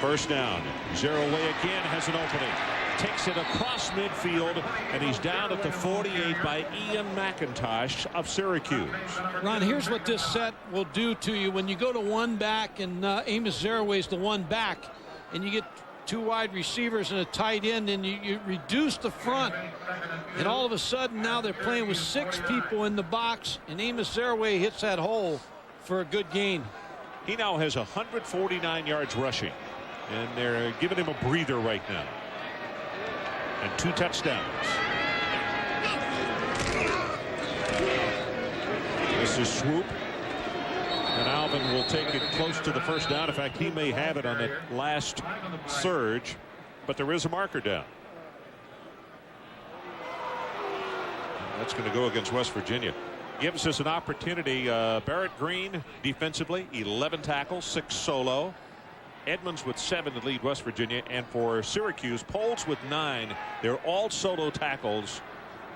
First down. Zerouay again has an opening. Takes it across midfield, and he's down at the 48 by Ian McIntosh of Syracuse. Ron, here's what this set will do to you. When you go to one back and Amos Zerouay's the one back, and you get 2 wide receivers and a tight end, and you reduce the front, and all of a sudden now they're playing with 6 people in the box, and Amos Zerouay hits that hole for a good gain. He now has 149 yards rushing, and they're giving him a breather right now. And 2 touchdowns. This is swoop. And Alvin will take it close to the first down. In fact, he may have it on that last surge, but there is a marker down. That's going to go against West Virginia. Gives us an opportunity. Barrett Green defensively, 11 tackles, 6 solo. Edmonds with 7 to lead West Virginia. And for Syracuse, Poles with 9. They're all solo tackles.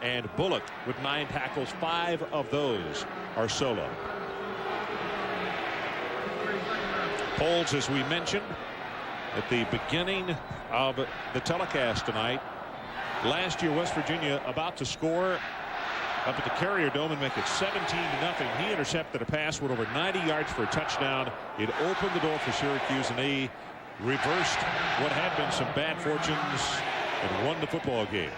And Bullock with 9 tackles. 5 of those are solo. Poles, as we mentioned at the beginning of the telecast tonight, Last year, West Virginia about to score up at the Carrier Dome and make it 17-0. He intercepted a pass, went over 90 yards for a touchdown. It opened the door for Syracuse, and they reversed what had been some bad fortunes and won the football game.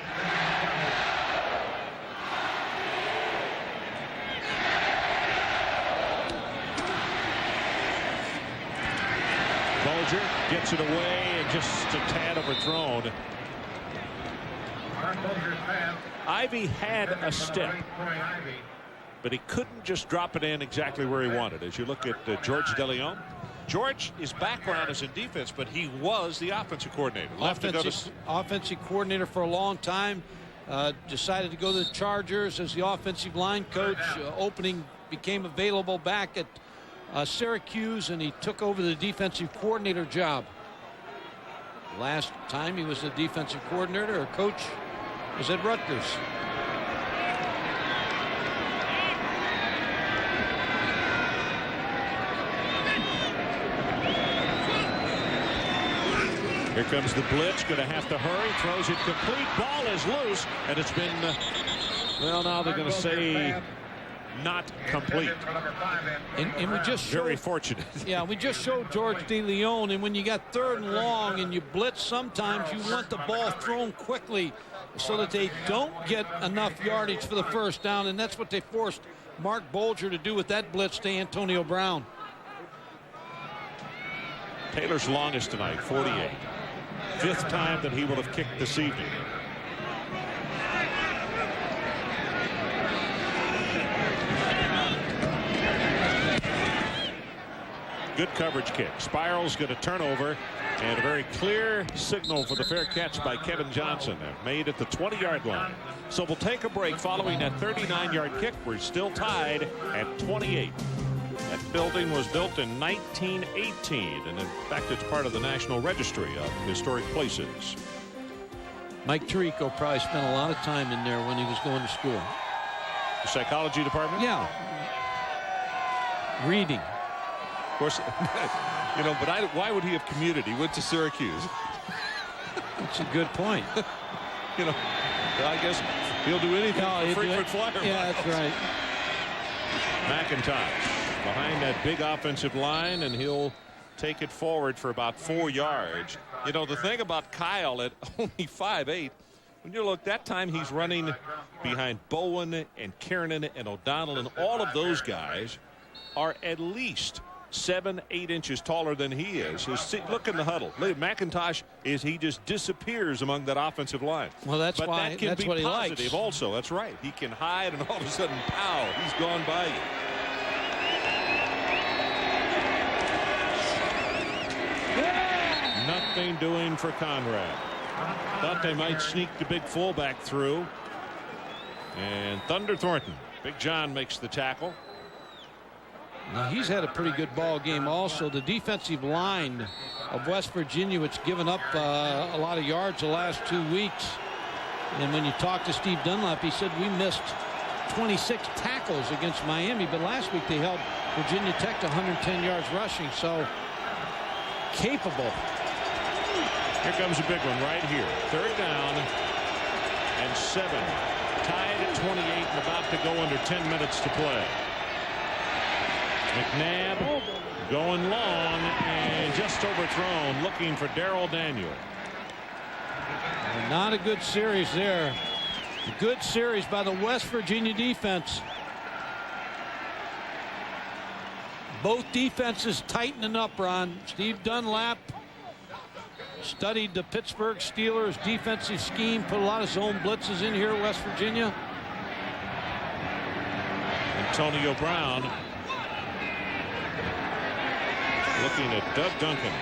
Bulger gets it away and just a tad overthrown. Ivy had a step, but he couldn't just drop it in exactly where he wanted. As you look at George DeLeon, George, his background is in defense, but he was the offensive coordinator. Offensive coordinator for a long time. Decided to go to the Chargers as the offensive line coach. Opening became available back at Syracuse, and he took over the defensive coordinator job. Last time he was the defensive coordinator or coach was at Rutgers. Here comes the blitz. Going to have to hurry. Throws it complete. Ball is loose, and it's been, well, now they're going to say not complete. And we just showed, very fortunate. Yeah, we just showed George DeLeon, and when you got 3rd and long and you blitz, sometimes you want the ball thrown quickly so that they don't get enough yardage for the first down, and that's what they forced Mark Bulger to do with that blitz to Antonio Brown. Taylor's longest tonight, 48. 5th time that he will have kicked this evening. Good coverage kick. Spirals get a turnover, and a very clear signal for the fair catch by Kevin Johnson. Made at the 20-yard line. So we'll take a break following that 39-yard kick. We're still tied at 28. That building was built in 1918, and in fact it's part of the National Registry of Historic Places. Mike Tirico probably spent a lot of time in there when he was going to school. The psychology department? Yeah. Reading. Of course, you know, but why would he have commuted? He went to Syracuse. That's a good point. You know, I guess he'll do anything for frequent flyer. Yeah, that's right. McIntosh behind that big offensive line, and he'll take it forward for about 4 yards. You know, the thing about Kyle at only 5'8", when you look, that time he's running behind Bowen and Kiernan and O'Donnell, and all of those guys are at least 7-8 inches taller than he is. Look in the huddle. McIntosh he just disappears among that offensive line. Well, that's but why that can that's be what he positive likes. Also, that's right. He can hide, and all of a sudden, pow, he's gone by you. Nothing doing for Conrad. Thought they might sneak the big fullback through. And Thunder Thornton. Big John makes the tackle. Now, he's had a pretty good ball game also. The defensive line of West Virginia, which given up a lot of yards the last 2 weeks. And when you talk to Steve Dunlap, he said we missed 26 tackles against Miami, but last week they held Virginia Tech to 110 yards rushing, so capable. Here comes a big one right here. 3rd down and 7. Tied at 28 and about to go under 10 minutes to play. McNabb going long and just overthrown, looking for Darrell Daniel. Not a good series there. A good series by the West Virginia defense. Both defenses tightening up, Ron. Steve Dunlap studied the Pittsburgh Steelers defensive scheme, put a lot of zone blitzes in here, West Virginia. Antonio Brown looking at Doug Duncan.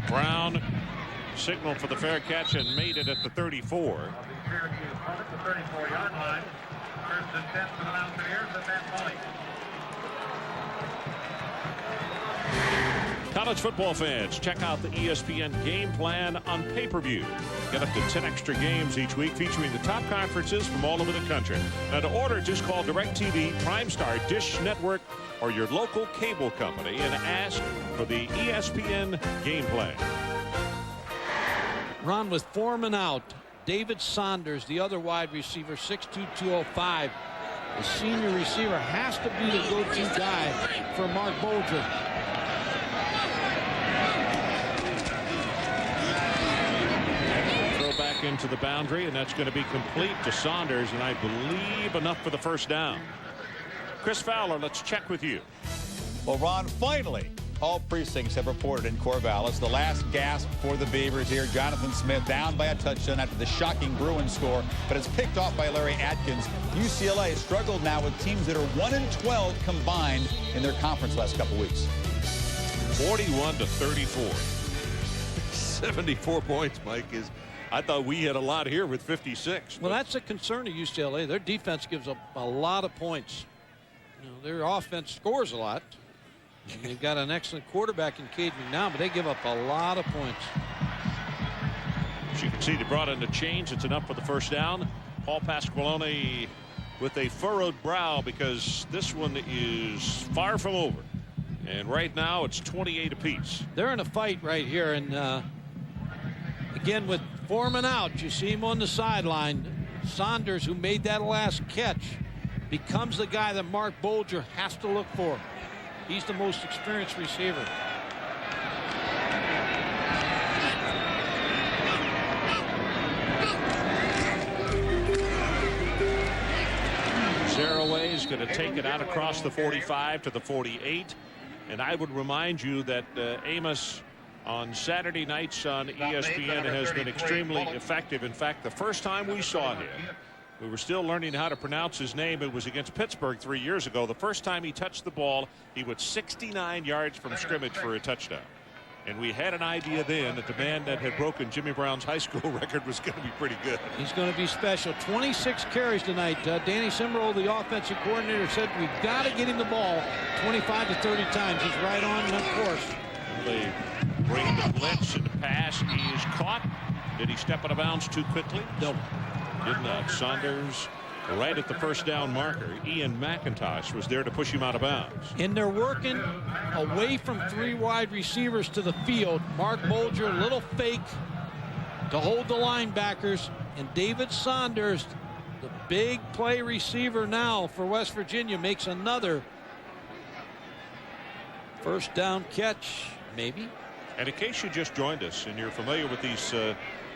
Brown signaled for the fair catch and made it at the 34. College football fans, check out the ESPN game plan on pay-per-view. Get up to 10 extra games each week featuring the top conferences from all over the country. Now to order, just call DirecTV, Prime Star, Dish Network, or your local cable company and ask for the ESPN game plan. Ron, with Foreman out, David Saunders, the other wide receiver, 6'2", 205. The senior receiver has to be the go-to guy for Mark Bulger. Throw back into the boundary, and that's going to be complete to Saunders, and I believe enough for the first down. Chris Fowler, let's check with you. Well, Ron, finally, all precincts have reported in Corvallis. The last gasp for the Beavers here. Jonathan Smith down by a touchdown after the shocking Bruins score, but it's picked off by Larry Atkins. UCLA has struggled now with teams that are 1-12 combined in their conference last couple weeks. 41-34. 74 points, Mike. I thought we had a lot here with 56. Well, that's a concern of UCLA. Their defense gives up a lot of points. You know, their offense scores a lot. And they've got an excellent quarterback in Cade McNown, but they give up a lot of points. As you can see, they brought in the change. It's enough for the first down. Paul Pasqualone with a furrowed brow because this one is far from over. And right now it's 28 apiece. They're in a fight right here. And again, with Foreman out, you see him on the sideline. Saunders, who made that last catch, becomes the guy that Mark Bulger has to look for. He's the most experienced receiver. Zaraway is going to take it out across the 45 to the 48. And I would remind you that Amos on Saturday nights on ESPN has been extremely effective. In fact, the first time we saw him, we were still learning how to pronounce his name. It was against Pittsburgh 3 years ago. The first time he touched the ball, he was 69 yards from scrimmage for a touchdown. And we had an idea then that the man that had broken Jimmy Brown's high school record was going to be pretty good. He's going to be special. 26 carries tonight. Danny Simmerl, the offensive coordinator, said we've got to get him the ball 25 to 30 times. He's right on course. They bring the blitz and the pass. He is caught. Did he step out of bounds too quickly? Nope. Did not. Saunders right at the first down marker. Ian McIntosh was there to push him out of bounds. And they're working away from three wide receivers to the field. Mark Bulger, a little fake to hold the linebackers. And David Saunders, the big play receiver now for West Virginia, makes another first down catch, maybe. And in case you just joined us and you're familiar with these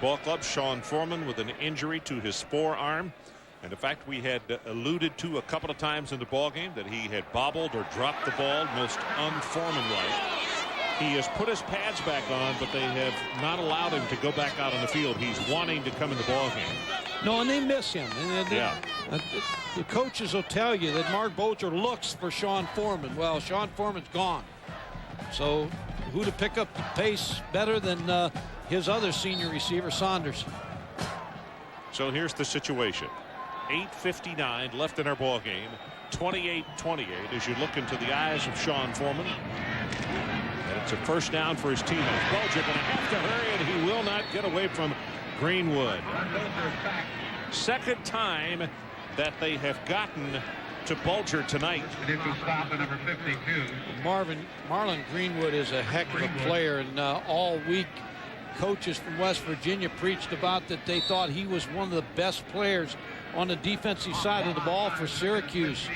ball clubs, Sean Foreman with an injury to his forearm. And in fact, we had alluded to a couple of times in the ball game that he had bobbled or dropped the ball most un-Foreman-like. He has put his pads back on, but they have not allowed him to go back out on the field. He's wanting to come in the ball game. No, and they miss him. And yeah. The coaches will tell you that Mark Bulger looks for Sean Foreman. Well, Sean Foreman's gone. So who to pick up the pace better than his other senior receiver, Saunders? So here's the situation. 8:59 left in our ball game. 28-28 as you look into the eyes of Sean Foreman. And it's a first down for his teammates. Bulger going to have to hurry, and he will not get away from Greenwood. Second time that they have gotten to Bulger tonight. Marlon Greenwood is a heck of a player, and all week coaches from West Virginia preached about that they thought he was one of the best players on the defensive side of the ball for Syracuse.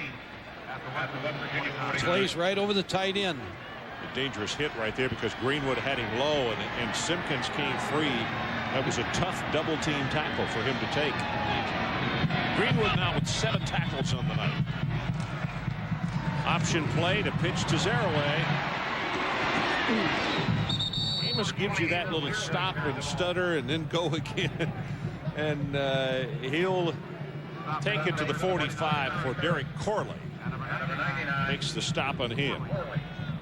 Plays right over the tight end. A dangerous hit right there because Greenwood had him low and Simpkins came free. That was a tough double team tackle for him to take. Greenwood now with 7 tackles on the night. Option play to pitch to Zaraway. Amos gives you that little stop and stutter and then go again. And he'll take it to the 45 for Derek Corley. Makes the stop on him.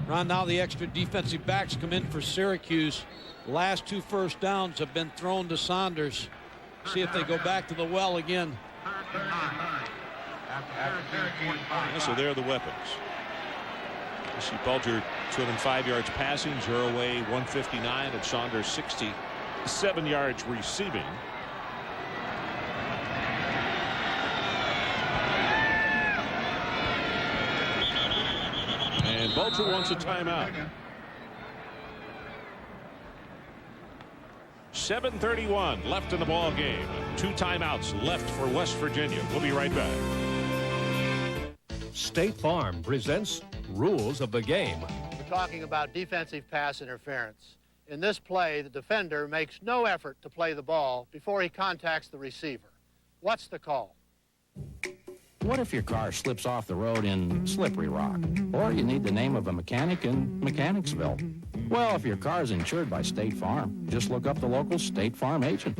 Ron, now the extra defensive backs come in for Syracuse. Last 2 first downs have been thrown to Saunders. See if they go back to the well again. So there are the weapons. You see Bulger 205 yards passing, Zerouay 159, and Saunders 67 yards receiving. And Bulger wants a timeout. 7:31 left in the ball game. 2 timeouts left for West Virginia. We'll be right back. State Farm presents Rules of the Game. We're talking about defensive pass interference. In this play, the defender makes no effort to play the ball before he contacts the receiver. What's the call? What if your car slips off the road in Slippery Rock? Or you need the name of a mechanic in Mechanicsville? Well, if your car is insured by State Farm, just look up the local State Farm agent.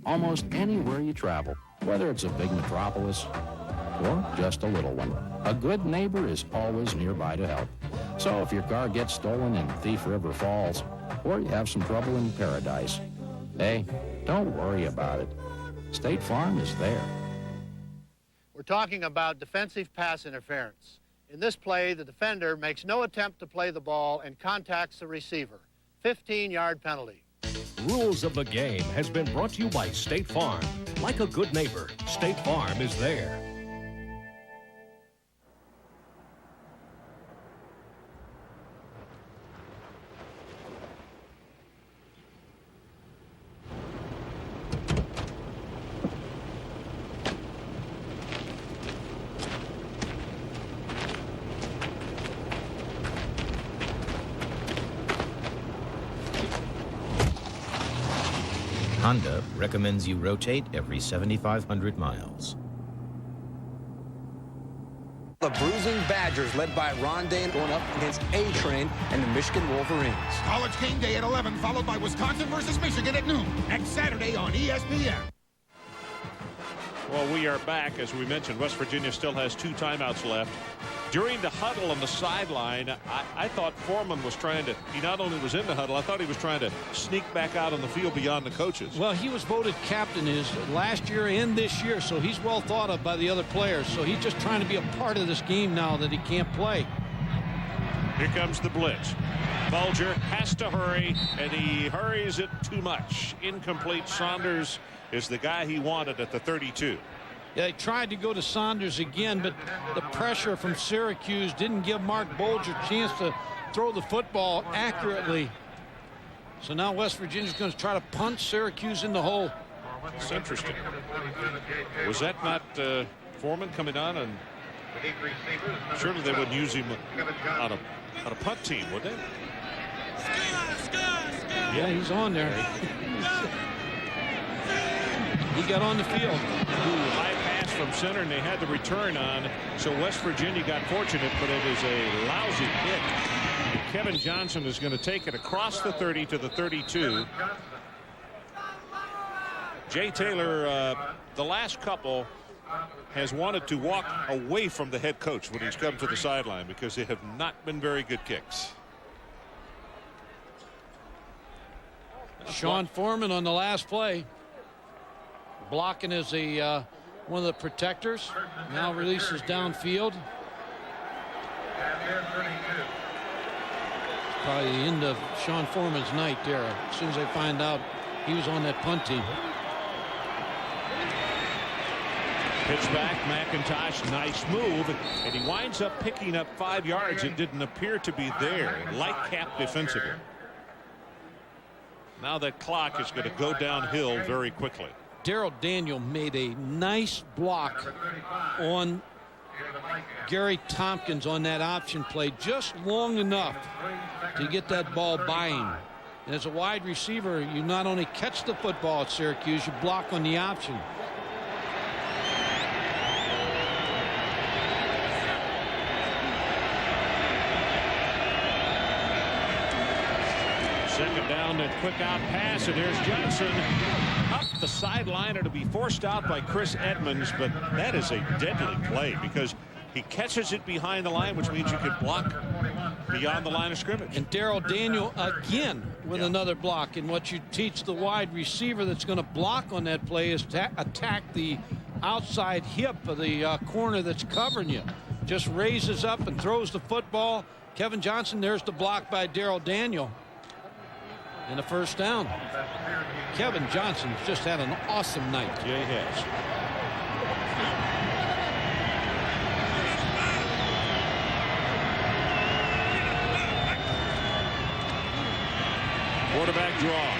Almost anywhere you travel, whether it's a big metropolis or just a little one, a good neighbor is always nearby to help. So if your car gets stolen in Thief River Falls, or you have some trouble in Paradise, hey, don't worry about it. State Farm is there. We're talking about defensive pass interference. In this play, the defender makes no attempt to play the ball and contacts the receiver. 15-yard penalty. Rules of the Game has been brought to you by State Farm. Like a good neighbor, State Farm is there. Honda recommends you rotate every 7,500 miles. The Bruising Badgers, led by Ron Dane, going up against A-Train and the Michigan Wolverines. College game day at 11, followed by Wisconsin versus Michigan at noon. Next Saturday on ESPN. Well, we are back. As we mentioned, West Virginia still has 2 timeouts left. During the huddle on the sideline, I thought Foreman was trying to, he not only was in the huddle, I thought he was trying to sneak back out on the field beyond the coaches. Well, he was voted captain his last year and this year, so he's well thought of by the other players. So he's just trying to be a part of this game now that he can't play. Here comes the blitz. Bulger has to hurry, and he hurries it too much. Incomplete. Saunders is the guy he wanted at the 32. Yeah, they tried to go to Saunders again, but the pressure from Syracuse didn't give Mark Bulger a chance to throw the football accurately. So now West Virginia's going to try to punt Syracuse in the hole. It's interesting. Was that not Foreman coming on? And surely they wouldn't use him on a punt team, would they? Yeah, he's on there. He got on the field. High pass from center, and they had the return on. So West Virginia got fortunate, but it is a lousy hit. And Kevin Johnson is going to take it across the 30 to the 32. Jay Taylor, the last couple, has wanted to walk away from the head coach when he's come to the sideline because they have not been very good kicks. Sean Foreman on the last play. Blocking as a one of the protectors. Now releases downfield. Probably the end of Sean Foreman's night there. As soon as they find out he was on that punt team. Pitch back, McIntosh, nice move, and he winds up picking up 5 yards. It didn't appear to be there. Light cap defensively. Now that clock is going to go downhill very quickly. Darrell Daniel made a nice block on Gary Tompkins on that option play, just long enough to get that ball by him. And as a wide receiver, you not only catch the football at Syracuse, you block on the option. Second down, and quick out pass, and there's Johnson up the sideline. It'll be forced out by Chris Edmonds, but that is a deadly play because he catches it behind the line, which means you can block beyond the line of scrimmage. And Darrell Daniel again with another block. And what you teach the wide receiver that's going to block on that play is to attack the outside hip of the corner that's covering you. just raises up and throws the football. Kevin Johnson, there's the block by Darrell Daniel. And a first down. Kevin Johnson's just had an awesome night. Yeah, he has. Quarterback draw.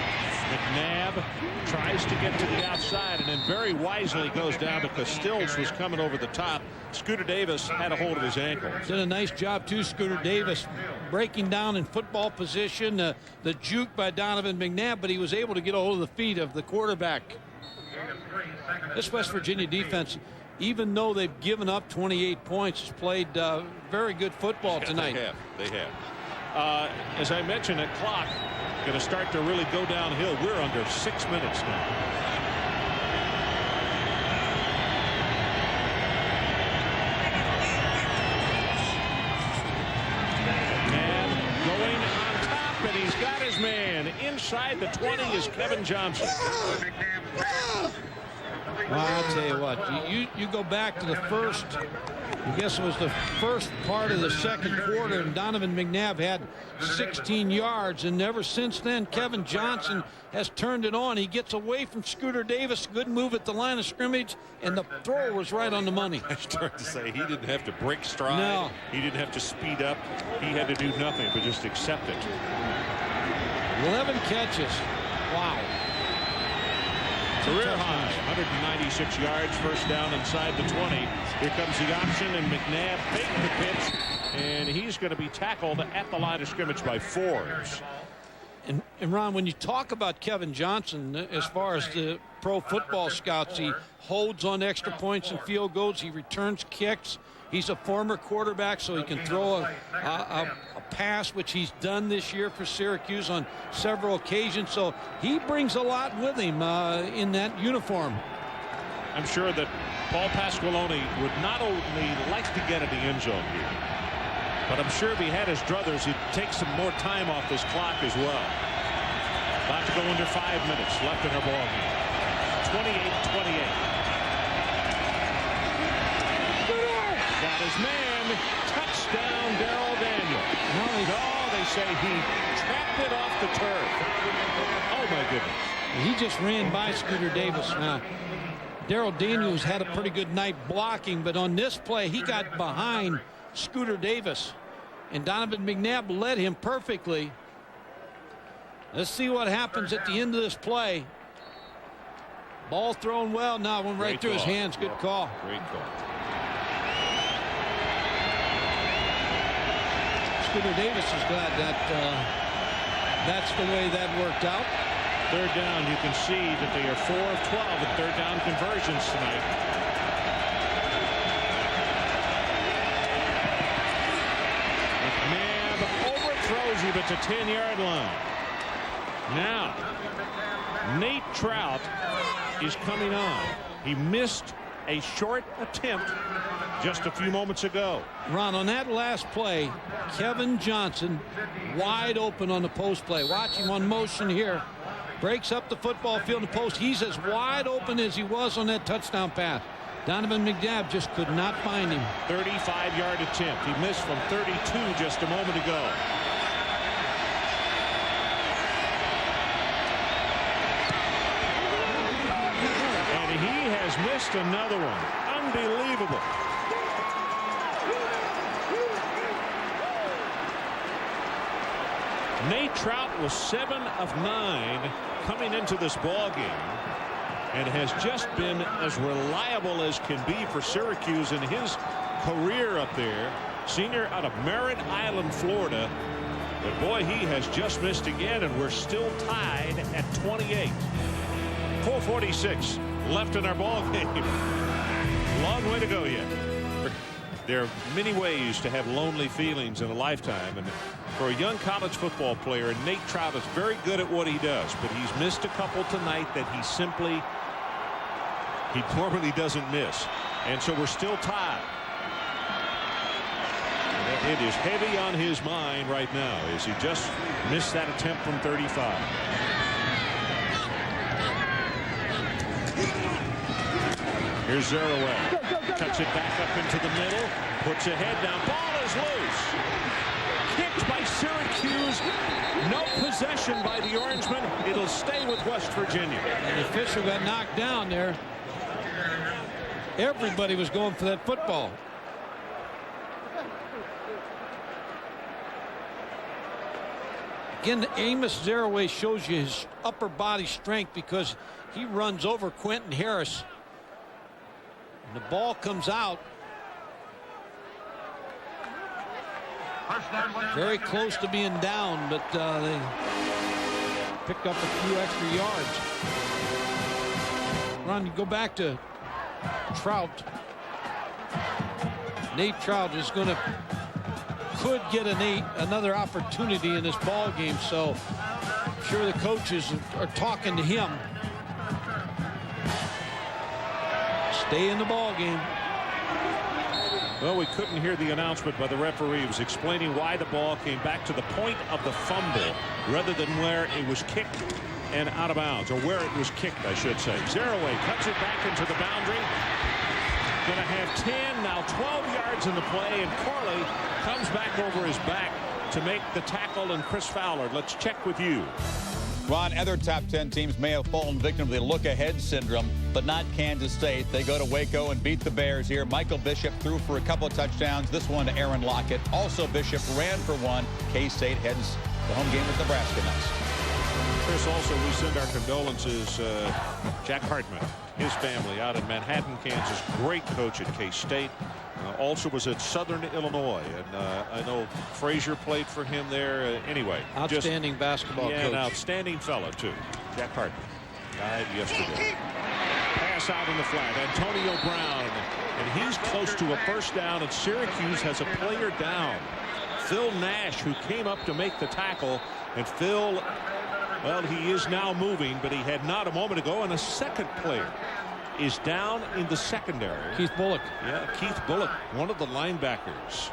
McNabb tries to get to the outside and then very wisely goes down because Stills was coming over the top. Scooter Davis had a hold of his ankle. Did a nice job too, Scooter Davis, breaking down in football position. The juke by Donovan McNabb, but he was able to get a hold of the feet of the quarterback. This West Virginia defense, even though they've given up 28 points, has played very good football tonight. They have. As I mentioned, that clock going to start to really go downhill. We're under 6 minutes now. McNabb going on top, and he's got his man. Inside the 20 is Kevin Johnson. Well, I'll tell you what, you go back to the first, I guess it was the first part of the second quarter, and Donovan McNabb had 16 yards, and ever since then, Kevin Johnson has turned it on. He gets away from Scooter Davis, good move at the line of scrimmage, and the throw was right on the money. I started to say he didn't have to break stride. No. He didn't have to speed up. He had to do nothing but just accept it. 11 catches. Wow. Career high, 196 yards, first down inside the 20. Here comes the option, and McNabb faked the pitch, and he's going to be tackled at the line of scrimmage by Forbes. And Ron, when you talk about Kevin Johnson, as far as the pro football scouts, he holds on extra points and field goals. He returns kicks. He's a former quarterback, so he can throw a pass, which he's done this year for Syracuse on several occasions. So he brings a lot with him in that uniform. I'm sure that Paul Pasqualoni would not only like to get in the end zone here, but I'm sure if he had his druthers, he'd take some more time off this clock as well. About to go under 5 minutes left in our ball game. 28-28. Got his man. Touchdown, Darrell Daniel. No, they say he trapped it off the turf. Oh, my goodness. He just ran by Scooter Davis. Now, Darrell Daniels had a pretty good night blocking, but on this play, he got behind Scooter Davis. And Donovan McNabb led him perfectly. Let's see what happens at the end of this play. Ball thrown well. Now, went right through his hands. Good call. Great call. Scooter Davis is glad that that's the way that worked out. Third down, you can see that they are 4 of 12 at third down conversions tonight. McNabb overthrows him at the 10-yard line. Now, Nate Trout is coming on. He missed a short attempt just a few moments ago. Ron, on that last play, Kevin Johnson wide open on the post play. Watch him on motion here. Breaks up the football field and post. He's as wide open as he was on that touchdown pass. Donovan McNabb just could not find him. 35-yard attempt. He missed from 32 just a moment ago. And he has missed another one. Unbelievable. Nate Trout was 7 of 9 coming into this ball game and has just been as reliable as can be for Syracuse in his career up there. Senior out of Merritt Island, Florida. But boy, he has just missed again, and we're still tied at 28. 4:46 left in our ball game. Long way to go yet. There are many ways to have lonely feelings in a lifetime, and for a young college football player, Nate Trout is very good at what he does, but he's missed a couple tonight that he normally doesn't miss, and so we're still tied. It is heavy on his mind right now as he just missed that attempt from 35. Here's Zeraway. Cuts it back up into the middle. Puts a head down. Ball is loose. Kicked by Syracuse. No possession by the Orangemen. It'll stay with West Virginia. And the official got knocked down there. Everybody was going for that football. Again, Amos Zeraway shows you his upper body strength because he runs over Quentin Harris. And the ball comes out. Very close to being down, but they picked up a few extra yards. Ron, you go back to Trout. Nate Trout is could get another opportunity in this ball game, so I'm sure the coaches are talking to him. Stay in the ball game. Well, we couldn't hear the announcement by the referee. He was explaining why the ball came back to the point of the fumble rather than where it was kicked and out of bounds, or where it was kicked, I should say. Zeraway cuts it back into the boundary. Going to have 10, now 12 yards in the play, and Corley comes back over his back to make the tackle, and Chris Fowler. Let's check with you. Ron, other top 10 teams may have fallen victim to the look-ahead syndrome, but not Kansas State. They go to Waco and beat the Bears here. Michael Bishop threw for a couple of touchdowns. This one to Aaron Lockett. Also, Bishop ran for one. K-State heads the home game with Nebraska next. Chris, also, we send our condolences. Jack Hartman, his family out in Manhattan, Kansas. Great coach at K-State. Also was at Southern Illinois, and I know Frazier played for him there. Anyway, outstanding basketball coach. An outstanding fellow too. Jack Hartman died yesterday. Pass out in the flat. Antonio Brown, and he's close to a first down, and Syracuse has a player down. Phil Nash, who came up to make the tackle, and Phil, well, he is now moving, but he had not a moment ago, and a second player is down in the secondary. Keith Bullock. Yeah, Keith Bullock, one of the linebackers.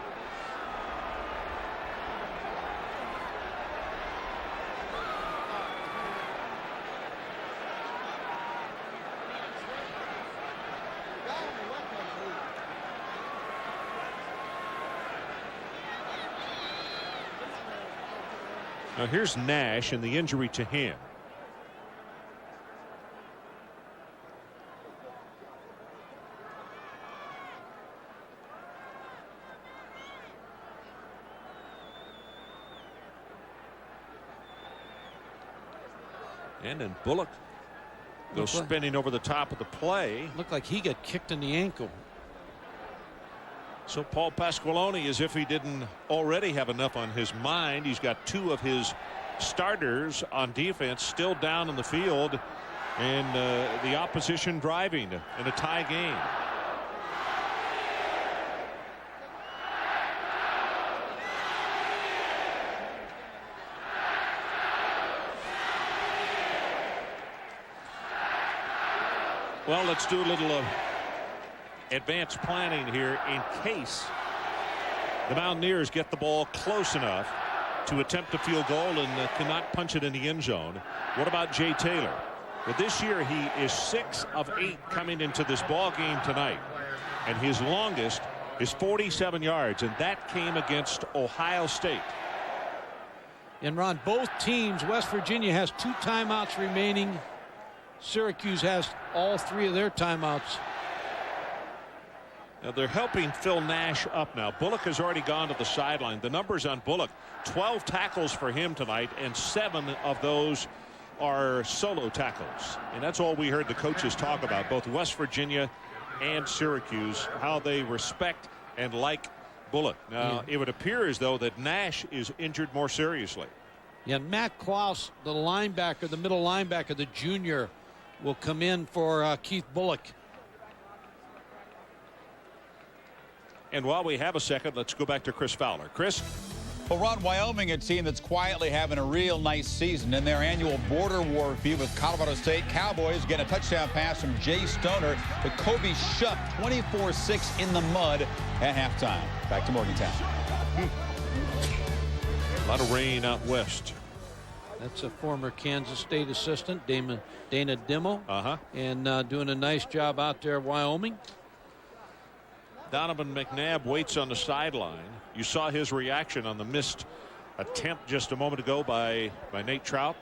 Now here's Nash and the injury to him. And then Bullock goes spinning over the top of the play. Looked like he got kicked in the ankle. So Paul Pasqualoni, as if he didn't already have enough on his mind, he's got two of his starters on defense still down in the field, and the opposition driving in a tie game. Well, let's do a little advanced planning here in case the Mountaineers get the ball close enough to attempt a field goal and cannot punch it in the end zone. What about Jay Taylor? Well, this year he is 6 of 8 coming into this ball game tonight, and his longest is 47 yards, and that came against Ohio State. And Ron, both teams, West Virginia has 2 timeouts remaining. Syracuse has all 3 of their timeouts. Now they're helping Phil Nash up now. Bullock has already gone to the sideline. The numbers on Bullock, 12 tackles for him tonight, and 7 of those are solo tackles. And that's all we heard the coaches talk about, both West Virginia and Syracuse, how they respect and like Bullock. Now it would appear as though that Nash is injured more seriously. Yeah, Matt Klaus, the linebacker, the middle linebacker, the junior, will come in for Keith Bullock. And while we have a second, let's go back to Chris Fowler. Chris? Well, Ron, Wyoming, a team that's quietly having a real nice season in their annual border war feud with Colorado State. Cowboys get a touchdown pass from Jay Stoner to Kobe Shuck, 24-6 in the mud at halftime. Back to Morgantown. A lot of rain out west. That's a former Kansas State assistant, Dana Dimmo. And doing a nice job out there at Wyoming. Donovan McNabb waits on the sideline. You saw his reaction on the missed attempt just a moment ago by Nate Trout.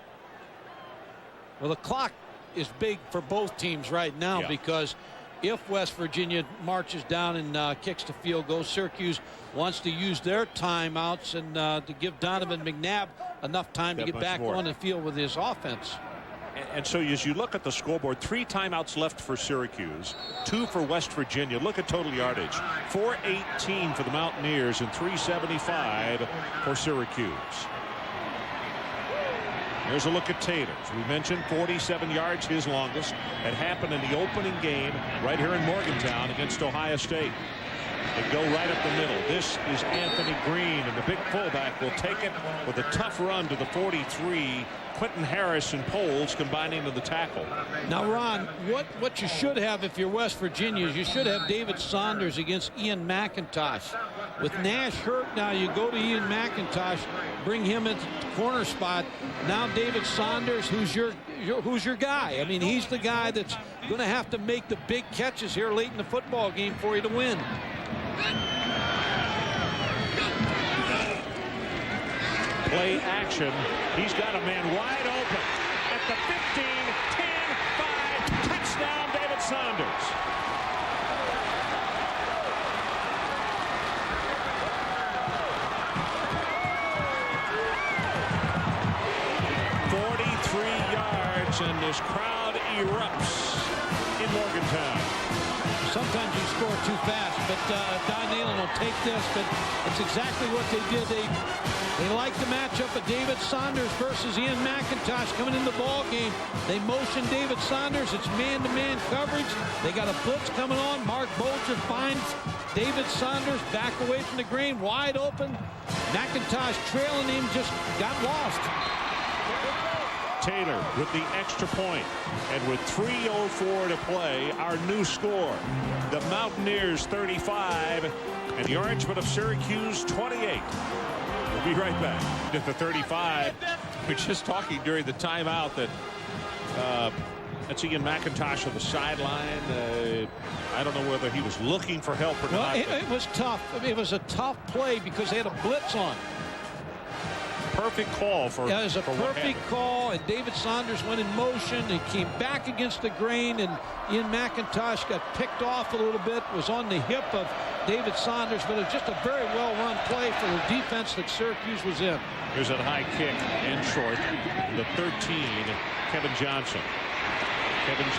Well, the clock is big for both teams right now because if West Virginia marches down and kicks the field goal, Syracuse wants to use their timeouts and to give Donovan McNabb enough time to get back on the field with his offense. And so as you look at the scoreboard, 3 timeouts left for Syracuse, 2 for West Virginia. Look at total yardage. 418 for the Mountaineers and 375 for Syracuse. Here's a look at Taylor. As we mentioned, 47 yards, his longest. It happened in the opening game right here in Morgantown against Ohio State. They go right up the middle. This is Anthony Green, and the big fullback will take it with a tough run to the 43. Quentin Harris and Poles combining to the tackle. Now, Ron, what you should have if you're West Virginia is you should have David Saunders against Ian McIntosh. With Nash hurt now, you go to Ian McIntosh, bring him into the corner spot. Now David Saunders, who's your guy? I mean, he's the guy that's going to have to make the big catches here late in the football game for you to win. Play action. He's got a man wide open at the 15, 10, 5. Touchdown, David Saunders. And this crowd erupts in Morgantown. Sometimes you score too fast, but Don Nalen will take this, but it's exactly what they did. They like the matchup of David Saunders versus Ian McIntosh coming in the ball game. They motion David Saunders. It's man-to-man coverage. They got a blitz coming on. Mark Bolger finds David Saunders back away from the grain, wide open. McIntosh trailing him, just got lost. Taylor with the extra point, and with 3:04 to play, our new score. The Mountaineers 35 and the Orangemen of Syracuse 28. We'll be right back. At the 35, we're just talking during the timeout that that's Ian McIntosh on the sideline. I don't know whether he was looking for help or not. It was tough. I mean, it was a tough play because they had a blitz on. Perfect call for. Yeah, it was a perfect call, and David Saunders went in motion and came back against the grain, and Ian McIntosh got picked off a little bit, was on the hip of David Saunders, but it was just a very well-run play for the defense that Syracuse was in. Here's a high kick and short. The 13, Kevin Johnson. Kevin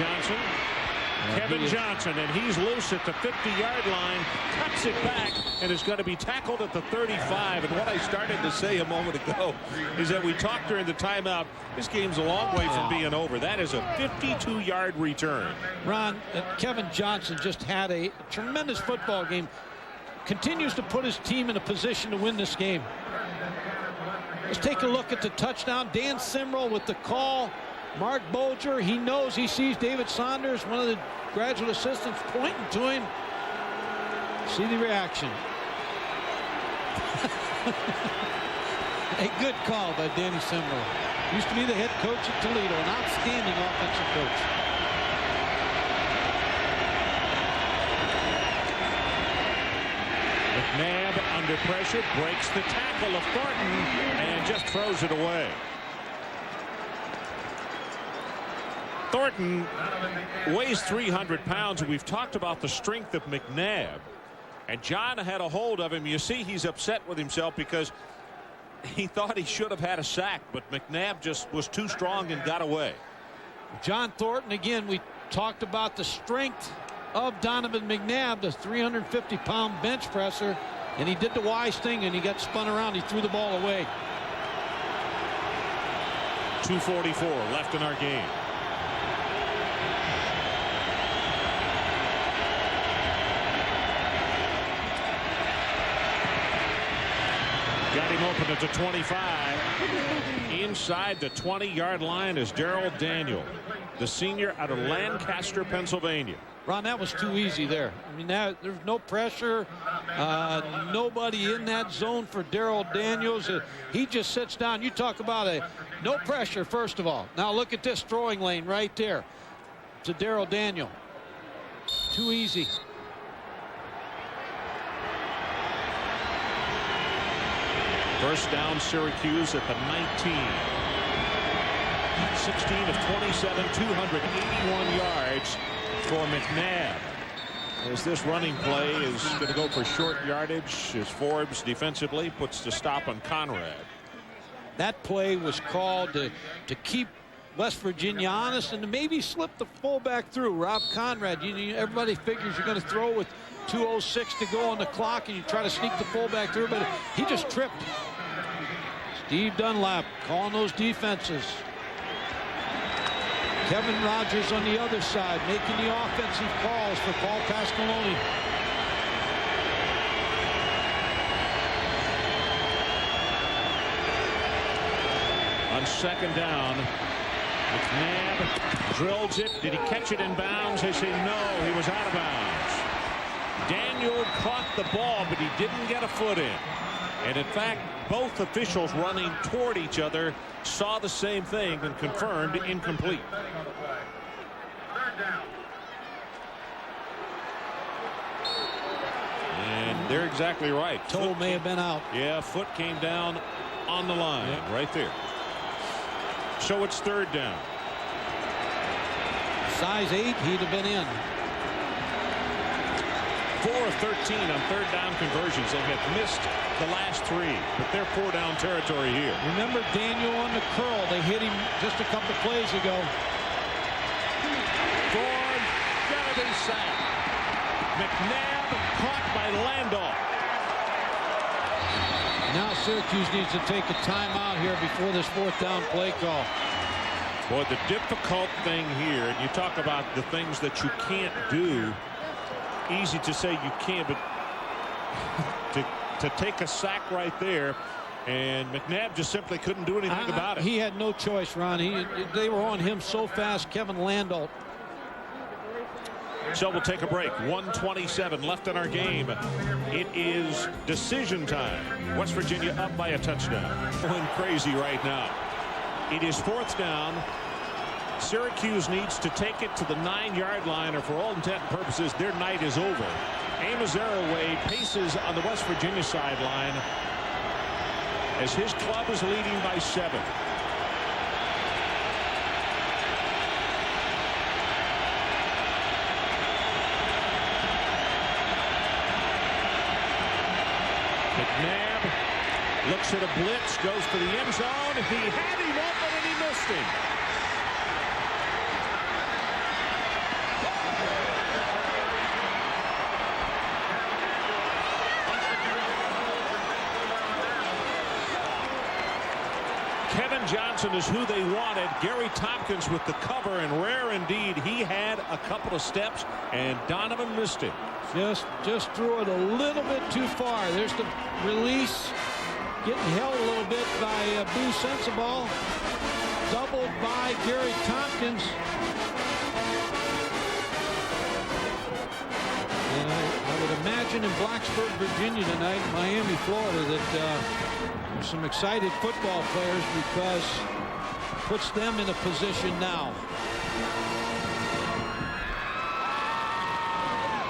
Johnson, and he's loose at the 50-yard line, cuts it back, and is going to be tackled at the 35. And what I started to say a moment ago is that we talked during the timeout, this game's a long way from being over. That is a 52-yard return. Ron, Kevin Johnson just had a tremendous football game. Continues to put his team in a position to win this game. Let's take a look at the touchdown. Dan Simrell with the call. Mark Bolger, he knows, he sees David Saunders, one of the graduate assistants, pointing to him. See the reaction. A good call by Danny Simrell. Used to be the head coach at Toledo, an outstanding offensive coach. McNabb under pressure, breaks the tackle of Thornton, and just throws it away. Thornton weighs 300 pounds, and we've talked about the strength of McNabb. And John had a hold of him. You see he's upset with himself because he thought he should have had a sack, but McNabb just was too strong and got away. John Thornton, again, we talked about the strength of Donovan McNabb, the 350-pound bench presser, and he did the wise thing, and he got spun around. He threw the ball away. 2:44 left in our game. Got him open at the 25. Inside the 20-yard line is Darrell Daniel, the senior out of Lancaster, Pennsylvania. Ron, that was too easy there. I mean, there's no pressure. Nobody in that zone for Daryl Daniels. He just sits down. You talk about no pressure, first of all. Now look at this throwing lane right there to Daryl Daniel. Too easy. First down, Syracuse at the 19. 16 of 27, 281 yards for McNabb. As this running play is going to go for short yardage as Forbes defensively puts the stop on Conrad. That play was called to keep West Virginia honest and to maybe slip the fullback through. Rob Conrad, everybody figures you're going to throw with 2:06 to go on the clock and you try to sneak the fullback through, but he just tripped. Steve Dunlap calling those defenses. Kevin Rogers on the other side making the offensive calls for Paul Pasqualoni. On second down, McNabb drills it. Did he catch it in bounds? They say no, he was out of bounds. Daniel caught the ball, but he didn't get a foot in. And in fact, both officials running toward each other saw the same thing and confirmed incomplete. And they're exactly right. Toe may have been out. Yeah, foot came down on the line right there. So it's third down. Size 8, he'd have been in. 4 of 13 on third down conversions. They have missed the last 3, but they're 4-down territory here. Remember Daniel on the curl. They hit him just a couple plays ago. Ford, gotta be sacked. McNabb caught by Landoff. Now Syracuse needs to take a timeout here before this 4th down play call. Boy, the difficult thing here, and you talk about the things that you can't do. Easy to say you can't, but to take a sack right there, and McNabb just simply couldn't do anything about it. He had no choice, Ron. They were on him so fast, Kevin Landolt. So we'll take a break. 1:27 left in our game. It is decision time. West Virginia up by a touchdown. Going crazy right now. It is 4th down. Syracuse needs to take it to the 9-yard line, or for all intent and purposes, their night is over. Amos Arroway paces on the West Virginia sideline as his club is leading by 7. McNabb looks at a blitz, goes to the end zone. He had him open and he missed him. Kevin Johnson is who they wanted. Gary Tompkins with the cover, and rare indeed, he had a couple of steps, and Donovan missed it. Just threw it a little bit too far. There's the release, getting held a little bit by Boo Sensabaugh, doubled by Gary Tompkins. And I would imagine in Blacksburg, Virginia tonight, Miami, Florida, that there's some excited football players, because it puts them in a position now.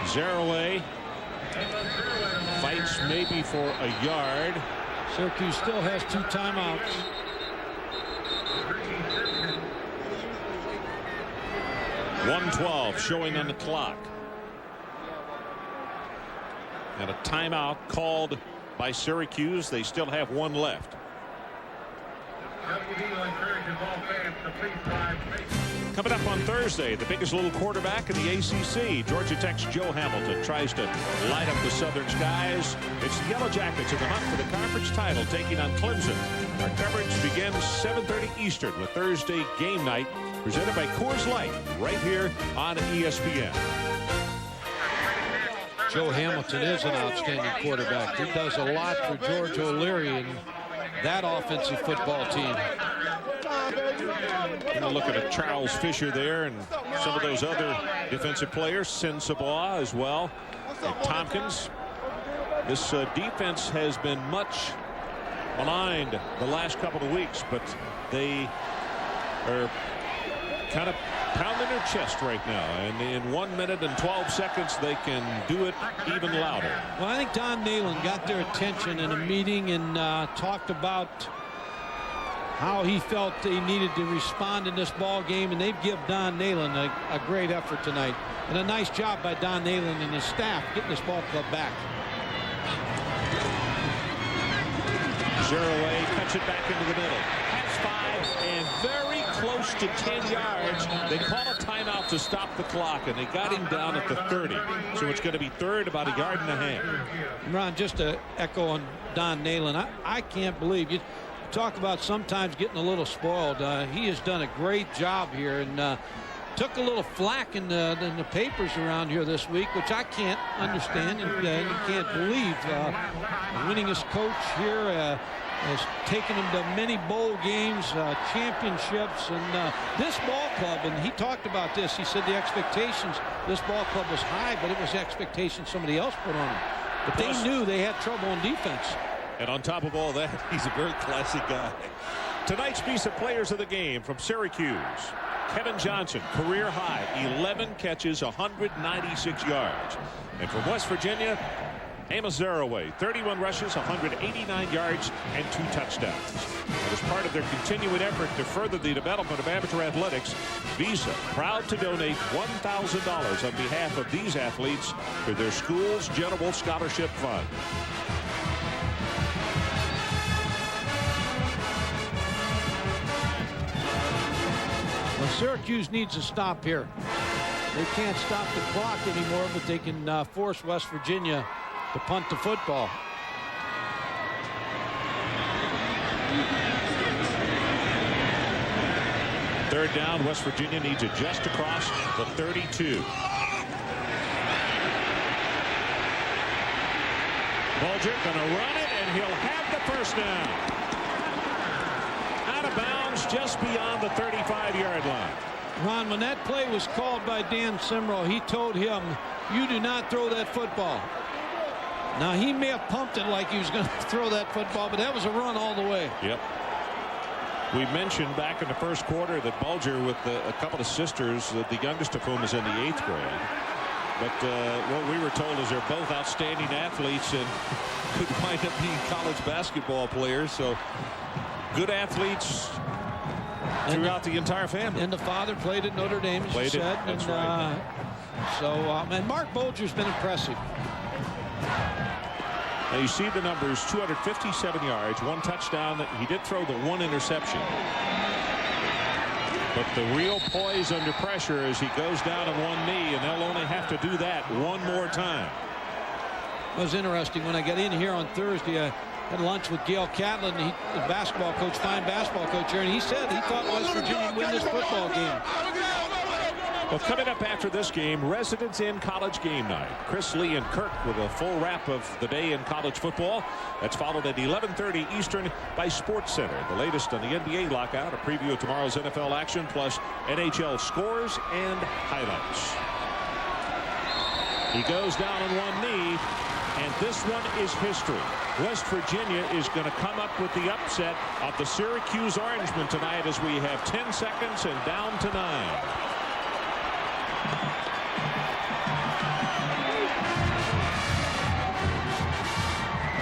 Zaraway fights maybe for a yard. Syracuse still has 2 timeouts. .112 showing on the clock. And a timeout called by Syracuse. They still have 1 left. Coming up on Thursday, the biggest little quarterback in the ACC. Georgia Tech's Joe Hamilton tries to light up the Southern skies. It's the Yellow Jackets in the hunt for the conference title, taking on Clemson. Our coverage begins 7:30 Eastern with Thursday game night, presented by Coors Light, right here on ESPN. Joe Hamilton is an outstanding quarterback. He does a lot for George O'Leary and that offensive football team. Looking at Charles Fisher there and some of those other defensive players, Sensabaugh as well, and Tompkins. This defense has been much maligned the last couple of weeks, but they are kind of pounding their chest right now, and in 1 minute and 12 seconds they can do it even louder. Well, I think Don Nalen got their attention in a meeting and talked about how he felt he needed to respond in this ball game, and they've given Don Nalen a great effort tonight, and a nice job by Don Nalen and his staff getting this ball club back. Zeroué cuts it back into the middle. Has 5 and very close to 10 yards. They call a timeout to stop the clock, and they got him down at the 30. So it's going to be third, about a yard and a half. Ron, just to echo on Don Nalen, I can't believe you talk about sometimes getting a little spoiled. He has done a great job here, and took a little flack in the papers around here this week, which I can't understand and you can't believe. The winningest coach here has taken him to many bowl games, championships, and this ball club, and he talked about this. He said the expectations, this ball club was high, but it was expectations somebody else put on him. But they knew they had trouble on defense. And on top of all that, he's a very classy guy. Tonight's piece of players of the game from Syracuse. Kevin Johnson, career high, 11 catches, 196 yards. And from West Virginia, Amos Zeroué, 31 rushes, 189 yards, and 2 touchdowns. And as part of their continuing effort to further the development of amateur athletics, Visa proud to donate $1,000 on behalf of these athletes to their school's General Scholarship Fund. Well, Syracuse needs to stop here. They can't stop the clock anymore, but they can force West Virginia to punt the football. Third down, West Virginia needs it just across the 32. Bulger going to run it, and he'll have the first down. Out of bounds just beyond the 35-yard line. Ron, when that play was called by Dan Simro, he told him, you do not throw that football. Now, he may have pumped it like he was going to throw that football, but that was a run all the way. Yep. We mentioned back in the first quarter that Bulger, with a couple of sisters, the youngest of whom is in the 8th grade. But what we were told is they're both outstanding athletes and could wind up being college basketball players. So good athletes throughout the entire family. And the father played at Notre Dame, as you said. That's right. And Mark Bulger's been impressive. Now you see the numbers, 257 yards, 1 touchdown. He did throw the 1 interception. But the real poise under pressure as he goes down on one knee, and they'll only have to do that one more time. It was interesting when I got in here on Thursday. I had lunch with Gail Catlin, the basketball coach, fine basketball coach here, and he said he thought West Virginia would win this football game. Well, coming up after this game, Residents in College Game Night. Chris Lee and Kirk with a full wrap of the day in college football. That's followed at 11:30 Eastern by Sports Center. The latest on the NBA lockout, a preview of tomorrow's NFL action, plus NHL scores and highlights. He goes down on one knee, and this one is history. West Virginia is going to come up with the upset of the Syracuse Orangemen tonight as we have 10 seconds and down to 9.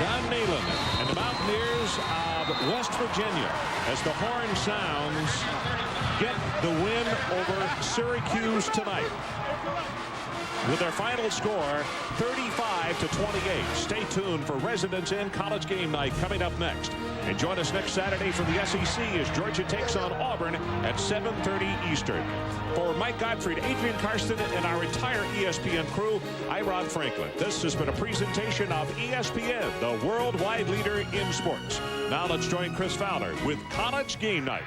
Don Nalen and the Mountaineers of West Virginia, as the horn sounds, get the win over Syracuse tonight. With their final score, 35-28. Stay tuned for Residents in College Game Night coming up next. And join us next Saturday from the SEC as Georgia takes on Auburn at 7:30 Eastern. For Mike Gottfried, Adrian Karsten, and our entire ESPN crew, I'm Ron Franklin. This has been a presentation of ESPN, the worldwide leader in sports. Now let's join Chris Fowler with College Game Night.